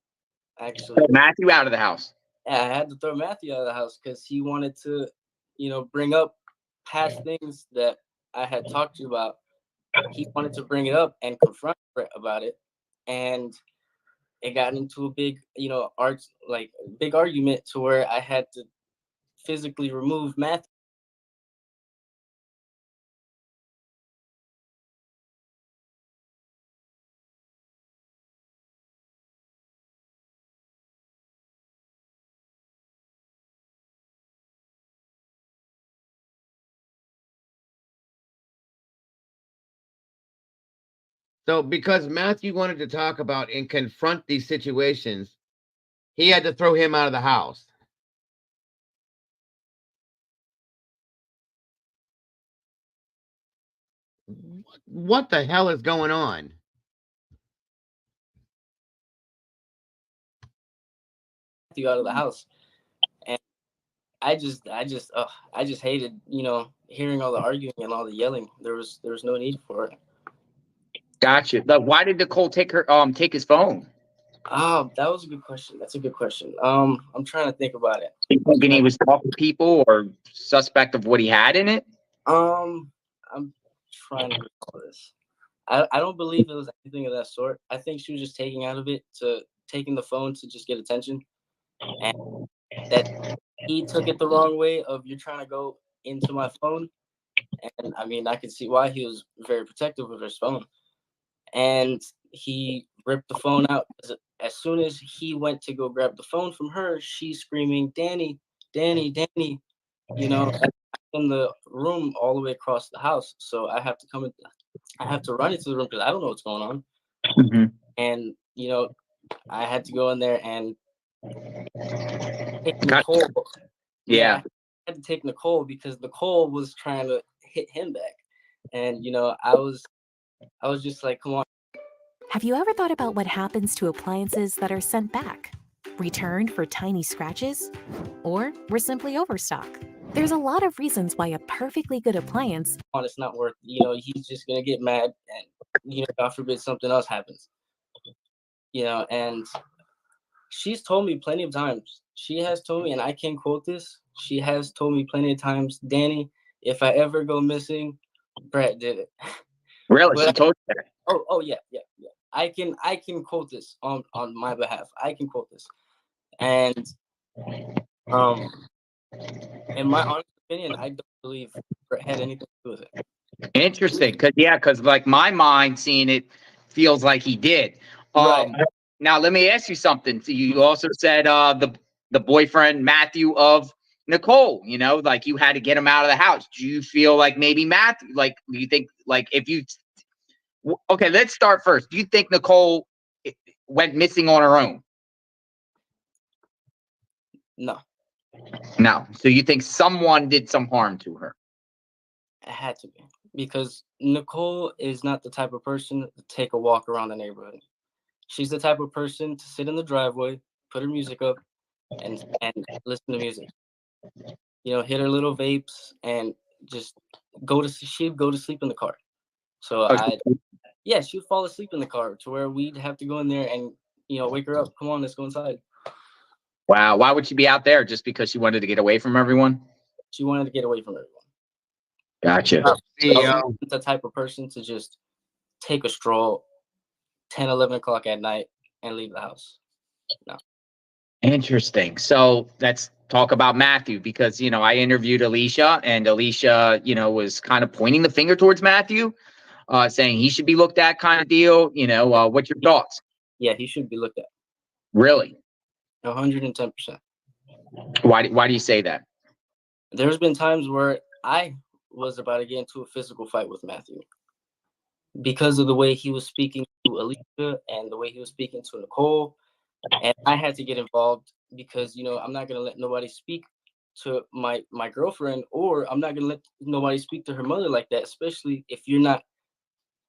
Actually, Matthew out of the house. Yeah, I had to throw Matthew out of the house because he wanted to, bring up past things that I had talked to you about. He wanted to bring it up and confront Brett about it, and it got into a big, big argument to where I had to physically remove Matthew. So because Matthew wanted to talk about and confront these situations, he had to throw him out of the house. What the hell is going on? Matthew out of the house, and I just hated, hearing all the arguing and all the yelling. There was no need for it. Gotcha. Why did Nicole take his phone? Oh, that was a good question. That's a good question. I'm trying to think about it. You thinking he was talking to people or suspect of what he had in it? I'm trying to recall this. I don't believe it was anything of that sort. I think she was just taking the phone to just get attention. And that he took it the wrong way of you're trying to go into my phone. And I mean, I could see why he was very protective of his phone. And he ripped the phone out. As soon as he went to go grab the phone from her, she's screaming, Danny, Danny, Danny, you know, in the room all the way across the house. So I have to come in, I have to run into the room because I don't know what's going on. Mm-hmm. And, you know, I had to go in there and take Nicole. Yeah. I had to take Nicole because Nicole was trying to hit him back. And, you know, I was just like, come on. Have you ever thought about what happens to appliances that are sent back? Returned for tiny scratches? Or were simply overstock? There's a lot of reasons why a perfectly good appliance. It's not worth, you know, he's just going to get mad and, you know, God forbid something else happens. You know, and she's told me plenty of times. She has told me, and I can quote this, she has told me plenty of times, Danny, if I ever go missing, Brett did it. Really? She told you that? Oh yeah. I can quote this on my behalf. I can quote this. And in my honest opinion, I don't believe Brett had anything to do with it. Interesting. Because like my mind seeing it feels like he did. Right. Now let me ask you something. So you also said the boyfriend Matthew of Nicole, you know, like you had to get him out of the house. Do you feel like maybe Matthew, like, do you think like if you, okay, let's start first. Do you think Nicole went missing on her own? No. No. So you think someone did some harm to her? It had to be, because Nicole is not the type of person to take a walk around the neighborhood. She's the type of person to sit in the driveway, put her music up, and listen to music. You know, hit her little vapes and just she'd go to sleep in the car. So she'd fall asleep in the car to where we'd have to go in there and, you know, wake her up. Come on, let's go inside. Wow. Why would she be out there? Just because she wanted to get away from everyone? She wanted to get away from everyone. Gotcha. So the type of person to just take a stroll 10, 11 o'clock at night and leave the house. No. Interesting. So let's talk about Matthew, because, you know, I interviewed Alicia, and Alicia, you know, was kind of pointing the finger towards Matthew, saying he should be looked at kind of deal. You know, what's your thoughts? Yeah, he should be looked at. Really? 110%. Why do you say that? There's been times where I was about to get into a physical fight with Matthew because of the way he was speaking to Alicia and the way he was speaking to Nicole. And I had to get involved because, you know, I'm not going to let nobody speak to my girlfriend, or I'm not going to let nobody speak to her mother like that, especially if you're not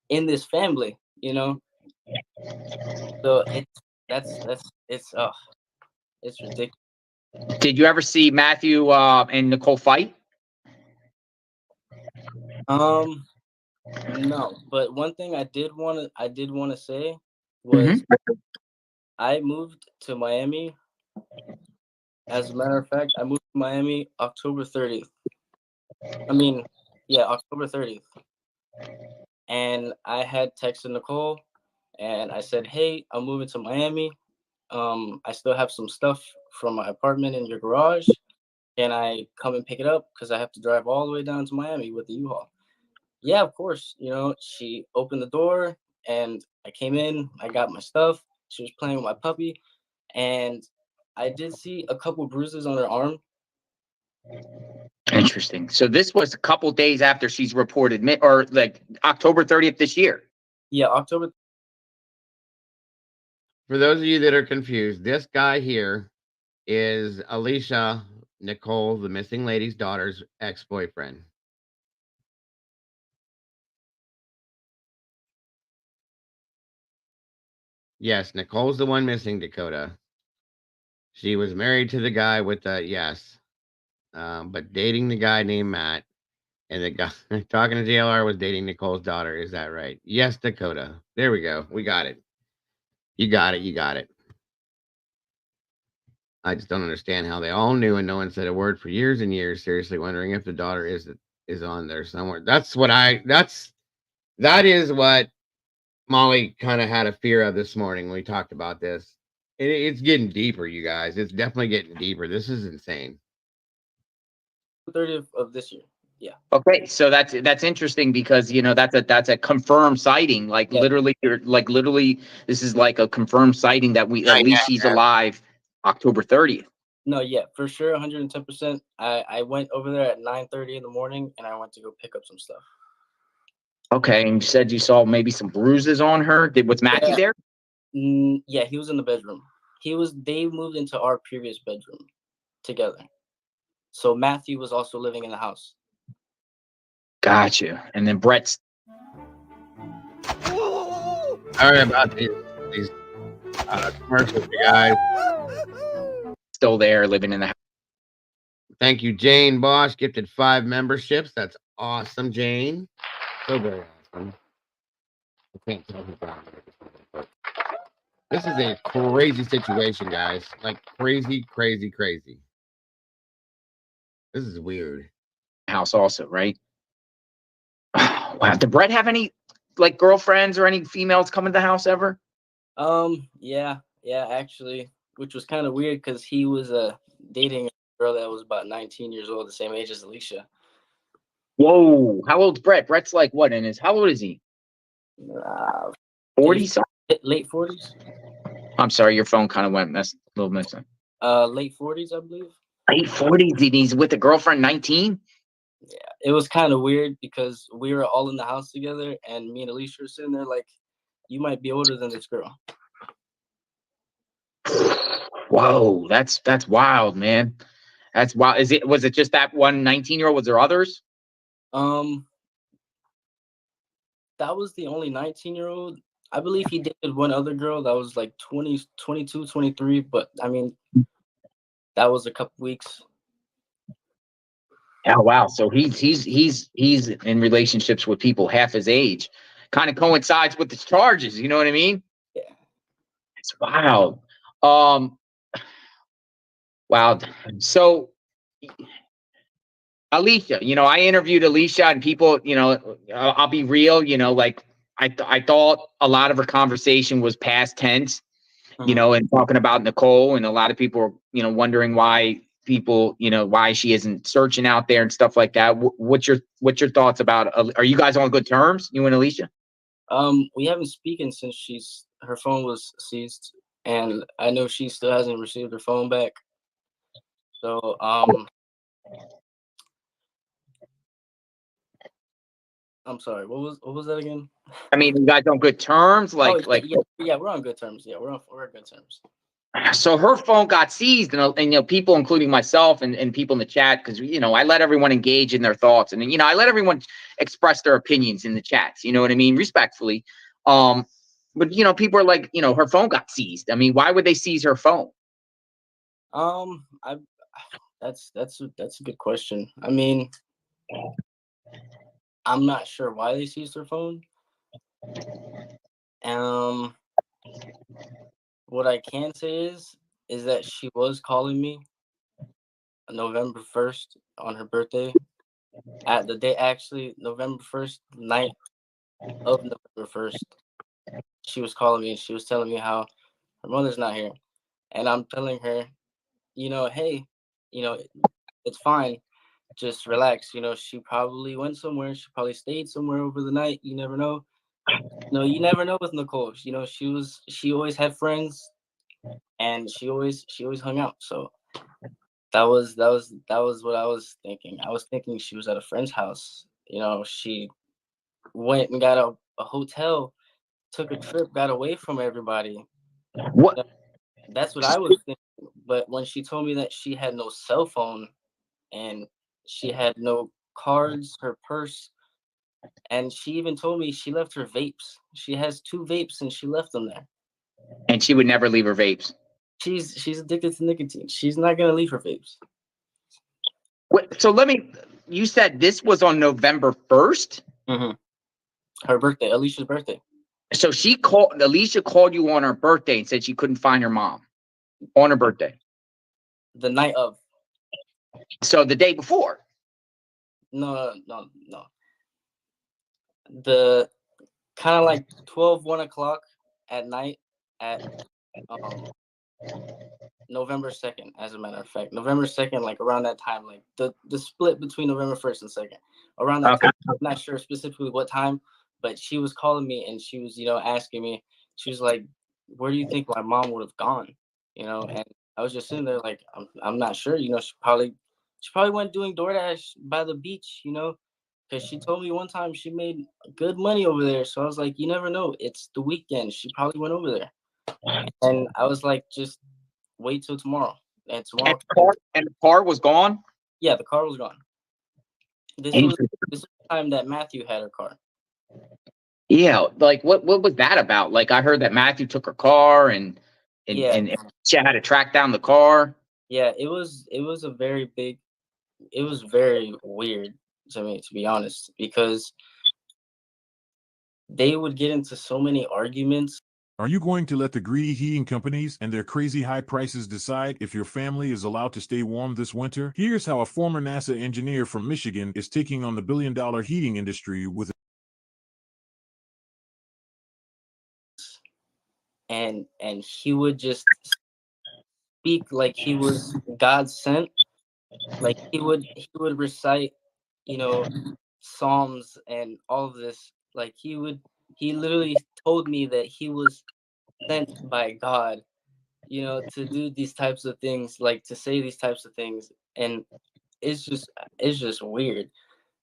in this family, you know? So it's ridiculous. Did you ever see Matthew and Nicole fight? No, but one thing I did want to say was I moved to Miami. As a matter of fact, I moved to Miami October 30th. October 30th. And I had texted Nicole and I said, hey, I'm moving to Miami. I still have some stuff from my apartment in your garage. Can I come and pick it up? Because I have to drive all the way down to Miami with the U-Haul. Yeah, of course. You know, she opened the door and I came in. I got my stuff. She was playing with my puppy. And I did see a couple bruises on her arm. Interesting. So this was a couple days after she's reported, or like October 30th this year. Yeah, October. For those of you that are confused, this guy here is Alicia, Nicole, the missing lady's daughter's ex-boyfriend. Yes, Nicole's the one missing, Dakota. She was married to the guy with the, yes. But dating the guy named Matt. And the guy talking to JLR was dating Nicole's daughter. Is that right? Yes, Dakota. There we go. We got it. You got it. You got it. I just don't understand how they all knew and no one said a word for years and years, seriously wondering if the daughter is on there somewhere. That is what Molly kind of had a fear of this morning when we talked about this. It's getting deeper, you guys. It's definitely getting deeper. This is insane. 30th of this year. Yeah. Okay, so that's interesting because that's a confirmed sighting. Like literally, this is like a confirmed sighting that at least she's alive. October 30th. No, yeah, for sure, 110%. I went over there at 9:30 in the morning, and I went to go pick up some stuff. Okay, and you said you saw maybe some bruises on her. Was Matthew there? Yeah, he was in the bedroom. They moved into our previous bedroom together. So Matthew was also living in the house. Gotcha. And then Brett's. Sorry about these commercials, you guys. Still there, living in the house. Thank you, Jane Bosch. Gifted 5 memberships. That's awesome, Jane. So very awesome. I can't tell you about it. This is a crazy situation, guys. Like crazy, crazy, crazy. This is weird. House also, right? Wow. Did Brett have any like girlfriends or any females come to the house ever? Yeah, actually, which was kind of weird because he was dating a girl that was about 19 years old, the same age as Alicia. Whoa, how old's Brett? Brett's like what in his? How old is he? 40 something? Late 40s. I'm sorry, your phone kind of went a little missing. Late 40s, I believe. Late 40s. He's with a girlfriend, 19. Yeah, it was kind of weird because we were all in the house together, and me and Alicia were sitting there like, you might be older than this girl. Whoa, that's wild, man. That's wild. Was it just that one 19-year-old? Was there others? That was the only 19-year-old. I believe he dated one other girl that was like 20, 22, 23, but I mean, that was a couple weeks. Oh wow, so he's in relationships with people half his age. Kind of coincides with the charges, you know what I mean? Yeah. It's wild. Wow. So Alicia, I interviewed Alicia and people, I'll be real, like I thought a lot of her conversation was past tense, and talking about Nicole, and a lot of people were, wondering why people, why she isn't searching out there and stuff like that. What's your thoughts about, are you guys on good terms, you and Alicia? We haven't spoken since her phone was seized, and I know she still hasn't received her phone back. So, I'm sorry. What was that again? I mean, you guys on good terms, yeah, we're on good terms. Yeah, we're on good terms. So her phone got seized, and people, including myself and people in the chat, because I let everyone engage in their thoughts, and I let everyone express their opinions in the chats. You know what I mean, respectfully. But people are like, her phone got seized. I mean, why would they seize her phone? That's a good question. I mean, I'm not sure why they seized her phone. What I can say is that she was calling me November 1st on her birthday. At the day, actually, November 1st, night of November 1st, she was calling me and she was telling me how her mother's not here. And I'm telling her, hey, it's fine. Just relax. She probably went somewhere. She probably stayed somewhere over the night. You never know. No, you never know with Nicole. She always had friends, and she always hung out. So that was what I was thinking. I was thinking she was at a friend's house. She went and got a hotel, took a trip, got away from everybody. What? That's what I was thinking. But when she told me that she had no cell phone and she had no cards, her purse, and she even told me she left her vapes. She has 2 vapes and she left them there. And she would never leave her vapes. She's addicted to nicotine. She's not gonna leave her vapes. So you said this was on November 1st? Mm-hmm. Her birthday, Alicia's birthday. So Alicia called you on her birthday and said she couldn't find her mom on her birthday. The night of. So the day before. No. The kind of like 1 o'clock at night at November 2nd, as a matter of fact. November 2nd, like around that time, like the split between November 1st and 2nd. Around that time, I'm not sure specifically what time, but she was calling me and she was, asking me, she was like, where do you think my mom would have gone? And I was just sitting there like, I'm not sure, she probably went doing DoorDash by the beach, because she told me one time she made good money over there. So I was like, you never know. It's the weekend. She probably went over there. And I was like, just wait till tomorrow. And tomorrow. And the car was gone? Yeah, the car was gone. This was the time that Matthew had her car. Yeah, like what was that about? Like I heard that Matthew took her car and she had to track down the car. Yeah, it was very weird to me, to be honest, because they would get into so many arguments. Are you going to let the greedy heating companies and their crazy high prices decide if your family is allowed to stay warm this winter? Here's how a former NASA engineer from Michigan is taking on the billion-dollar heating industry with and he would just speak like he was God sent. Like he would recite, Psalms and all of this. Like he literally told me that he was sent by God, to do these types of things, like to say these types of things. And it's just weird.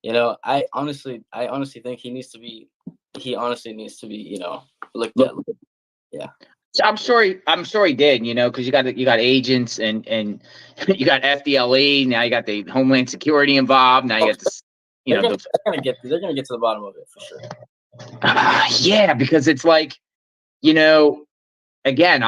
I honestly think he honestly needs to be, looked at. Yeah. So I'm sure he did, because you got agents and you got FDLE, now you got the Homeland Security involved, now you got this, they're gonna get to the bottom of it for sure. Yeah, because it's like, again,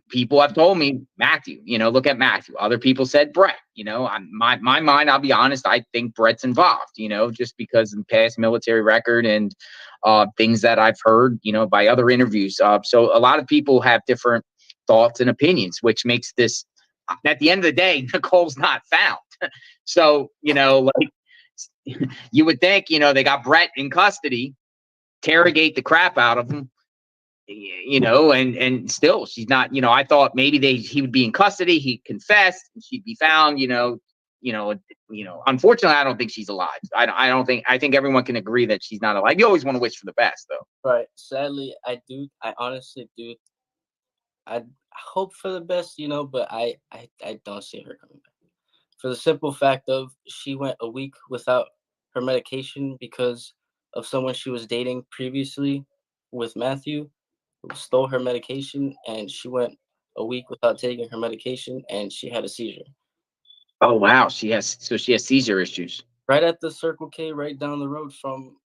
people have told me Matthew, look at Matthew. Other people said Brett, my mind, I'll be honest, I think Brett's involved, just because of the past military record and things that I've heard, by other interviews. So a lot of people have different thoughts and opinions, which makes this, at the end of the day, Nicole's not found. So, like you would think, they got Brett in custody, interrogate the crap out of him, and still she's not, I thought maybe he would be in custody, he'd confess, and she'd be found, unfortunately, I don't think she's alive. I think everyone can agree that she's not alive. You always want to wish for the best, though. Right. Sadly, I honestly do. I hope for the best, but I don't see her coming back. For the simple fact of she went a week without her medication because of someone she was dating previously with Matthew, who stole her medication, and she went a week without taking her medication, and she had a seizure. Oh wow, she has seizure issues. Right at the Circle K, right down the road from.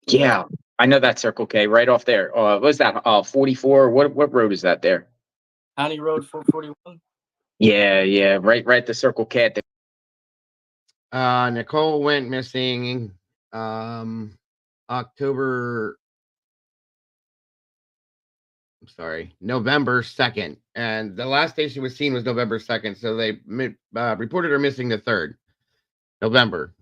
Yeah, I know that Circle K right off there. What's that? 44. What road is that there? County Road 441. Yeah, right. The Circle K. Nicole went missing November 2nd, and the last day she was seen was November 2nd. So they reported her missing the 3rd November.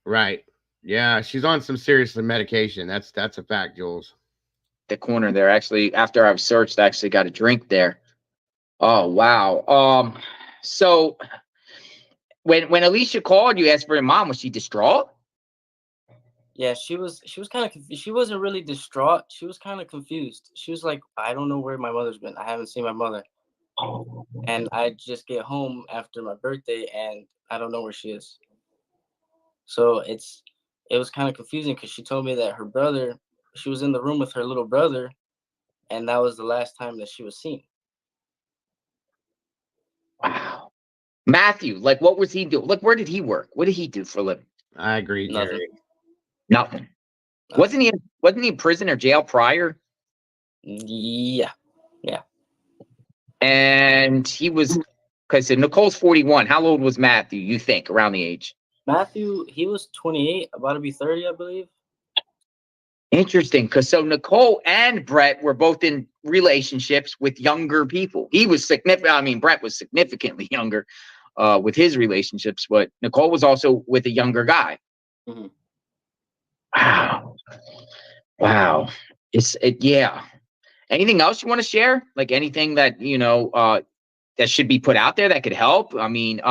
Right. Yeah, she's on some serious medication. That's a fact, Jules. The corner there, actually, after I've searched, I actually got a drink there. Oh wow. So when Alicia called you, asked for your mom, was she distraught? Yeah, she was kind of, she wasn't really distraught. She was kind of confused. She was like, I don't know where my mother's been. I haven't seen my mother. And I just get home after my birthday and I don't know where she is. So it was kind of confusing because she told me that her brother, she was in the room with her little brother, and that was the last time that she was seen. Wow. Matthew, like, what was he doing? Like, where did he work? What did he do for a living? I agree, Terry. Nothing. Wasn't he in prison or jail prior? Yeah. And he was, because Nicole's 41. How old was Matthew, you think, around the age? Matthew, he was 28, about to be 30, I believe. Interesting, because so Nicole and Brett were both in relationships with younger people. He was Brett was significantly younger with his relationships, but Nicole was also with a younger guy. Mm-hmm. Wow. Wow. Yeah. Anything else you want to share? Like anything that, that should be put out there that could help? I mean,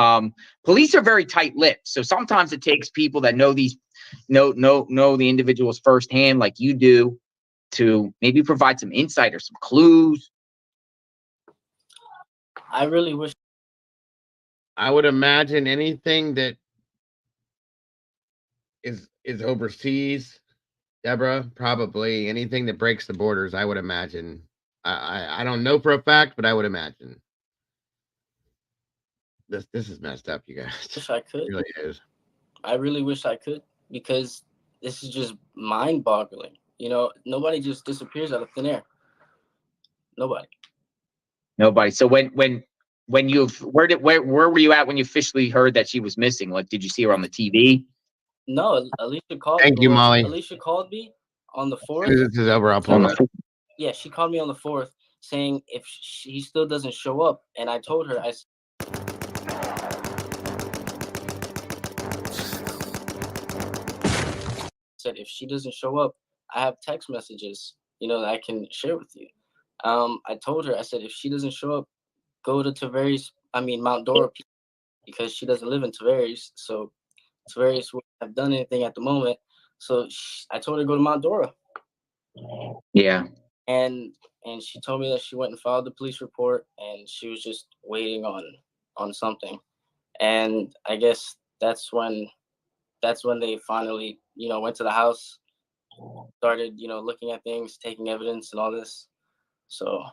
police are very tight-lipped. So sometimes it takes people that know the individuals firsthand, like you do, to maybe provide some insight or some clues. I really wish. I would imagine anything that is overseas, Deborah, probably anything that breaks the borders, I would imagine. I don't know for a fact, but I would imagine. This is messed up, you guys. Wish I could. It really is. I really wish I could, because this is just mind-boggling. Nobody just disappears out of thin air. Nobody. So where were you at when you officially heard that she was missing? Like, did you see her on the TV? No, Alicia called. Thank you, Molly. Alicia called me on the 4th. This is over. I'll pull it up. Yeah, she called me on the 4th saying if she still doesn't show up, and I told her, I said if she doesn't show up, I have text messages, that I can share with you. I told her, I said if she doesn't show up, go to Mount Dora, because she doesn't live in Tavares. So Tavares wouldn't have done anything at the moment. So I told her to go to Mount Dora. Yeah. And she told me that she went and filed the police report, and she was just waiting on something. And I guess that's when they finally, went to the house, started, looking at things, taking evidence and all this. So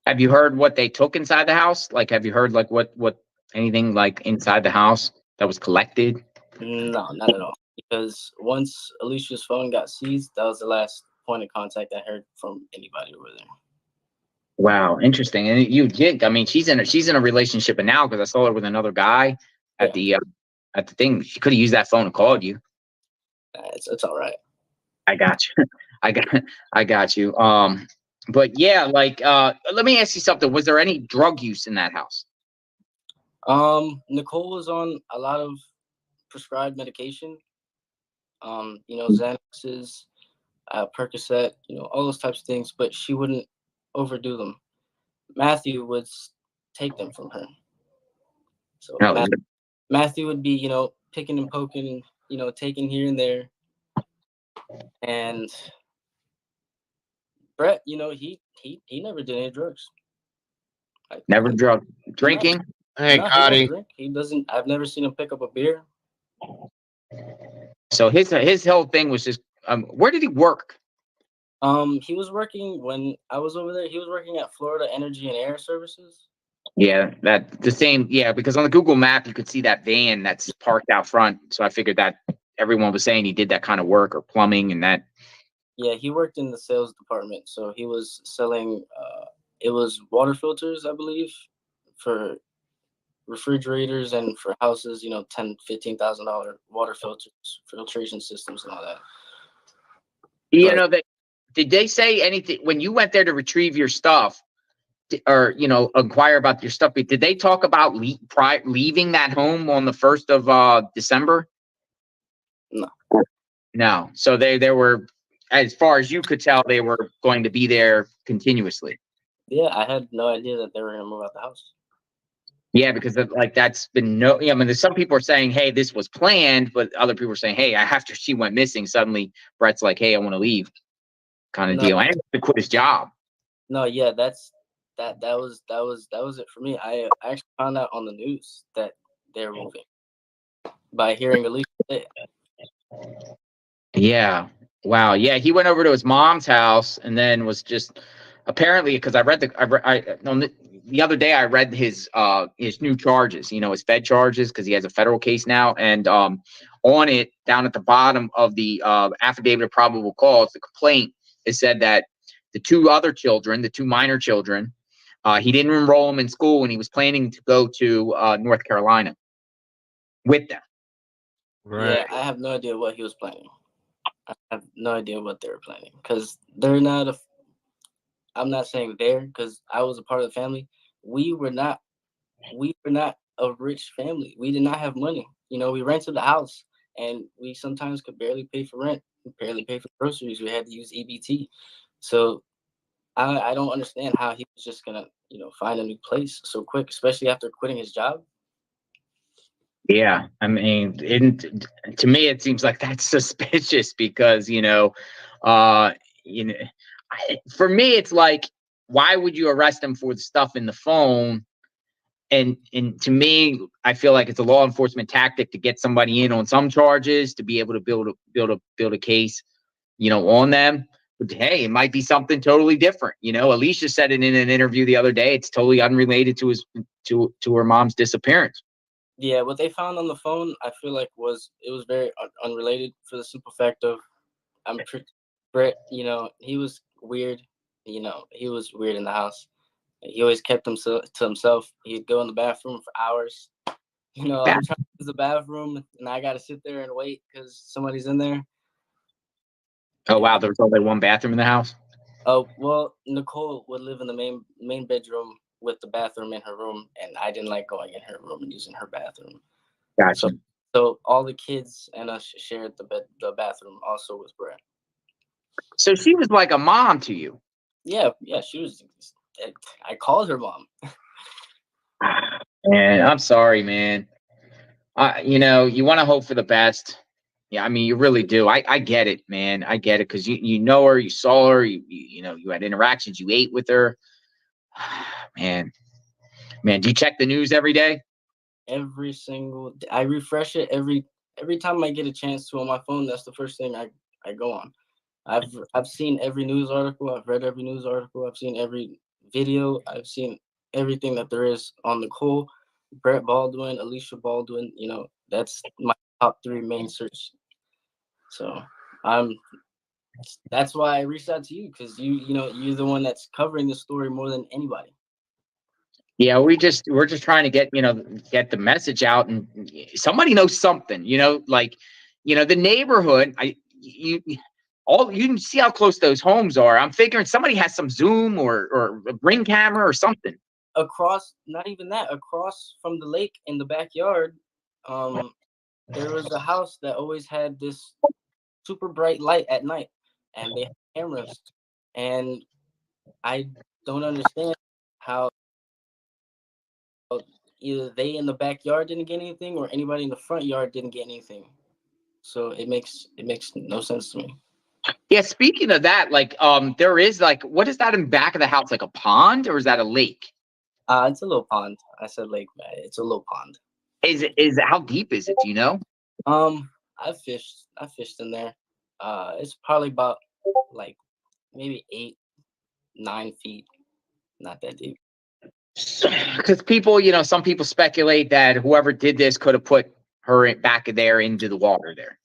have you heard what they took inside the house? Like, have you heard like what anything like inside the house that was collected? No, not at all. Because once Alicia's phone got seized, that was the last point of contact I heard from anybody over there. Wow, interesting. And you did. I mean, she's in a relationship now, because I saw her with another guy at the thing. She could have used that phone and called you. It's all right. I got you. I got you. But yeah, like, let me ask you something. Was there any drug use in that house? Nicole was on a lot of prescribed medication. Xanaxes, Percocet, all those types of things, but she wouldn't overdo them. Matthew would take them from her. So Matthew would be, picking and poking, taking here and there. And Brett, he never did any drugs. Never drinking? Hey, Cotty. He doesn't. I've never seen him pick up a beer. So his whole thing was just, where did he work? He was working when I was over there. He was working at Florida Energy and Air Services. Yeah, because on the Google map you could see that van that's parked out front. So I figured that everyone was saying he did that kind of work, or plumbing and that. Yeah, he worked in the sales department. So he was selling, it was water filters, I believe, for refrigerators and for houses, $10,000-$15,000 water filters, filtration systems and all that. Did they say anything when you went there to retrieve your stuff, or inquire about your stuff? Did they talk about leaving that home on the 1st of December? No. So they were, as far as you could tell, they were going to be there continuously. Yeah, I had no idea that they were going to move out the house. Yeah, because that's been there's some people are saying, hey, this was planned, but other people are saying, hey, after she went missing, suddenly Brett's like, hey, I want to leave, kind of deal. I have to quit his job. No, yeah, that was it for me. I actually found out on the news that they're moving by hearing Alicia say it. Yeah. Wow. Yeah, he went over to his mom's house and then was just apparently, because I read the other day I read his new charges, his Fed charges, because he has a federal case now, and on it, down at the bottom of the affidavit of probable cause, the complaint, it said that the two minor children, he didn't enroll them in school, and he was planning to go to North Carolina with them. Right. Yeah, I have no idea what he was planning. I have no idea what they were planning, because they're not I'm not saying there, because I was a part of the family. We were not a rich family. We did not have money. We rented the house, and we sometimes could barely pay for rent, barely pay for groceries. We had to use EBT. So I don't understand how he was just gonna, find a new place so quick, especially after quitting his job. Yeah, I mean, to me, it seems like that's suspicious because you know, for me, it's like, why would you arrest him for the stuff in the phone? And to me, I feel like it's a law enforcement tactic to get somebody in on some charges to be able to build a case, on them. But hey, it might be something totally different. Alicia said it in an interview the other day. It's totally unrelated to her mom's disappearance. Yeah, what they found on the phone, I feel like was very unrelated for the simple fact of Brett, he was weird. He was weird in the house. He always kept himself to himself. He'd go in the bathroom for hours. I'm trying to use the bathroom, and I got to sit there and wait because somebody's in there. Oh, wow. There was only one bathroom in the house? Oh, well, Nicole would live in the main bedroom with the bathroom in her room, and I didn't like going in her room and using her bathroom. Gotcha. So all the kids and us shared the bathroom also with Brett. So she was like a mom to you? Yeah, she was. I called her mom. Man, I'm sorry, man. You want to hope for the best. Yeah, I mean, you really do. I get it, man. I get it because you know her, you saw her, you had interactions, you ate with her. Man, do you check the news every day? Every single day. I refresh it every time I get a chance to on my phone. That's the first thing I go on. I've seen every news article. I've read every news article. I've seen every video. I've seen everything that there is on Nicole, Brett Baldwin, Alicia Baldwin. That's my top 3 main search. So that's why I reached out to you because you're the one that's covering this story more than anybody. Yeah, we're just trying to get the message out, and somebody knows something. The neighborhood. You can see how close those homes are. I'm figuring somebody has some Zoom or a Ring camera or something. Not even that, across from the lake in the backyard, there was a house that always had this super bright light at night, and they had cameras. And I don't understand how either they in the backyard didn't get anything or anybody in the front yard didn't get anything. So it makes no sense to me. Yeah, speaking of that, there is what is that in back of the house? Like a pond, or is that a lake? It's a little pond. I said lake, man. It's a little pond. Is how deep is it? Do you know? I fished in there. It's probably about maybe 8-9 feet. Not that deep. Because people, some people speculate that whoever did this could have put her back there into the water there.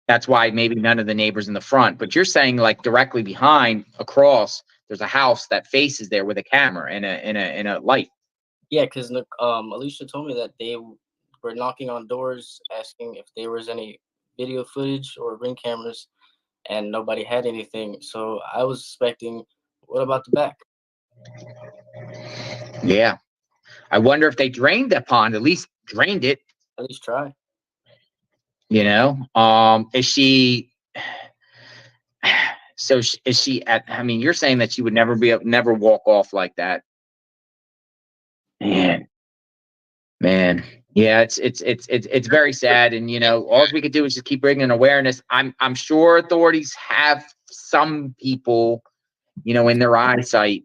That's why maybe none of the neighbors in the front. But you're saying directly behind, across, there's a house that faces there with a camera and a light. Yeah, because Alicia told me that they were knocking on doors asking if there was any video footage or Ring cameras, and nobody had anything. So I was suspecting, what about the back? Yeah. I wonder if they drained that pond, at least drained it. At least try. Is she I mean, you're saying that she would never walk off like that. Man. Yeah, it's very sad. And, all we could do is just keep bringing awareness. I'm sure authorities have some people, in their eyesight,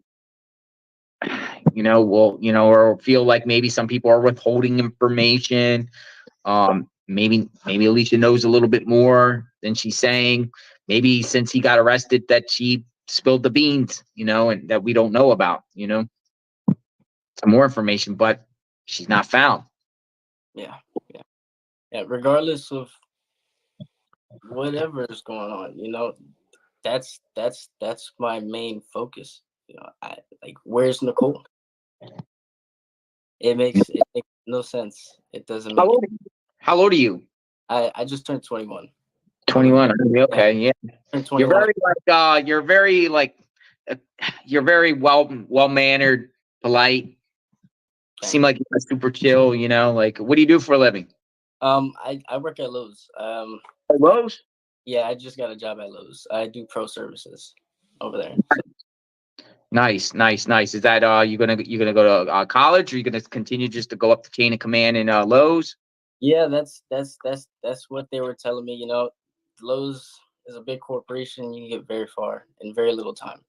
or feel like maybe some people are withholding information. Maybe Alicia knows a little bit more than she's saying. Maybe since he got arrested that she spilled the beans, and that we don't know about, some more information, but she's not found. Yeah. Regardless of whatever is going on, that's my main focus. Where's Nicole? It makes no sense. It doesn't make How old are you? I just turned 21. 21. Okay, yeah. You're very well mannered, polite. Seem like you're super chill. What do you do for a living? I work at Lowe's. At Lowe's? Yeah, I just got a job at Lowe's. I do pro services over there. Nice, nice, nice. Is that you gonna go to college, or you gonna continue just to go up the chain of command in Lowe's? Yeah, that's what they were telling me. You know, Lowe's is a big corporation. You can get very far in very little time.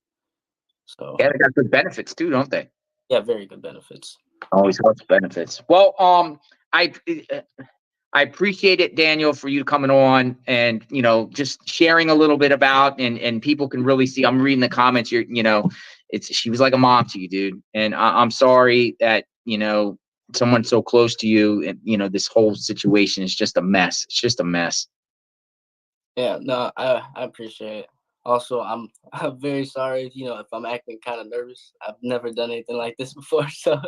So Yeah, they got good benefits too, don't they? yeah, very good benefits. Always helps benefits. Well, I appreciate it, Daniel, for you coming on and, you know, just sharing a little bit about, and people can really see. I'm reading the comments. She was like a mom to you, dude. And I'm sorry that, you know, someone so close to you, and, you know, this whole situation is just a mess. It's just a mess. Yeah, no, I appreciate it. Also, I'm very sorry, you know, if I'm acting kind of nervous. I've never done anything like this before, so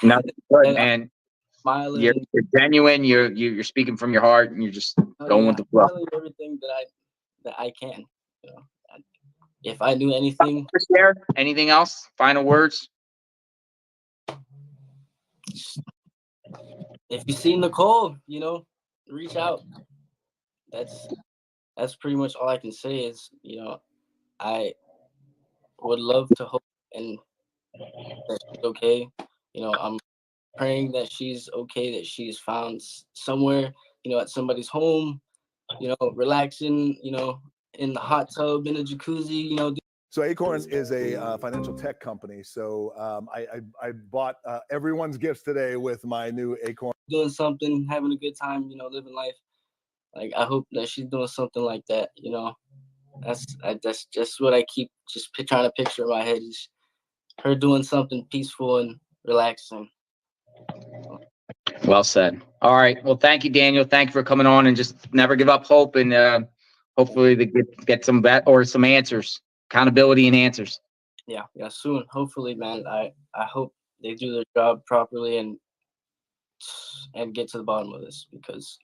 No, good, and I'm man. smiling. You're genuine. You're speaking from your heart, and you're just Oh, going yeah, with the I'm flow. telling you everything that I can. You know, if I knew anything, Share anything else? Final words? if you see Nicole, you know, reach out. That's pretty much all I can say. Is, you know, I would love to hope and that she's okay. You know, I'm praying that she's okay, that she's found somewhere, you know, at somebody's home, you know, relaxing, you know, in the hot tub, in a jacuzzi, you know. So Acorn is a financial tech company. So I bought everyone's gifts today with my new Acorn. Doing something, having a good time, you know, living life. Like, I hope that she's doing something like that, you know. That's just what I keep just trying to picture in my head, is her doing something peaceful and relaxing. Well said. All right. Well, thank you, Daniel. Thank you for coming on, and just never give up hope, and hopefully they get some some answers, accountability and answers. Yeah, soon. Hopefully, man. I hope they do their job properly and get to the bottom of this, because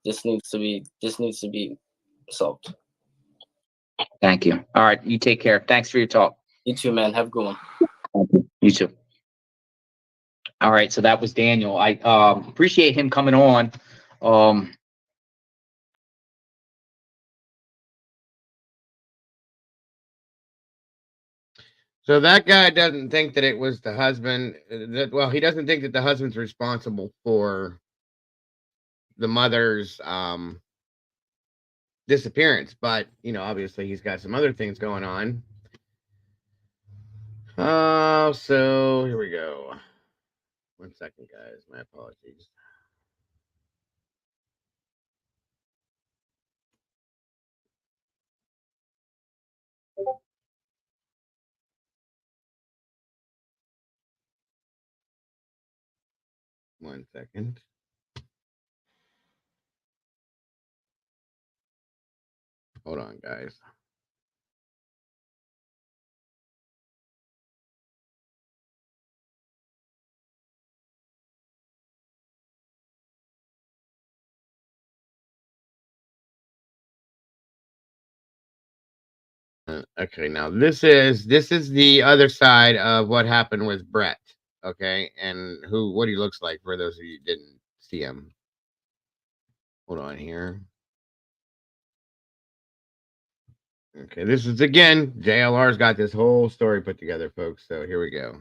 this needs to be solved. Thank you. All right. You take care. Thanks for your talk. You too, man. Have a good one. Thank you. You too. All right. So that was Daniel. I appreciate him coming on. So that guy doesn't think that it was the husband. Well, he doesn't think that the husband's responsible for the mother's disappearance, but, you know, obviously he's got some other things going on. Oh, so here we go. 1 second, guys. My apologies. One second. Hold on, guys. Okay, now this is the other side of what happened with Brett. Okay, and what he looks like, for those of you who didn't see him. Hold on here. Okay, this is, again, JLR's got this whole story put together, folks. So here we go.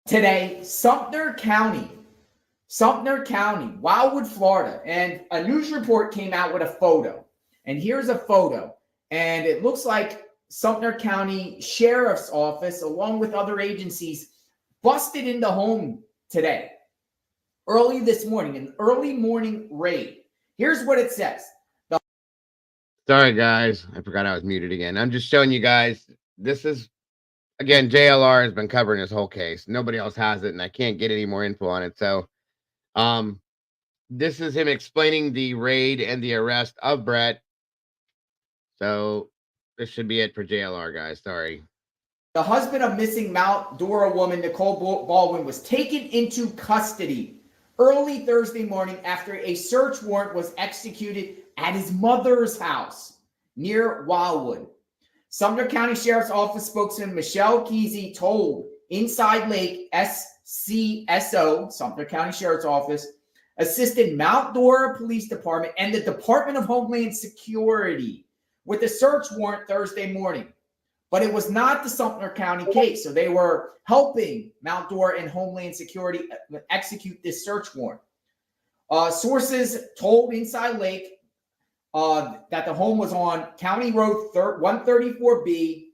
Today, Sumter County Sumter County, Wildwood, Florida. And a news report came out with a photo. And here's a photo. And it looks like Sumter County Sheriff's Office, along with other agencies, busted in the home today. Early this morning, an early morning raid. Here's what it says. Sorry, guys. I forgot I was muted again. I'm just showing you guys. This is, again, JLR has been covering this whole case. Nobody else has it, and I can't get any more info on it. So, this is him explaining the raid and the arrest of Brett. So, this should be it for JLR, guys. Sorry. The husband of missing Mount Dora woman, Nicole Baldwin, was taken into custody early Thursday morning after a search warrant was executed at his mother's house near Wildwood. Sumter County Sheriff's Office spokesman Michelle Kesey told Inside Lake SCSO, Sumter County Sheriff's Office, assisted Mount Dora Police Department and the Department of Homeland Security with a search warrant Thursday morning. But it was not the Sumter County case, so they were helping Mount Dora and Homeland Security execute this search warrant. Sources told Inside Lake that the home was on County Road 134B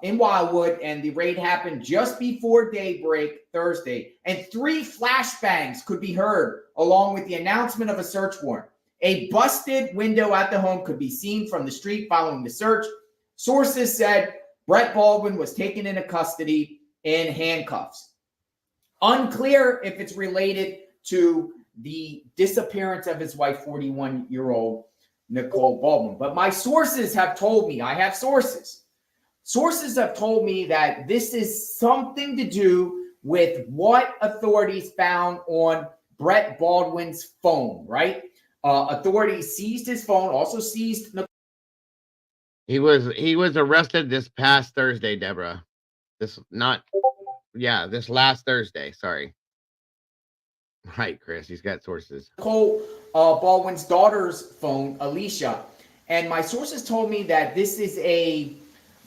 in Wildwood, and the raid happened just before daybreak Thursday. And 3 flashbangs could be heard along with the announcement of a search warrant. A busted window at the home could be seen from the street following the search. Sources said Brett Baldwin was taken into custody in handcuffs. Unclear if it's related to the disappearance of his wife, 41-year-old Nicole Baldwin. But my sources have told me, I have sources. Sources have told me that this is something to do with what authorities found on Brett Baldwin's phone, right? Authorities seized his phone, also seized Nicole. He was arrested this past Thursday, Deborah. This last Thursday. Sorry. Right, Chris. He's got sources. Nicole Baldwin's daughter's phone, Alicia. And my sources told me that this is a,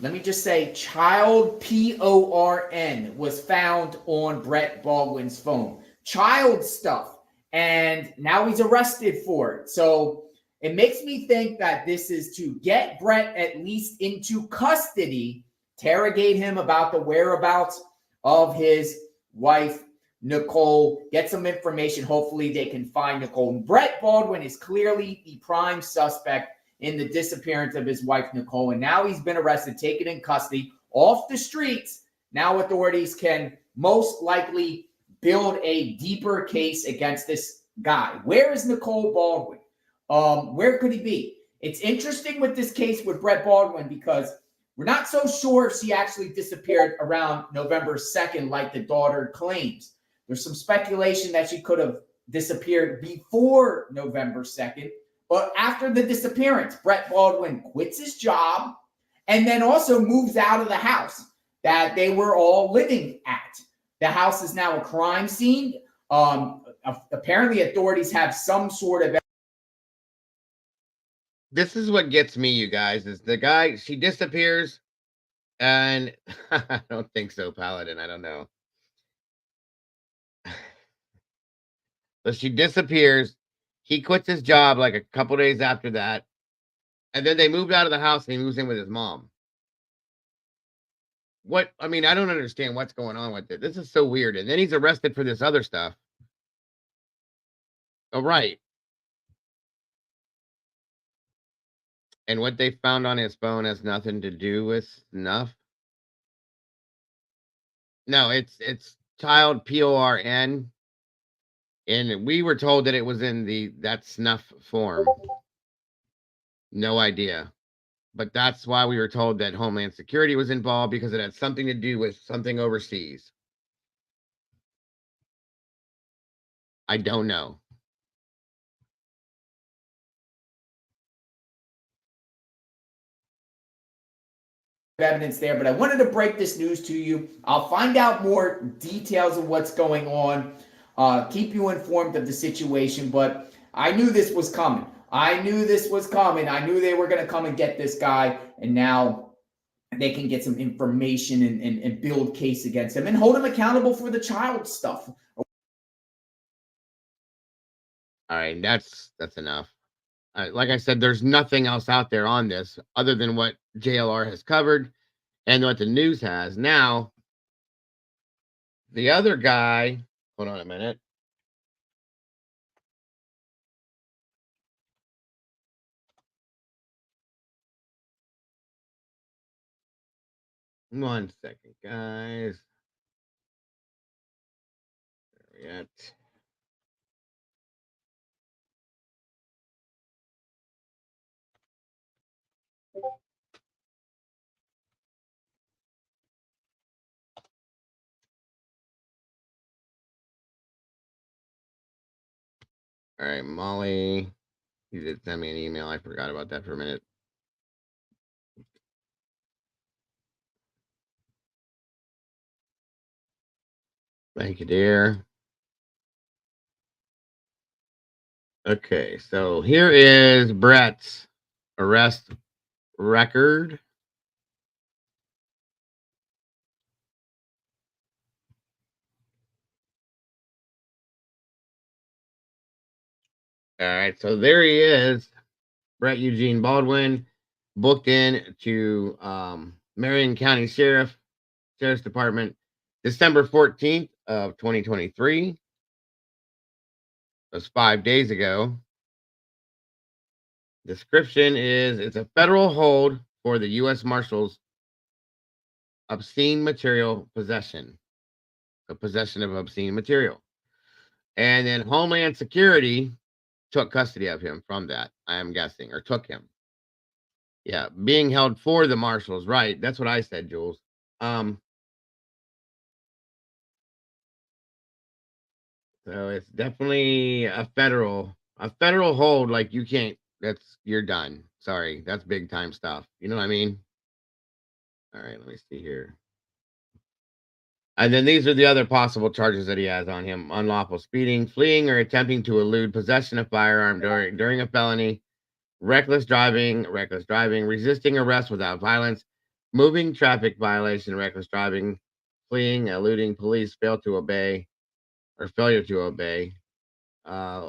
let me just say, child PORN was found on Brett Baldwin's phone. Child stuff. And now he's arrested for it. So it makes me think that this is to get Brett at least into custody, interrogate him about the whereabouts of his wife, Nicole, get some information. Hopefully they can find Nicole. And Brett Baldwin is clearly the prime suspect in the disappearance of his wife, Nicole. And now he's been arrested, taken in custody, off the streets. Now authorities can most likely build a deeper case against this guy. Where is Nicole Baldwin? Where could he be? It's interesting with this case with Brett Baldwin because we're not so sure if she actually disappeared around November 2nd like the daughter claims. There's some speculation that she could have disappeared before November 2nd, but after the disappearance, Brett Baldwin quits his job and then also moves out of the house that they were all living at. The house is now a crime scene. Apparently authorities have some sort of. This is what gets me, you guys, is the guy, she disappears, and I don't think so, Paladin. I don't know. But she disappears. He quits his job like a couple days after that. And then they moved out of the house and he moves in with his mom. I don't understand what's going on with it. This is so weird. And then he's arrested for this other stuff. Oh, right. And what they found on his phone has nothing to do with snuff. No, it's child PORN. And we were told that it was in that snuff form. No idea. But that's why we were told that Homeland Security was involved, because it had something to do with something overseas. I don't know. Evidence there, but I wanted to break this news to you. I'll find out more details of what's going on, keep you informed of the situation, but I knew this was coming. I knew they were going to come and get this guy, and now they can get some information and build case against him and hold him accountable for the child stuff. All right, that's enough. Like I said, there's nothing else out there on this other than what JLR has covered and what the news has. Now, the other guy, hold on a minute. One second, guys. Where we at? All right, Molly. You did send me an email. I forgot about that for a minute. Thank you, dear. Okay, so here is Brett's arrest record. All right, so there he is, Brett Eugene Baldwin, booked in to Marion County Sheriff's Department, December 14th of 2023. That's 5 days ago. Description is it's a federal hold for the U.S. Marshals obscene material possession, the possession of obscene material. And then Homeland Security took custody of him from that, I am guessing, or took him. Yeah, being held for the marshals, right? That's what I said, Jules. So it's definitely a federal hold. Like you can't. You're done. Sorry, that's big time stuff. You know what I mean? All right, let me see here. And then these are the other possible charges that he has on him: unlawful speeding, fleeing or attempting to elude possession of firearm during a felony, reckless driving, resisting arrest without violence, moving traffic violation, reckless driving, fleeing, eluding police, failure to obey,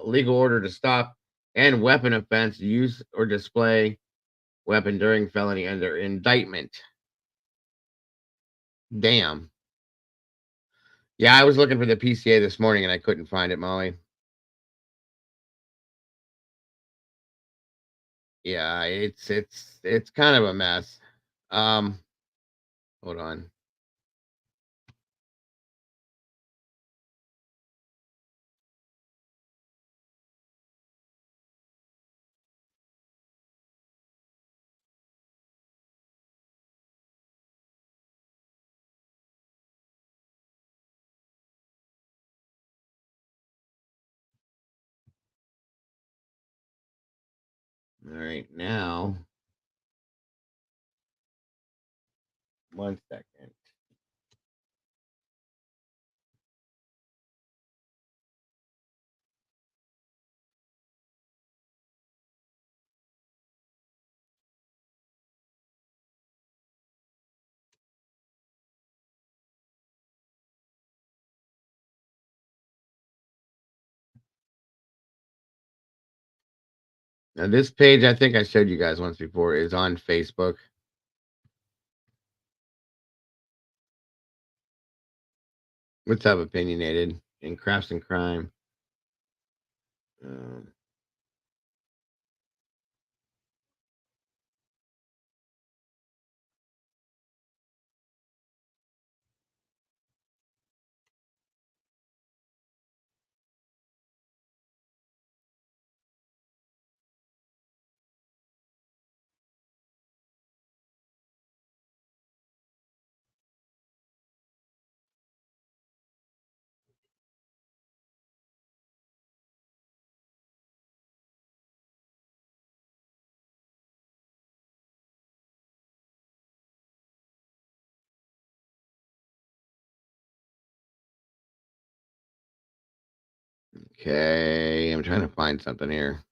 legal order to stop, and weapon offense, use or display weapon during felony under indictment. Damn. Yeah, I was looking for the PCA this morning and I couldn't find it, Molly. Yeah, it's kind of a mess. Hold on. All right, now 1 second. Now, this page, I think I showed you guys once before, is on Facebook. What's up, Opinionated in Crafts and Crime? Okay, I'm trying to find something here.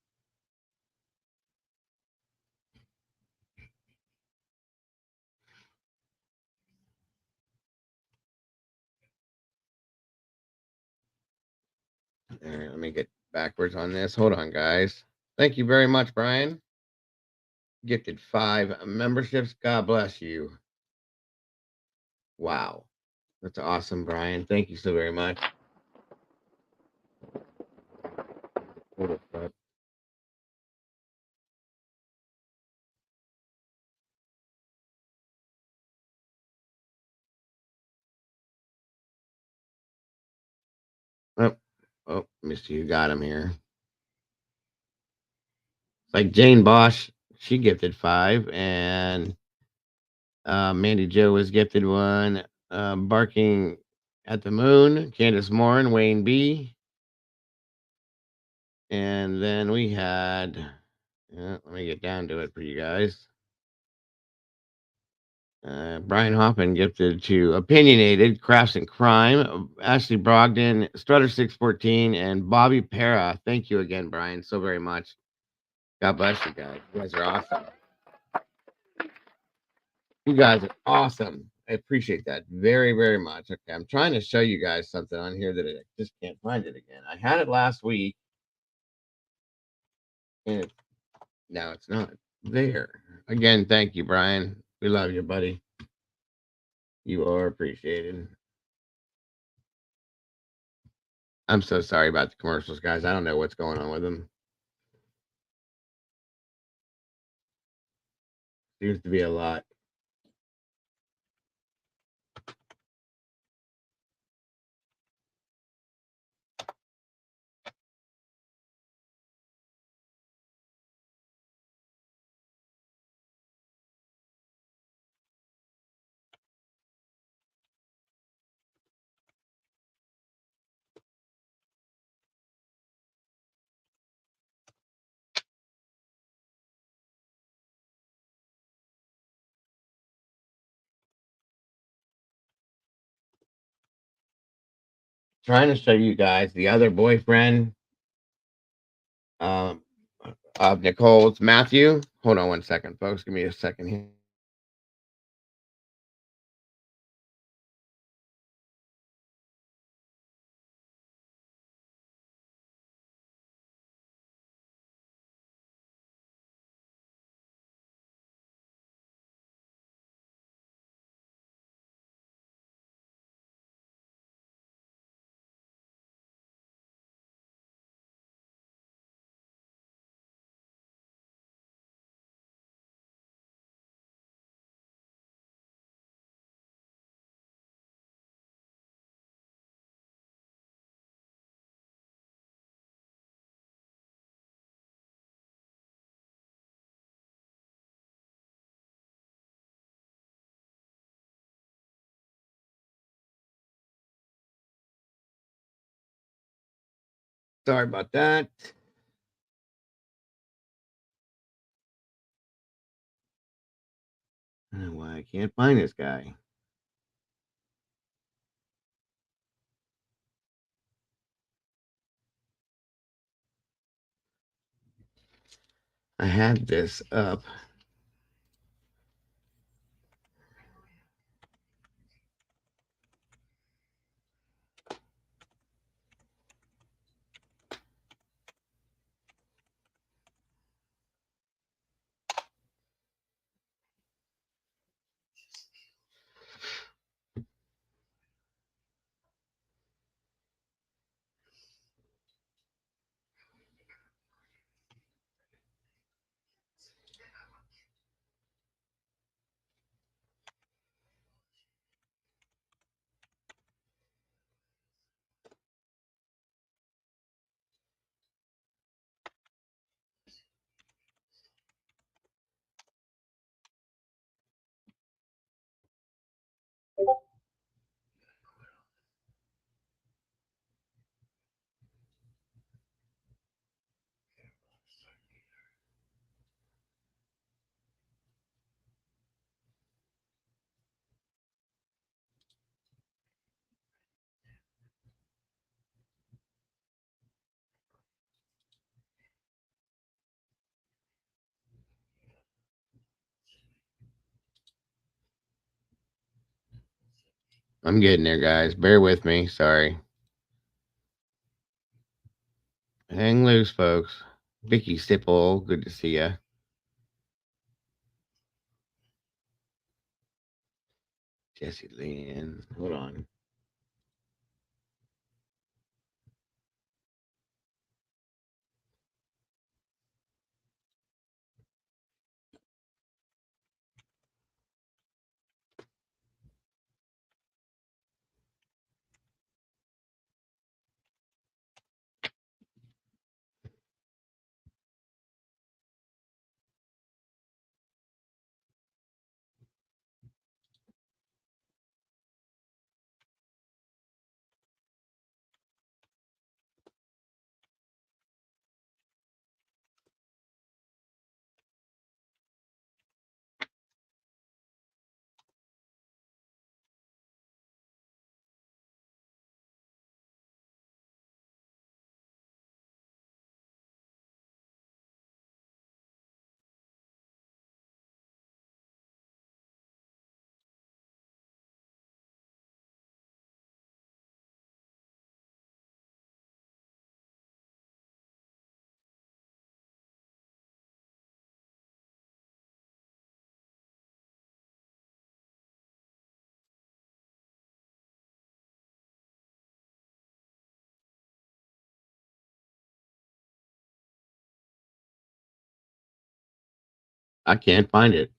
All right, let me get backwards on this. Hold on, guys. Thank you very much, Brian. Gifted 5 memberships. God bless you. Wow. That's awesome, Brian. Thank you so very much. Hold up. Oh, let me see who got him here. Like Jane Bosch, she gifted 5, and Mandy Joe was gifted 1. Barking at the Moon, Candace Morin, Wayne B. And then we had, let me get down to it for you guys. Brian Hoffman gifted to Opinionated, Crafts and Crime, Ashley Brogdon, Strutter 614, and Bobby Para. Thank you again, Brian, so very much. God bless you guys. You guys are awesome. You guys are awesome. I appreciate that very, very much. Okay, I'm trying to show you guys something on here that I just can't find it again. I had it last week, and now it's not there. Again, thank you, Brian. We love you, buddy. You are appreciated. I'm so sorry about the commercials, guys. I don't know what's going on with them. Seems to be a lot. Trying to show you guys the other boyfriend of Nicole's, Matthew. Hold on one second, folks. Give me a second here. Sorry about that. I don't know why I can't find this guy. I had this up. I'm getting there, guys. Bear with me. Sorry. Hang loose, folks. Vicky Stipple, good to see ya. Jesse Lynn, hold on. I can't find it.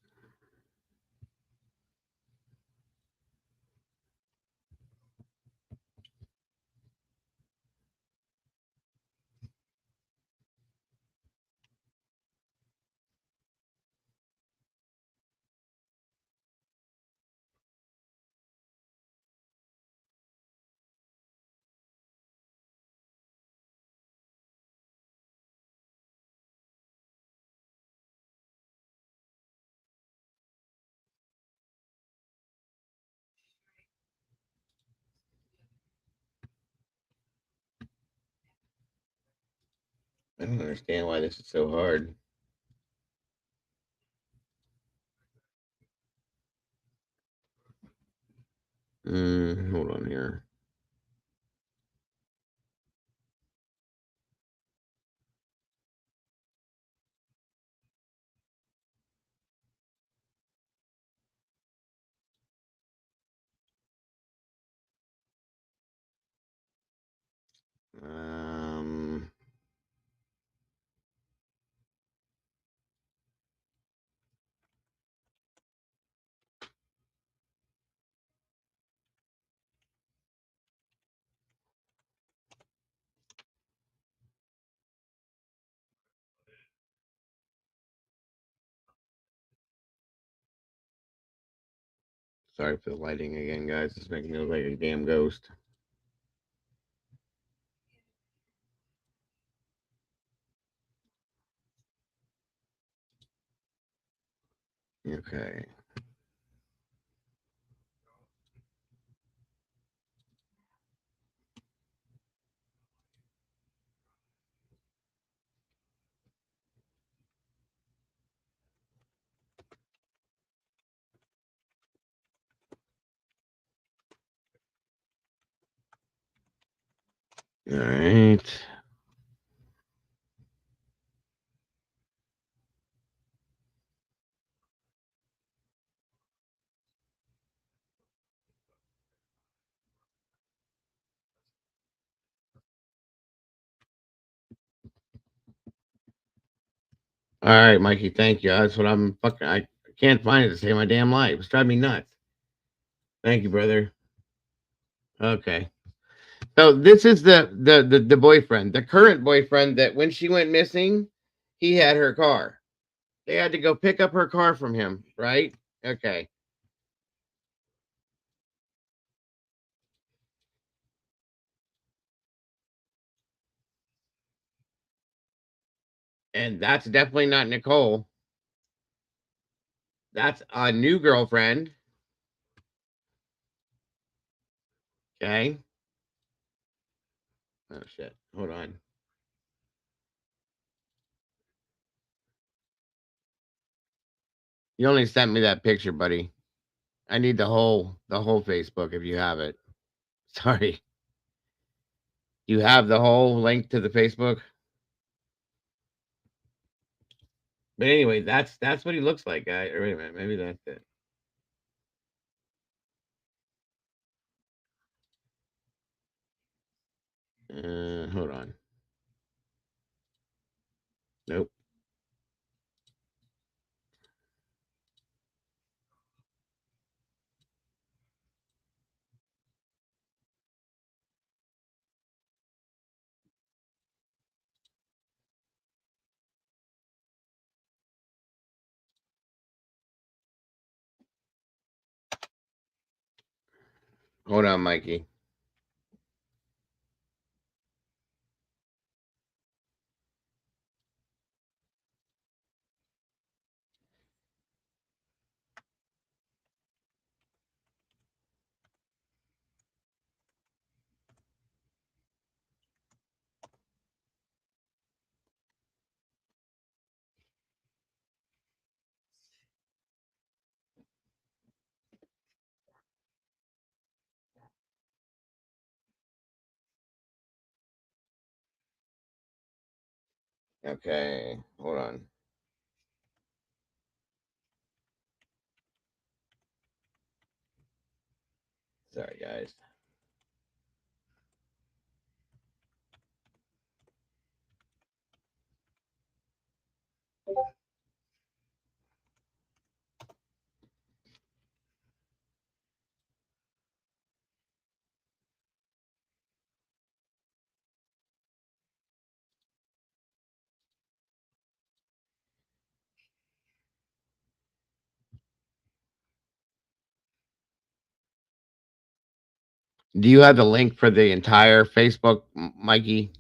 I don't understand why this is so hard. Hold on here. Sorry for the lighting again, guys. It's making me look like a damn ghost. Okay. All right. All right, Mikey. Thank you. That's what I'm fucking. I can't find it to save my damn life. It's driving me nuts. Thank you, brother. Okay. So this is the boyfriend, the current boyfriend that when she went missing, he had her car. They had to go pick up her car from him, right? Okay. And that's definitely not Nicole. That's a new girlfriend. Okay. Oh shit. Hold on. You only sent me that picture, buddy. I need the whole Facebook if you have it. Sorry. You have the whole link to the Facebook? But anyway, that's what he looks like, guy. Or wait a minute, maybe that's it. Hold on. Nope. Hold on, Mikey. Okay, hold on. Sorry, guys. Do you have the link for the entire Facebook, Mikey?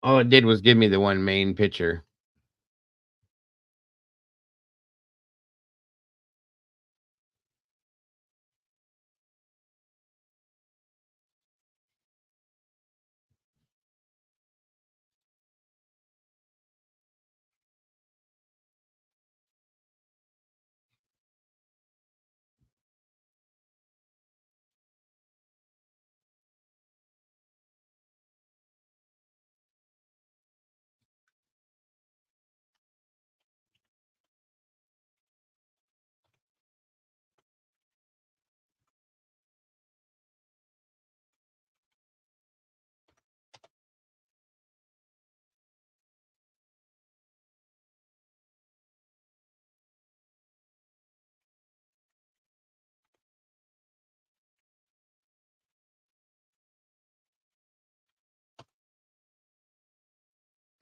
All it did was give me the one main picture.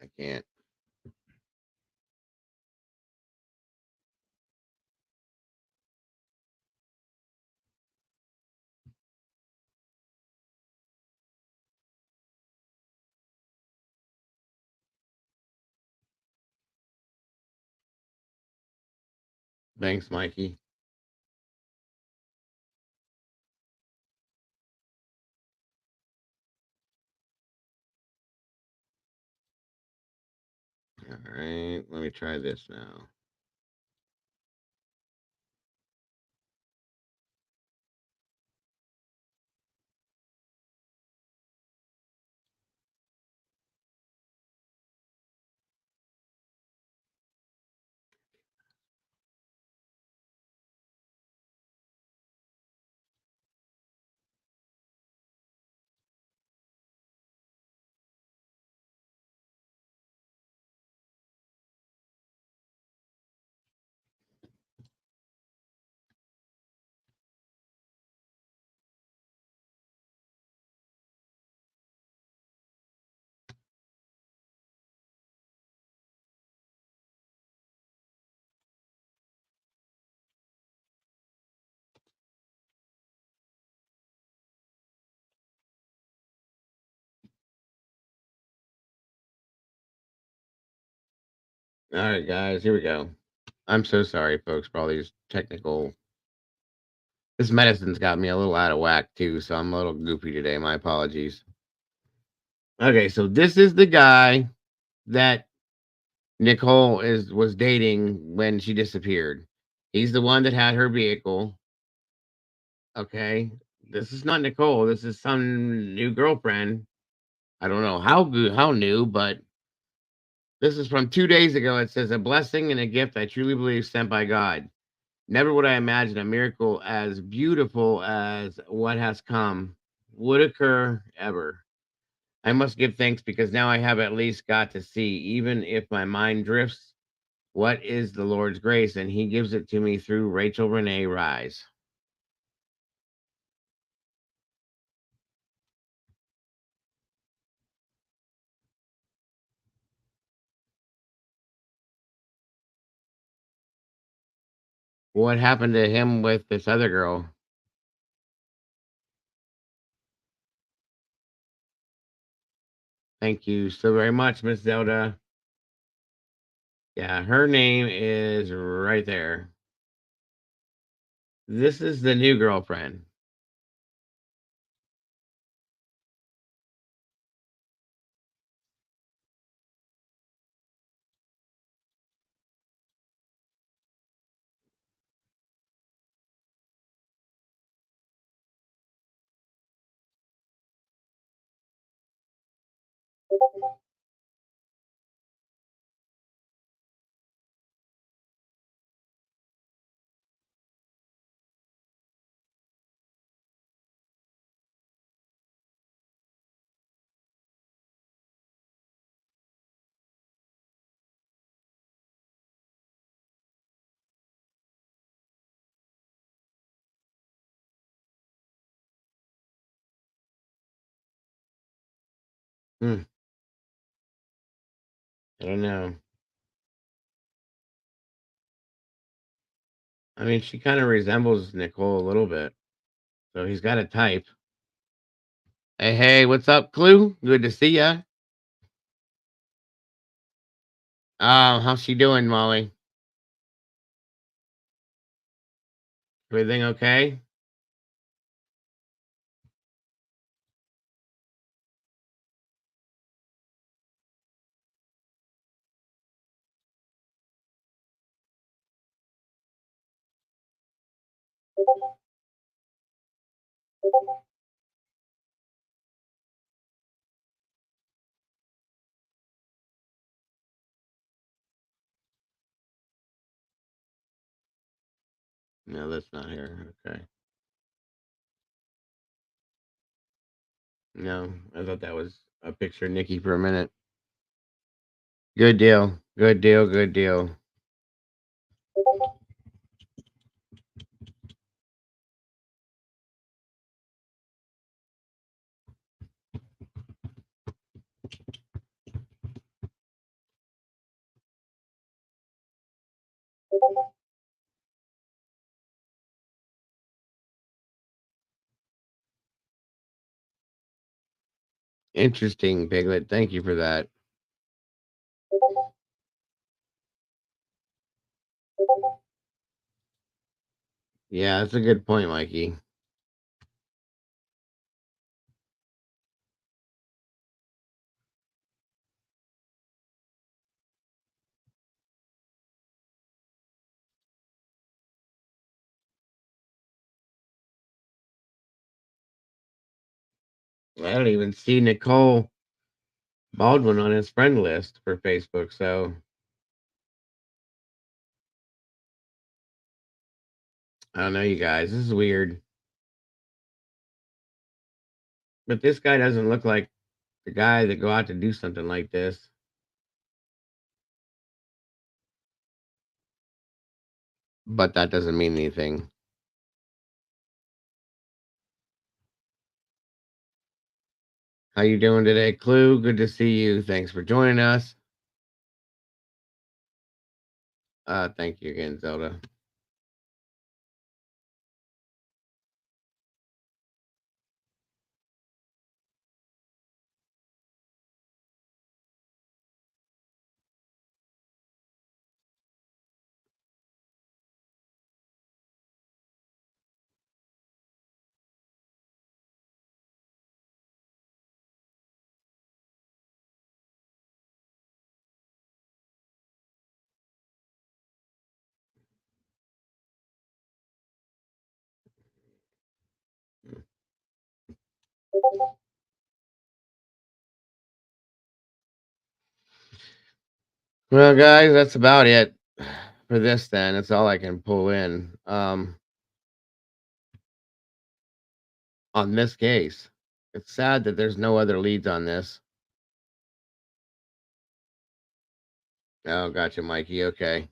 I can't. Thanks, Mikey. All right, let me try this now. All right, guys, here we go. I'm so sorry, folks, for all these technical. This medicine's got me a little out of whack too, so I'm a little goofy today. My apologies. Okay, so this is the guy that Nicole was dating when she disappeared. He's the one that had her vehicle. Okay. This is not Nicole. This is some new girlfriend. I don't know how good, how new, but this is from 2 days ago. It says, a blessing and a gift I truly believe sent by God. Never would I imagine a miracle as beautiful as what has come would occur ever. I must give thanks because now I have at least got to see, even if my mind drifts, what is the Lord's grace, and He gives it to me through Rachel Renee Rise. What happened to him with this other girl? Thank you so very much, Miss Zelda. Yeah, her name is right there. This is the new girlfriend. Hmm. I don't know. I mean, she kind of resembles Nicole a little bit. So he's got a type. Hey, hey, what's up, Clue? Good to see ya. How's she doing, Molly? Everything okay? No, that's not her. Okay. No, I thought that was a picture of Nikki for a minute. Good deal. Good deal. Good deal. Interesting, Piglet. Thank you for that. Yeah, that's a good point, Mikey. I don't even see Nicole Baldwin on his friend list for Facebook, so I don't know, you guys. This is weird. But this guy doesn't look like the guy that go out to do something like this. But that doesn't mean anything. How you doing today, Clue? Good to see you. Thanks for joining us. Thank you again, Zelda. Well, guys, that's about it for this then. That's all I can pull in on this case. It's sad that there's no other leads on this. Oh, gotcha, Mikey. Okay.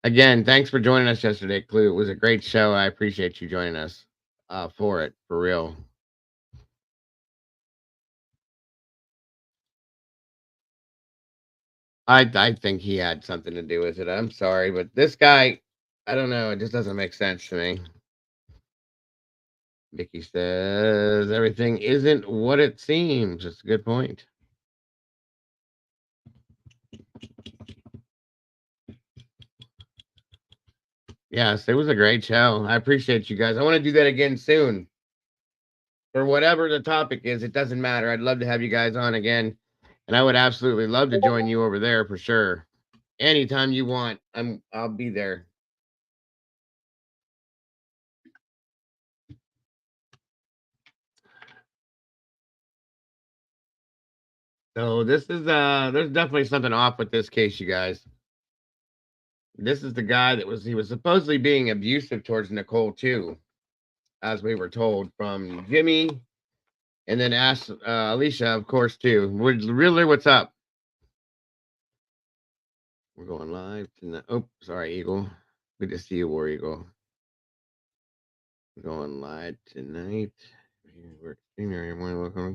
Again, thanks for joining us yesterday, Clue. It was a great show. I appreciate you joining us for it, for real. I think he had something to do with it. I'm sorry, but this guy, I don't know. It just doesn't make sense to me. Vicky says everything isn't what it seems. It's a good point. Yes, it was a great show. I appreciate you guys. I want to do that again soon. For whatever the topic is, it doesn't matter. I'd love to have you guys on again. And I would absolutely love to join you over there for sure. Anytime you want, I'll be there. So this is there's definitely something off with this case, you guys. This is the guy that he was supposedly being abusive towards Nicole too, as we were told from Jimmy, and then asked Alicia, of course, too. Really, what's up? We're going live tonight. Oh, sorry, Eagle. Good to see you, War Eagle. We're going live tonight.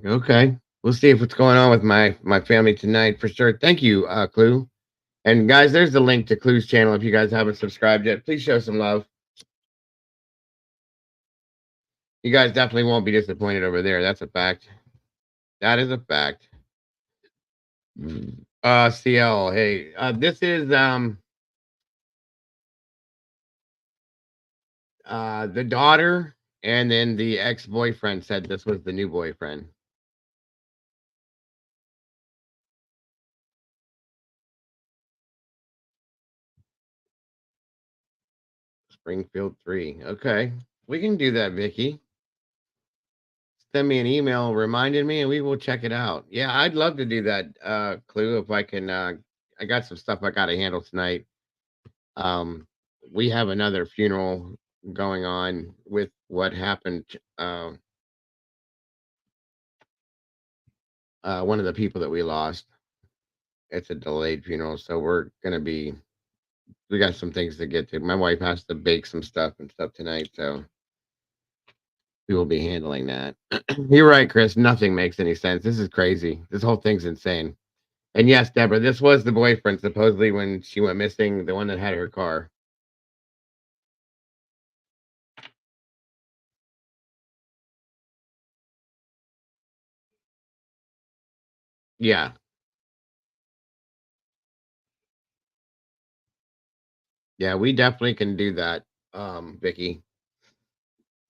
Okay, we'll see what's going on with my family tonight for sure. Thank you, Clue. And guys, there's the link to Clue's channel. If you guys haven't subscribed yet, please show some love. You guys definitely won't be disappointed over there. That's a fact. That is a fact. CL, hey, this is the daughter, and then the ex-boyfriend said this was the new boyfriend. Springfield 3. Okay, we can do that, Vicky. Send me an email reminding me, and we will check it out. Yeah, I'd love to do that, Clue, if I can. I got some stuff I got to handle tonight. We have another funeral going on with what happened. One of the people that we lost. It's a delayed funeral, so we got some things to get to. My wife has to bake some stuff and stuff tonight, so we will be handling that. You're right, Chris. Nothing makes any sense. This is crazy. This whole thing's insane. And yes, Deborah, this was the boyfriend supposedly when she went missing, the one that had her car. Yeah. Yeah, we definitely can do that, Vicky.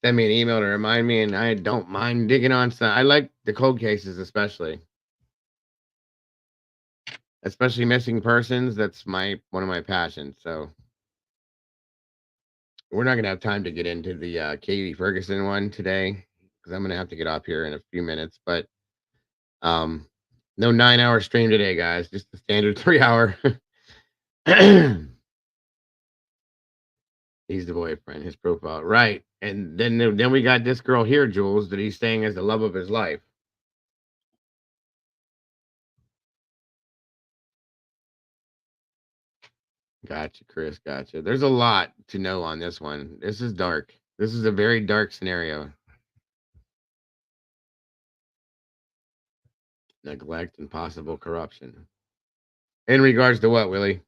Send me an email to remind me, and I don't mind digging on some. I like the cold cases, especially missing persons. That's one of my passions. So we're not gonna have time to get into the Katie Ferguson one today because I'm gonna have to get off here in a few minutes. But no 9-hour stream today, guys. Just the standard 3-hour. He's the boyfriend, his profile, right? And then we got this girl here, Jules, that he's saying is the love of his life. Gotcha, Chris. Gotcha. There's a lot to know on this one. This is dark. This is a very dark scenario. Neglect and possible corruption. In regards to what, Willie?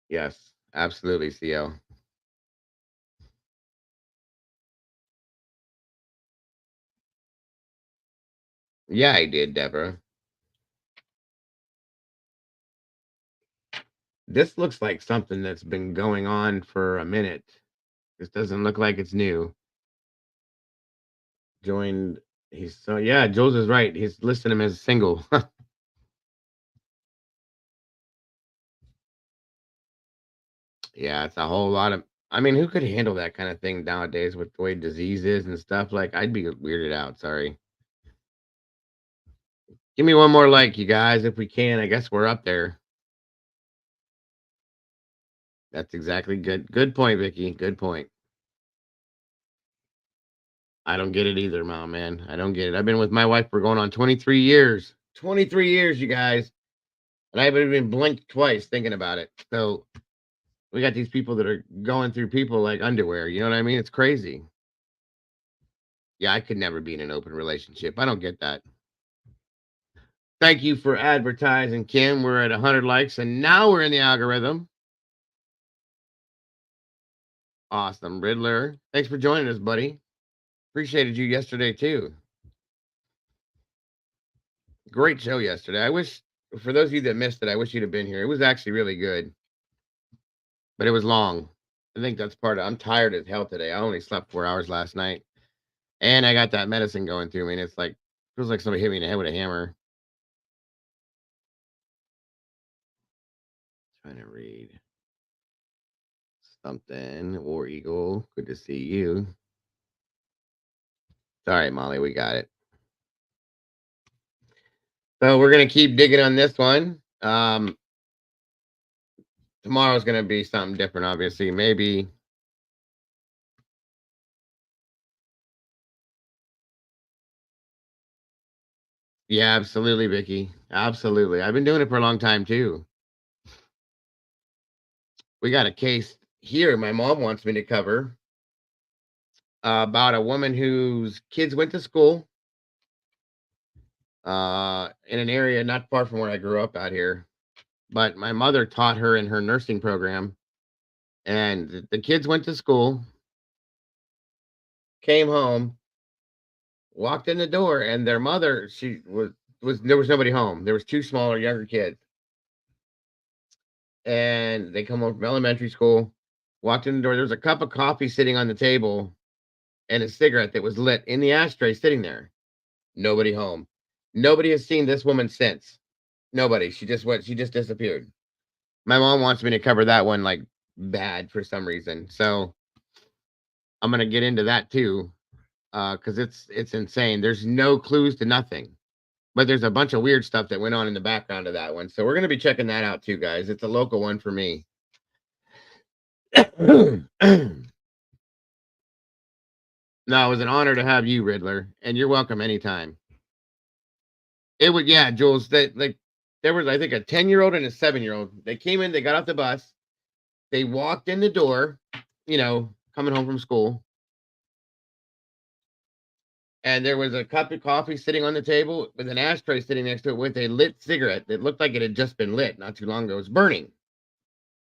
Yes, absolutely, CL. Yeah, I did, Deborah. This looks like something that's been going on for a minute. This doesn't look like it's new. Joined. Yeah, Jules is right. He's listing him as single. Yeah, it's a whole lot of I mean, who could handle that kind of thing nowadays with the way disease is and stuff? Like, I'd be weirded out. Sorry. Give me one more like, you guys, if we can. I guess we're up there. That's exactly good. Good point, Vicky. Good point. I don't get it either, Mom, man. I don't get it. I've been with my wife for going on 23 years. 23 years, you guys. And I haven't even blinked twice thinking about it. So we got these people that are going through people like underwear. You know what I mean? It's crazy. Yeah, I could never be in an open relationship. I don't get that. Thank you for advertising, Kim. We're at 100 likes, and now we're in the algorithm. Awesome, Riddler. Thanks for joining us, buddy. Appreciated you yesterday, too. Great show yesterday. I wish, for those of you that missed it, I wish you'd have been here. It was actually really good, but it was long. I think that's part of I'm tired as hell today. I only slept 4 hours last night, and I got that medicine going through me, and it's like, feels like somebody hit me in the head with a hammer. Trying to read something. War Eagle, good to see you. All right, Molly, we got it. So we're gonna keep digging on this one. Tomorrow's gonna be something different, obviously. Maybe. Yeah, absolutely, Vicky. Absolutely. I've been doing it for a long time too. We got a case here my mom wants me to cover about a woman whose kids went to school in an area not far from where I grew up out here. But my mother taught her in her nursing program, and the kids went to school, came home, walked in the door, and their mother, she was there was nobody home. There was two smaller, younger kids. And they come home from elementary school, walked in the door. There was a cup of coffee sitting on the table and a cigarette that was lit in the ashtray sitting there. Nobody home. Nobody has seen this woman since. Nobody. She just disappeared. My mom wants me to cover that one like bad for some reason. So I'm gonna get into that too. Because it's insane. There's no clues to nothing. But there's a bunch of weird stuff that went on in the background of that one. So we're gonna be checking that out too, guys. It's a local one for me. No, it was an honor to have you, Riddler, and you're welcome anytime. It would, yeah, Jules. That like there was, I think, a 10-year-old and a 7-year-old. They came in, they got off the bus, they walked in the door, coming home from school, and there was a cup of coffee sitting on the table with an ashtray sitting next to it with a lit cigarette that looked like it had just been lit not too long ago. It was burning.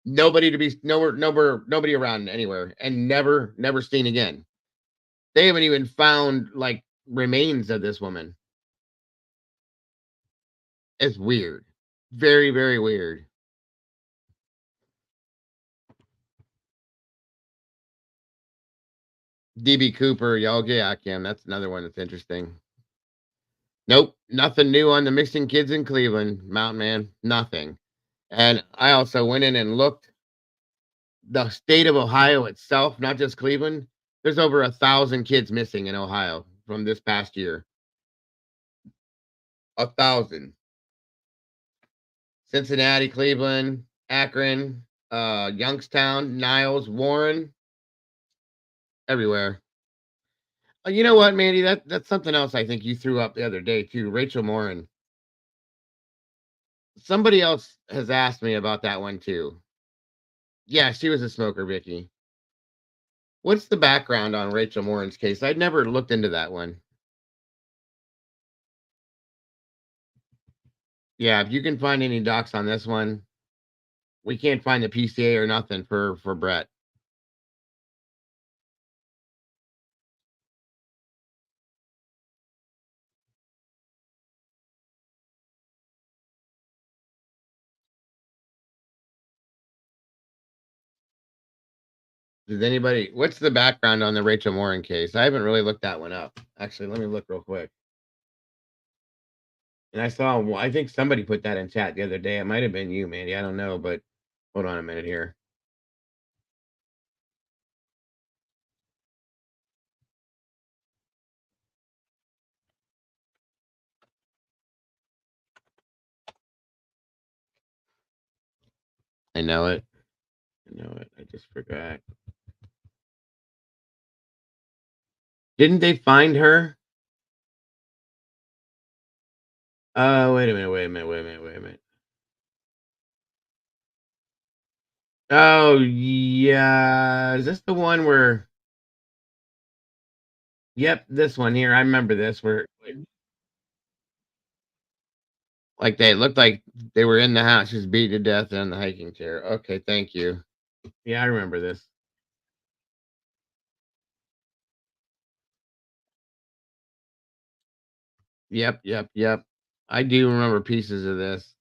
Nobody to be nobody around anywhere, and never seen again. They haven't even found like remains of this woman. It's weird. Very, very weird. DB Cooper, yeah, Kim. That's another one that's interesting. Nope, nothing new on the missing kids in Cleveland, Mountain Man. Nothing. And I also went in and looked. The state of Ohio itself, not just Cleveland, there's over 1,000 kids missing in Ohio from this past year. 1,000. Cincinnati, Cleveland, Akron, Youngstown, Niles, Warren, everywhere. You know what, Mandy? That's something else I think you threw up the other day too. Rachel Morin. Somebody else has asked me about that one too. Yeah, she was a smoker, Vicky. What's the background on Rachel Morin's case? I'd never looked into that one. Yeah, if you can find any docs on this one, we can't find the PCA or nothing for Brett. Does anybody? What's the background on the Rachel Morin case? I haven't really looked that one up. Actually, let me look real quick. And I think somebody put that in chat the other day. It might have been you, Mandy. I don't know, but hold on a minute here. I know it. I know it. I just forgot. Didn't they find her? Oh, wait a minute. Wait a minute. Wait a minute. Wait a minute. Oh, yeah. Is this the one where? Yep, this one here. I remember this where like they looked like they were in the house. She was beat to death in the hiking chair. Okay, thank you. Yeah, I remember this. Yep, yep, yep. I do remember pieces of this.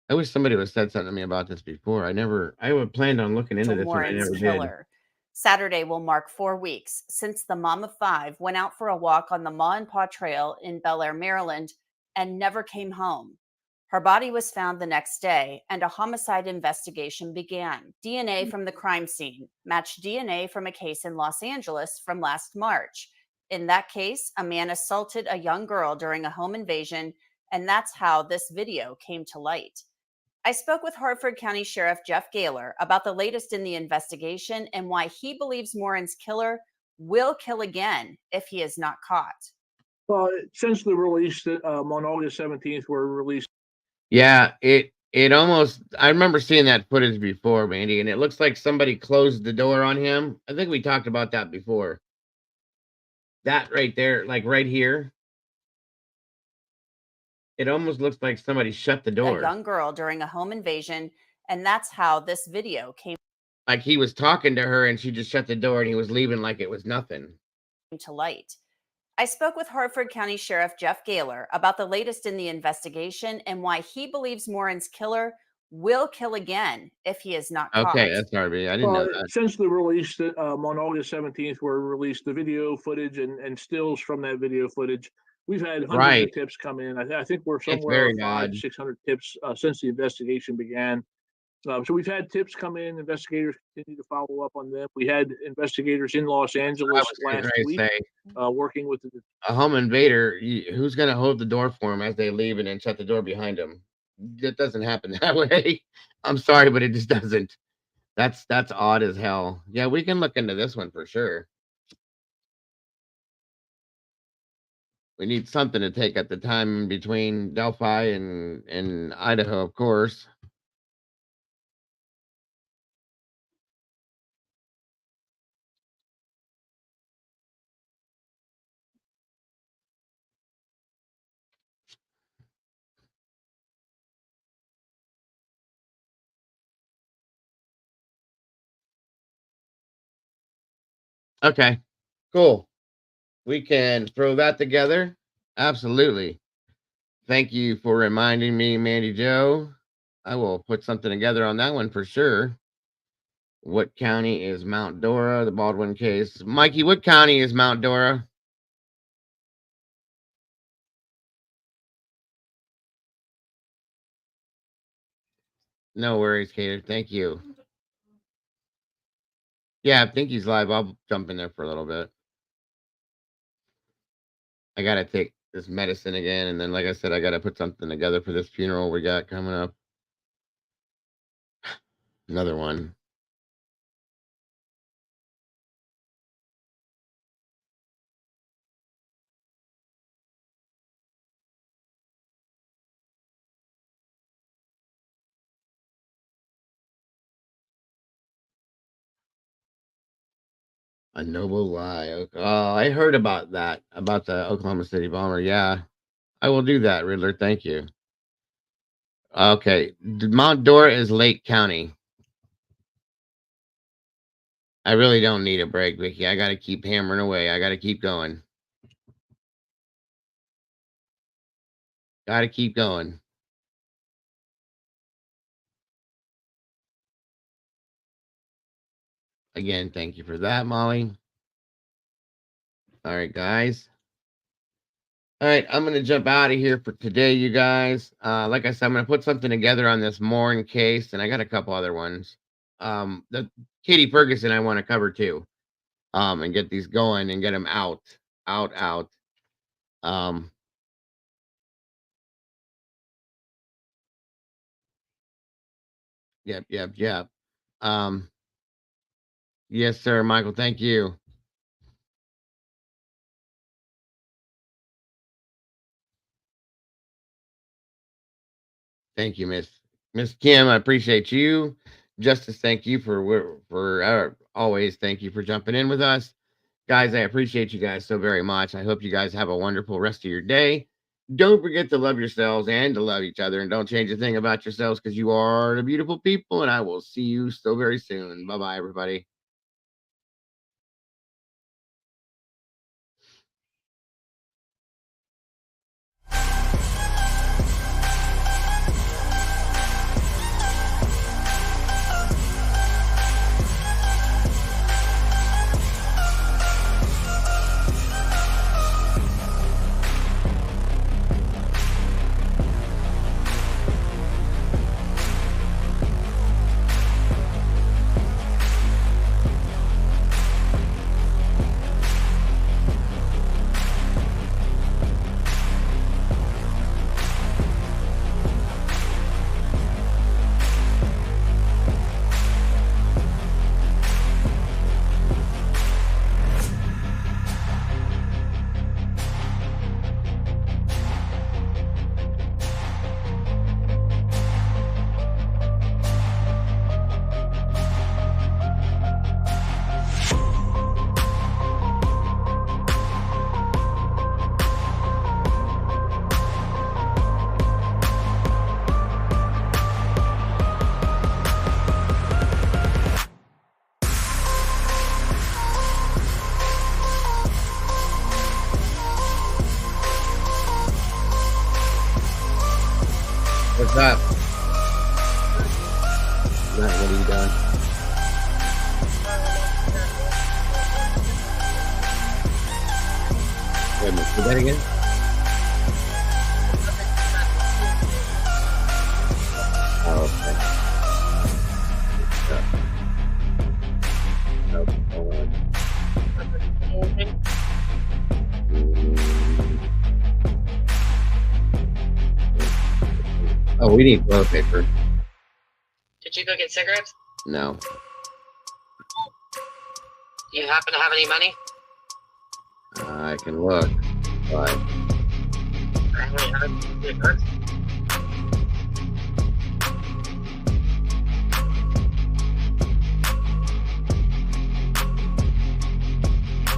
I wish somebody would have said something to me about this before. I would planned on looking into this and I Warren's never did. killer. Saturday will mark 4 weeks since the mom of 5 went out for a walk on the Ma and Pa Trail in Bel Air, Maryland, and never came home. Her body was found the next day, and a homicide investigation began. DNA from the crime scene matched DNA from a case in Los Angeles from last March. In that case, a man assaulted a young girl during a home invasion, and that's how this video came to light. I spoke with Hartford County Sheriff Jeff Gaylor about the latest in the investigation and why he believes Morin's killer will kill again if he is not caught. Well, since the release on August 17th, were released. Yeah, it almost I remember seeing that footage before, Mandy, and it looks like somebody closed the door on him. I think we talked about that before. That right there, like right here. It almost looks like somebody shut the A door. young girl during a home invasion, and that's how this video came Like he was talking to her and she just shut the door and he was leaving like it was nothing. to light. I spoke with Hartford County Sheriff Jeff Gaylor about the latest in the investigation and why he believes Morin's killer will kill again if he is not caught. Okay, that's RB. I didn't know that. Since the release on August 17th, were released the video footage and stills from that video footage. We've had hundreds Right. of tips come in. I think we're It's somewhere very around odd. 600 tips since the investigation began. So we've had tips come in. Investigators continue to follow up on them. We had investigators in Los Angeles last week working with the A home invader, who's going to hold the door for him as they leave and then shut the door behind them? That doesn't happen that way. I'm sorry, but it just doesn't. That's odd as hell. Yeah, we can look into this one for sure. We need something to take at the time between Delphi and Idaho, of course. Okay, cool. We can throw that together. Absolutely. Thank you for reminding me, Mandy Joe. I will put something together on that one for sure. What county is Mount Dora? The Baldwin case. Mikey, what county is Mount Dora? No worries, Cater. Thank you. Yeah, I think he's live. I'll jump in there for a little bit. I gotta take this medicine again, and then, like I said, I gotta put something together for this funeral we got coming up. Another one. A noble lie. Oh, I heard about that, about the Oklahoma City bomber. Yeah, I will do that, Riddler. Thank you. Okay, Mount Dora is Lake County. I really don't need a break, Vicky. I gotta keep hammering away. I gotta keep going. Gotta keep going. Again, thank you for that, Molly. All right, guys. All right, I'm gonna jump out of here for today, you guys. Like I said, I'm gonna put something together on this Morin case, and I got a couple other ones. The Katie Ferguson I want to cover too, and get these going and get them out. Yep. Yes, sir, Michael. Thank you. Thank you, Miss Kim. I appreciate you. Justice, thank you for always. Thank you for jumping in with us, guys. I appreciate you guys so very much. I hope you guys have a wonderful rest of your day. Don't forget to love yourselves and to love each other, and don't change a thing about yourselves because you are the beautiful people. And I will see you so very soon. Bye bye, everybody. What's up? Matt, what are you doing? Wait a minute, say that again? Oh, okay. Nope, hold on. Oh, we need toilet paper. Did you go get cigarettes? No. Do you happen to have any money? I can look, but Or how many cigarettes?